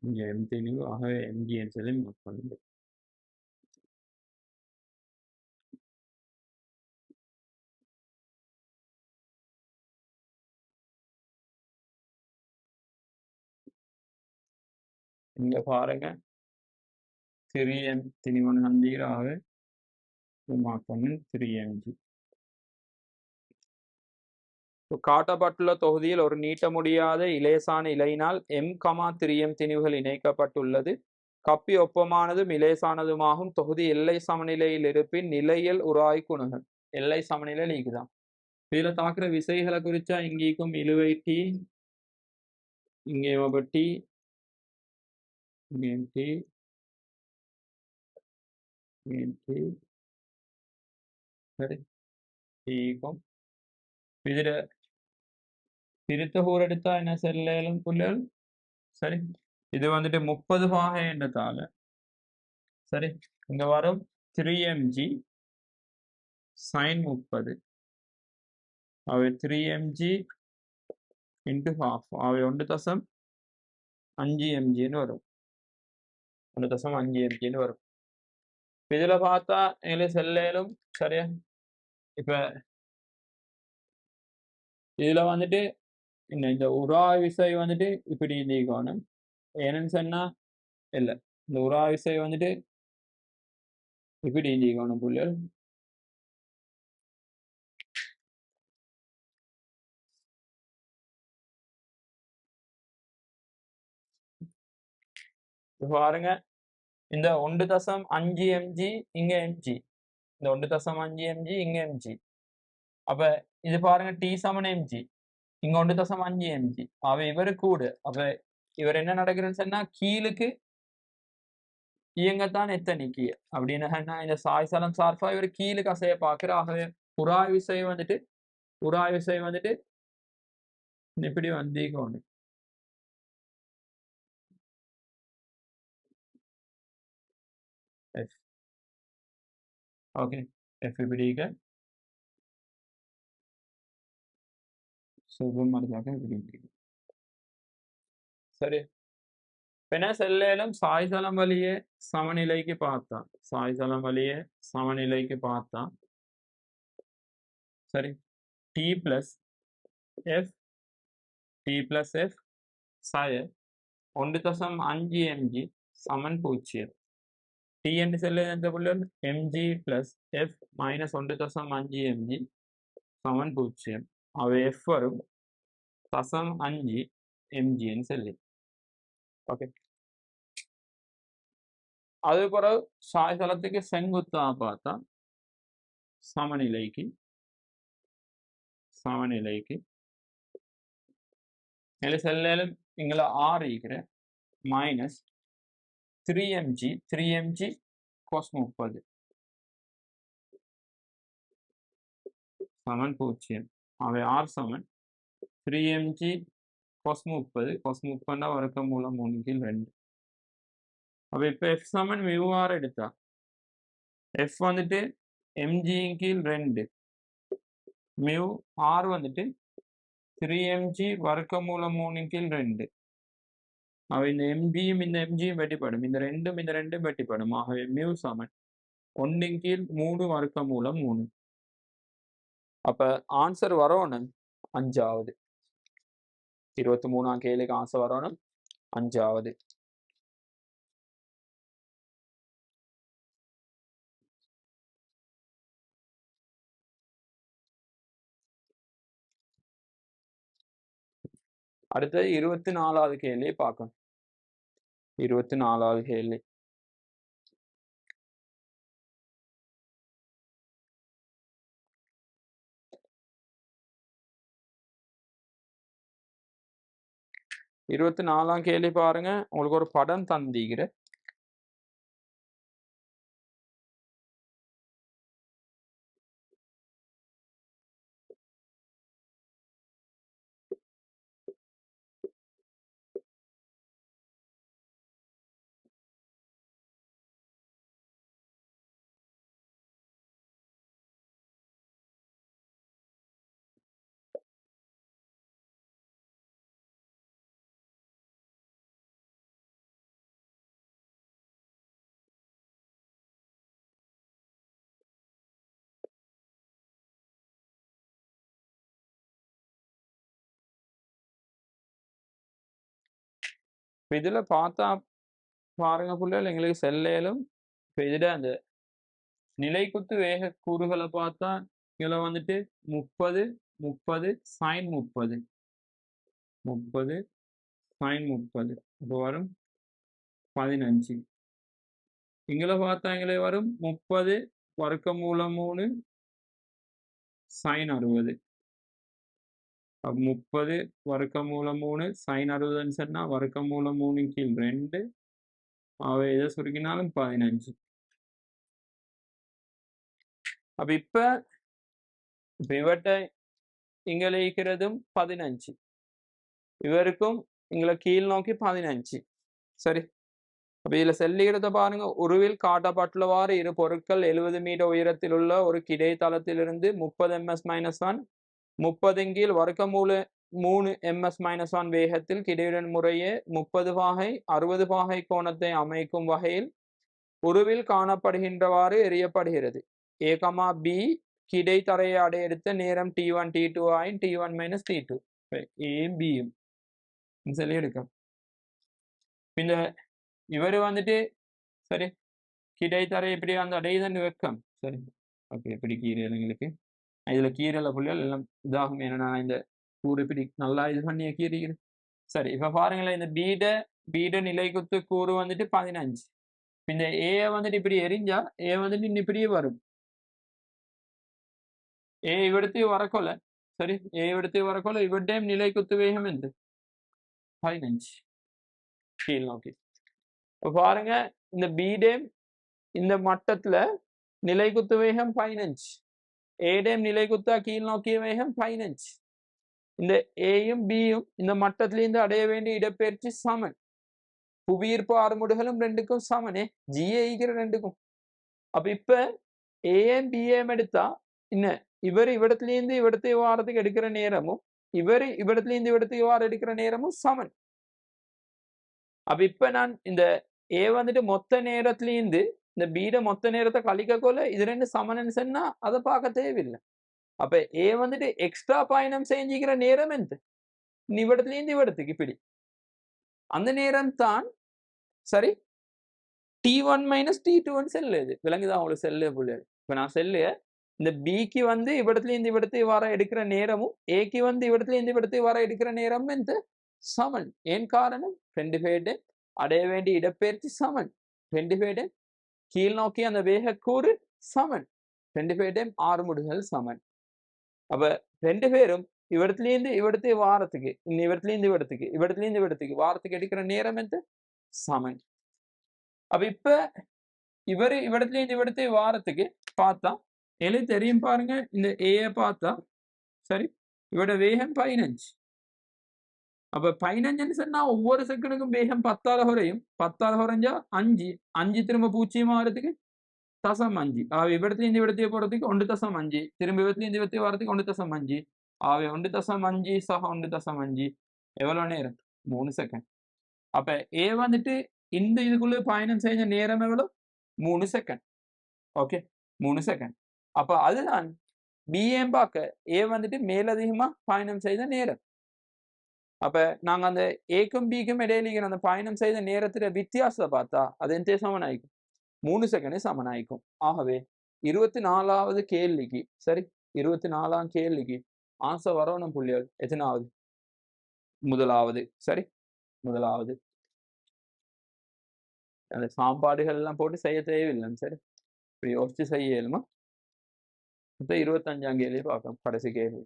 இங்க எம்டினியூ ஆகவே எம்ஜிஎன் சொல்லி மார்க் பண்ணுங்க இங்க பாருங்க 3m திணிவன் ஹந்தீராக மார்க் பண்ணு 3mg காட்டப்பட்டுள்ள தொகுதியில் ஒரு நீட்ட முடியாத இலேசான இலையினால் m, 3m திணிவுகள் இணைக்கப்பட்டுள்ளது கப்பி ஒப்பமானதும் இலேசானதுமாகும் தொகுதி எல்லை சமநிலையில் இருப்பின் நிலையில் உராய் குணுகள் எல்லை சமநிலை நீக்குதான் இதுல தாக்குற விசைகளை குறிச்சா இங்கேக்கும் இழுவை டி இங்கே டி டி சரி டீக்கும் இதுல பிரித்த கூர் எடுத்தா என்ன செல்லும் புள்ளிகள் சரி இது வந்துட்டு 30 பாகை என்றதால சரி இங்க வரும் 3mg sin 30 அவை 3mg into half அவை 1.5 mg வரும் 1.5 mgன்னு வரும். இதுல பார்த்தா எங்களுக்கு செல்லேலும் சரியா. இப்ப இதுல வந்துட்டு இந்த உரா விசை வந்துட்டு இப்படி நீக்கணும். ஏன்னு சொன்னா இல்ல இந்த உரா விசை வந்துட்டு இப்படி நீக்கணும் புள்ளிகள். பாருங்க இந்த 1.5 mg இங்க mg, இந்த 1.5 mg இங்க mg. அப்ப இது பாருங்க T சமன் mg, இங்க 1.5 mg. அவ இவரு கூட. அப்ப இவர் என்ன நடக்குதுன்னு சொன்னா கீழுக்கு இயங்கத்தான் எத்தனைக்கு அப்படின்னு சொன்னா இந்த சாய்சலம் சார்பா இவர் கீழுக்கு அசைய பார்க்கிற. ஆகவே உராய் விசை வந்துட்டு இப்படி வந்தீங்க. F. ஓகே, F இப்படிங்க சுபமரியாக இப்படி. சரி, பின்ன செல்லேலும் சாய்சலம் வழியே சமநிலைக்கு பார்த்தா, சாய்சலம் வழியே சமநிலைக்கு பார்த்தா சரி T plus F சாய 1.5 mg சமன் 0. T என்று செல்ல எந்த புள்ளல் mg plus F minus 1.5 mg சமன் 0. அவை F வரும் 0.5 mg என்று சொல்லி. ஓகே, அது பிறகு சாய்தளத்துக்கு செங்குத்தா பார்த்தா சமநிலைக்கு செல்லும் இங்கே R இருக்கிற மைனஸ் 3mg cos 30 சமன் 0. அவை R சமன் 3mg cos 30 வர்க்க மூலம் 3/2. அப்ப இப்ப F சமன் μR எடுத்தா F வந்துட்டு mg/2 மியூ R வந்துட்டு 3mg வர்க்க மூலம் 3/2. அவ இந்த mgயும் இந்த mgயும் வெட்டிப்படும், இந்த ரெண்டும் வெட்டிப்படும். ஆகவே மியூ சமன் 1/3 வர்க்க மூலம் 3. அப்ப ஆன்சர் வரணும் 5வது. 23ஆம் கேள்விக்கு ஆன்சர் வரணும் 5வது. அடுத்தது 24வது கேள்வி பார்க்கணும். 24வது கேள்வி. இருபத்தி 4ஆம் கேள்வி பாருங்க. உங்களுக்கு ஒரு படம் தந்திக்கிற. இதுல பார்த்தா பாருங்க புள்ளைகள், எங்களுக்கு செல்லேலும் இதுல அந்த நிலைக்குத்து வேக கூறுகளை பார்த்தா இதுல வந்துட்டு 30 sin 30 இப்போ வரும் 15. இங்களை பார்த்தா எங்களை வரும் 30 வர்க்க மூலம் 3 sin 60. 30 வர்க்க மூலம் 3 sin 60 சொன்னா வர்க்க மூலம் 3/2. அவை எதை சுருக்கினாலும் 15. அப்ப இப்ப இவற்றை இங்கே இருக்கிறதும் 15, இவருக்கும் இங்களை கீழ் நோக்கி 15. சரி, அப்ப இதுல செல்லுகிறத பாருங்க. உருவில் காட்டப்பட்டுள்ளவாறு இரு பொருட்கள் 70 மீட்டர் உயரத்தில் உள்ள ஒரு கிடைத்தளத்திலிருந்து 30 ms-1 30 வர்க்க மூல 3 ms-1 வேகத்தில் கிடையுடன் முறையே 30 பாகை 60 பாகை கோணத்தை அமைக்கும் வகையில் உருவில் காணப்படுகின்றவாறு எறியப்படுகிறது. A, B கிடைத்தரையை அடைய எடுத்த நேரம் t1 t2 ஆயின் t1 - t2 A B சொல்லி எடுக்கும். இந்த இவர் வந்துட்டு சரி கிடைத்தரை இப்படி அந்த அடையுதன் வெக்கம் சரி ஓகே இப்படி கீரைகள் எங்களுக்கு இதுல கீரைல புள்ளிகள் எல்லாம் இதாகும். ஏன்னா இந்த கூறு இப்படி நல்லா இது பண்ணிய கீரைகள் சரி. இப்ப பாருங்களேன் இந்த பீட நிலைக்குத்து கூறு வந்துட்டு 15. இந்த ஏ வந்துட்டு இப்படி எரிஞ்சா ஏ வந்துட்டு இன்னும் இப்படியே வரும். ஏ இவிடத்து வரக்கொள்ள சரி ஏ இவிடத்து வரக்கொள்ள இவட்டையும் நிலைக்குத்து வேகம் எந்த 15 கீழ் நோக்கி. பாருங்க இந்த பீடேம் இந்த மட்டத்துல நிலைக்குத்து வேகம் 15, ஏடேம் நிலைக்குத்தா கீழ் நோக்கிய வேகம் 15. இந்த ஏயும் பியும் இந்த மட்டத்திலிருந்து அடைய வேண்டிய இடப்பெயர்ச்சி சமன். புவியீர்ப்பு ஆறுமுடுகளும் ரெண்டுக்கும் சமனே ஜிஏங்கிற ரெண்டுக்கும். அப்ப இப்ப ஏஎம் பிஏம் எடுத்தா என்ன இவர் இவ்விடத்திலிருந்து இவ்விடத்தை வாரத்துக்கு எடுக்கிற நேரமும் இவர் இவ்விடத்திலிருந்து இவ்விடத்துக்கு வாரம் எடுக்கிற நேரமும் சமன். அப்ப இப்ப நான் இந்த ஏ வந்துட்டு மொத்த நேரத்திலிருந்து இந்த பீட மொத்த நேரத்தை கழிக்க கொள்ள இது ரெண்டு சமன்னு சொன்னா அதை பார்க்க தேவையில்லை. அப்ப ஏ வந்துட்டு எக்ஸ்ட்ரா பயணம் செஞ்சுக்கிற நேரம் எந்த இவ்விடத்திலிருந்து இவ்விடத்துக்கு இப்படி அந்த நேரம் தான் சரி t1 - t2 செல்லு இது விலங்குதான் உங்களுக்கு செல்லு புள்ளி. இப்ப நான் செல்லு இந்த பிக்கு வந்து இவ்விடத்துல இந்த இவ்விடத்தை வர எடுக்கிற நேரமும் ஏக்கு வந்து இவ்விடத்துல இந்த இவ்விடத்தை வர எடுக்கிற நேரமும் எந்த சமன். ஏன் காரணம் 2 பேரு அடைய வேண்டிய இடப்பெயர்ச்சி சமன், 2 பேரு கீழ் நோக்கி அந்த வேகக்கூறு சமன், 2 பேருடையும் ஆறுமுடுகள் சமன். அப்ப 2 பேரும் இவ்விடத்திலிருந்து இவ்விடத்தை வாரத்துக்கு இந்த இவ்விடத்திலிருந்து இவ்விடத்துக்கு இவ்விடத்திலிருந்து இவ்விடத்துக்கு வாரத்துக்கு எடுக்கிற நேரம் எந்த சமன். அப்ப இப்ப இவரு இவ்விடத்திலிருந்து இவ்விடத்தை வாரத்துக்கு பார்த்தா எழு தெரியும் பாருங்க. இந்த ஏ பார்த்தா சரி இவட வேகம் 15. அப்ப 15 சொன்னா ஒவ்வொரு செகண்டுக்கும் வேகம் 10ஆல குறையும். 10ஆல குறைஞ்சா 5 திரும்ப 0 ஆகிறதுக்கு 0.5. ஆக இவ்விடத்துல இந்த இவ்விடத்தை போறதுக்கு 1.5 திரும்ப இவத்துல இந்த இவத்தை வரதுக்கு 1.5 ஆக 1.5 சக 1.5 எவ்வளவு நேரம் 3 செகண்ட். அப்ப ஏ வந்துட்டு இந்த இதுக்குள்ள பயணம் செஞ்ச நேரம் எவ்வளவு 3 செகண்ட். Okay 3 second. அப்ப அதுதான் பிஏம் பார்க்க ஏ வந்துட்டு மேலதிகமா பயணம் செய்த நேரம். அப்ப நாங்க அந்த ஏக்கும் பிக்கும் இடையில அந்த பயணம் செய்த நேரத்துல வித்தியாசத்தை பார்த்தா அது எந்த சமனாயிக்கும் 3 செகண்ட் சமனாயிக்கும். ஆகவே 24வது கேள்விக்கு சரி 24ஆம் கேள்விக்கு ஆன்சர் வரணும் புள்ளிகள் எத்தனாவது முதலாவது சரி முதலாவது. அந்த சாப்பாடுகள் எல்லாம் போட்டு செய்ய தேவையில்லை சரி இப்படி யோசிச்சு செய்ய இயலுமா. இப்ப 25ஆம் கேள்வி பார்க்கலாம் கடைசி கேள்வி.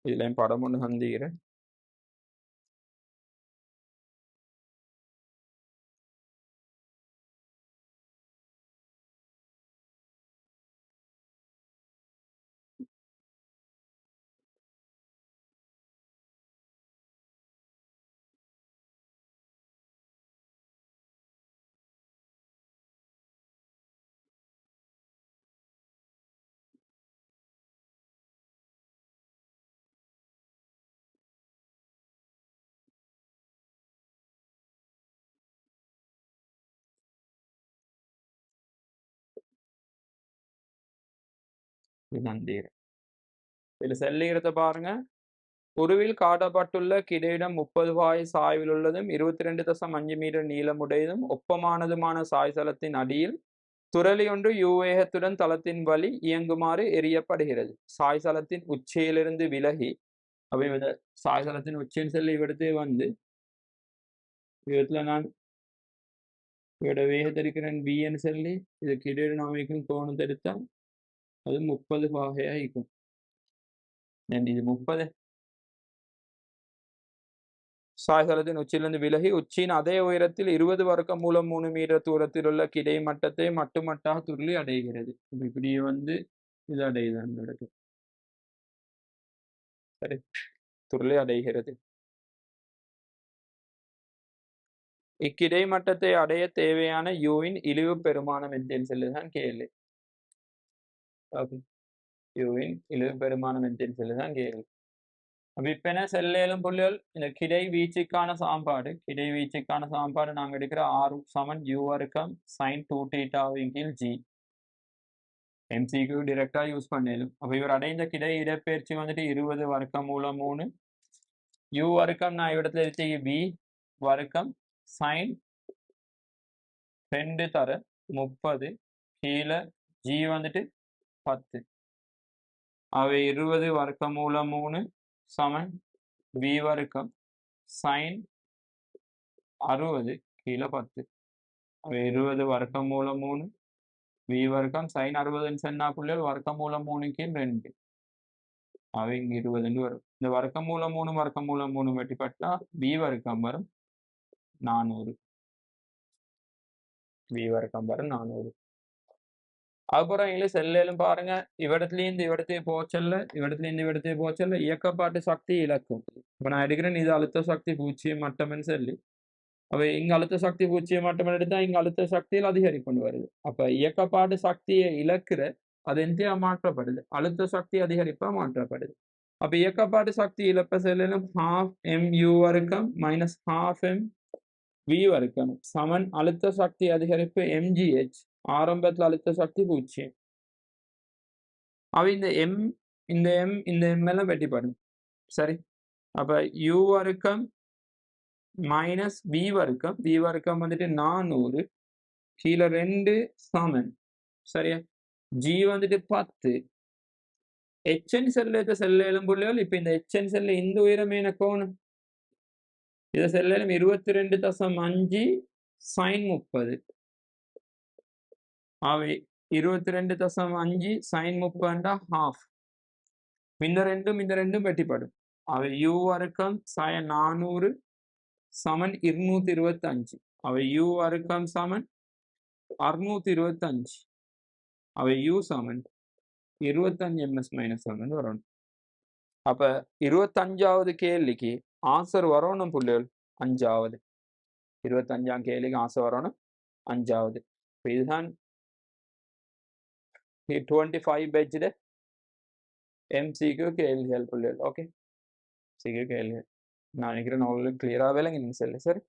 இதுல படம் ஒன்று சந்திக்கிறேன். நந்தீர் இதுல செல்லுகிறத பாருங்க. உருவில் காட்டப்பட்டுள்ள கிடையிடம் 30 பாகை சாய்வில் உள்ளதும் 22.5 மீட்டர் நீளமுடையதும் ஒப்பமானதுமான சாய்தளத்தின் அடியில் துரலி ஒன்று யூவேகத்துடன் தளத்தின் வழி இயங்குமாறு எரியப்படுகிறது. சாய்தளத்தின் உச்சியிலிருந்து விலகி அப்ப சாய்தளத்தின் உச்சியின் செல்லி இவ்விடத்தே வந்து இவத்துல நான் இவட வேகத்திருக்கிறேன் பின்னு சொல்லி இது கிடையிடம் அமைக்கும் கோணத்தை எடுத்தா அது 30 பாகையா இருக்கும். இது 30 சாய்தளத்தின் உச்சியிலிருந்து விலகி உச்சியின் அதே உயரத்தில் 20 வர்க்கமூலம் 3 மீட்டர் தூரத்தில் உள்ள கிடை மட்டத்தை மட்டுமட்டாக துருளி அடைகிறது. இப்படி வந்து இது அடையுதான் நடக்குது. சரி, துருளை அடைகிறது. இக்கிடைமட்டத்தை அடைய தேவையான யூவின் இழிவு பெருமானம் எத்தேன்னு சொல்லுதான் கேள்வி. ஓகே, யூவின் இழிவு பெருமானம் எத்தேன்னு சொல்லுதான் கேள்வி. அப்ப இப்ப என்ன செல்லேலும் புள்ளிகள் இந்த கிடை வீச்சுக்கான சாம்பாடு நாங்க எடுக்கிற ஆறு சமன் யூ வர்க்கம் sin 2θவின் கீழ் g. MCQ டைரக்டா யூஸ் பண்ணலும். அப்ப இவர் அடைந்த கிடை இடப்பெயர்ச்சி வந்துட்டு 20 வர்க்கம் மூலம் 3 u வர்க்கம் நான் இடத்துல எடுத்து b வர்க்கம் sin 2 தர 30 கீழே g வந்துட்டு 10. அவை 20 வர்க்கம் மூலம் 3 சமன் b வர்க்கம் sin 60 கீழே 10. அவை 20 வர்க்கம் மூலம் 3 b வர்க்கம் sin 60 சொன்னா புள்ளிகள் வர்க்கம் மூலம் 3 கீழ் 2. அவை இங்க 20 வரும். இந்த வர்க்கம் மூலம் 3 வெட்டிப்பட்டா b வர்க்கம் வரும் 400. b வர்க்கம் வரும் 400. அப்புறம் இங்க செல்லும் பாருங்க, இவ்விடத்துலேருந்து இவ்விடத்தையே போச்சல்ல, இவ்விடத்துலேருந்து இவ்விடத்தையே போச்சல்ல, இயக்கப்பாட்டு சக்தி இழக்கும். இப்போ நான் எடுக்கிறேன் இது அழுத்த சக்தி 0 மட்டம்னு சொல்லி, அப்போ இங்க அழுத்த சக்தி 0 மட்டம் எடுத்தா இங்க அழுத்த சக்தியில் அதிகரிப்பு வருது. அப்ப இயக்கப்பாட்டு சக்தியை இழக்கிற அது எந்த மாற்றப்படுது, அழுத்த சக்தி அதிகரிப்பா மாற்றப்படுது. அப்ப இயக்கப்பாட்டு சக்தி இழப்ப செல்லும் ½ mu வர்க்கம் மைனஸ் ½ m v வர்க்கம் சமன் அழுத்த சக்தி அதிகரிப்பு mgh. ஆரம்பத்தில் அழுத்த சக்தி 0. அவ இந்த m எல்லாம் வெட்டிப்படும். சரி, அப்ப u வர்க்கம் மைனஸ் b வர்க்கம் வந்துட்டு 400 கீழே 2 சமன். சரியா, g வந்துட்டு 10. hn செல்லும் புள்ளிகள் இப்ப இந்த hn செல்ல இந்த உயரமே கோணம் இதை செல்லும் 22.5 sin 30. அவை 22.5 sin 30 half. இந்த ரெண்டும் வெட்டிப்படும். அவை u வர்க்கம் sin 400 சமன் 225. அவை u வர்க்கம் சமன் 625. அவை u சமன் 25 ms மைனஸ் 1 வரணும். அப்ப 25வது கேள்விக்கு ஆன்சர் வரணும் புள்ளிகள் 5வது. 25ஆம் கேள்விக்கு ஆன்சர் வரணும் 5வது. இதுதான் 25 பேஜ்ல MCQ கேள்விகள் புள்ளிகள். ஓகே, MCQ கேள்விகள் நான் நினைக்கிறேன் உங்களுக்கு கிளியரா விளங்கினீங்க. சரி.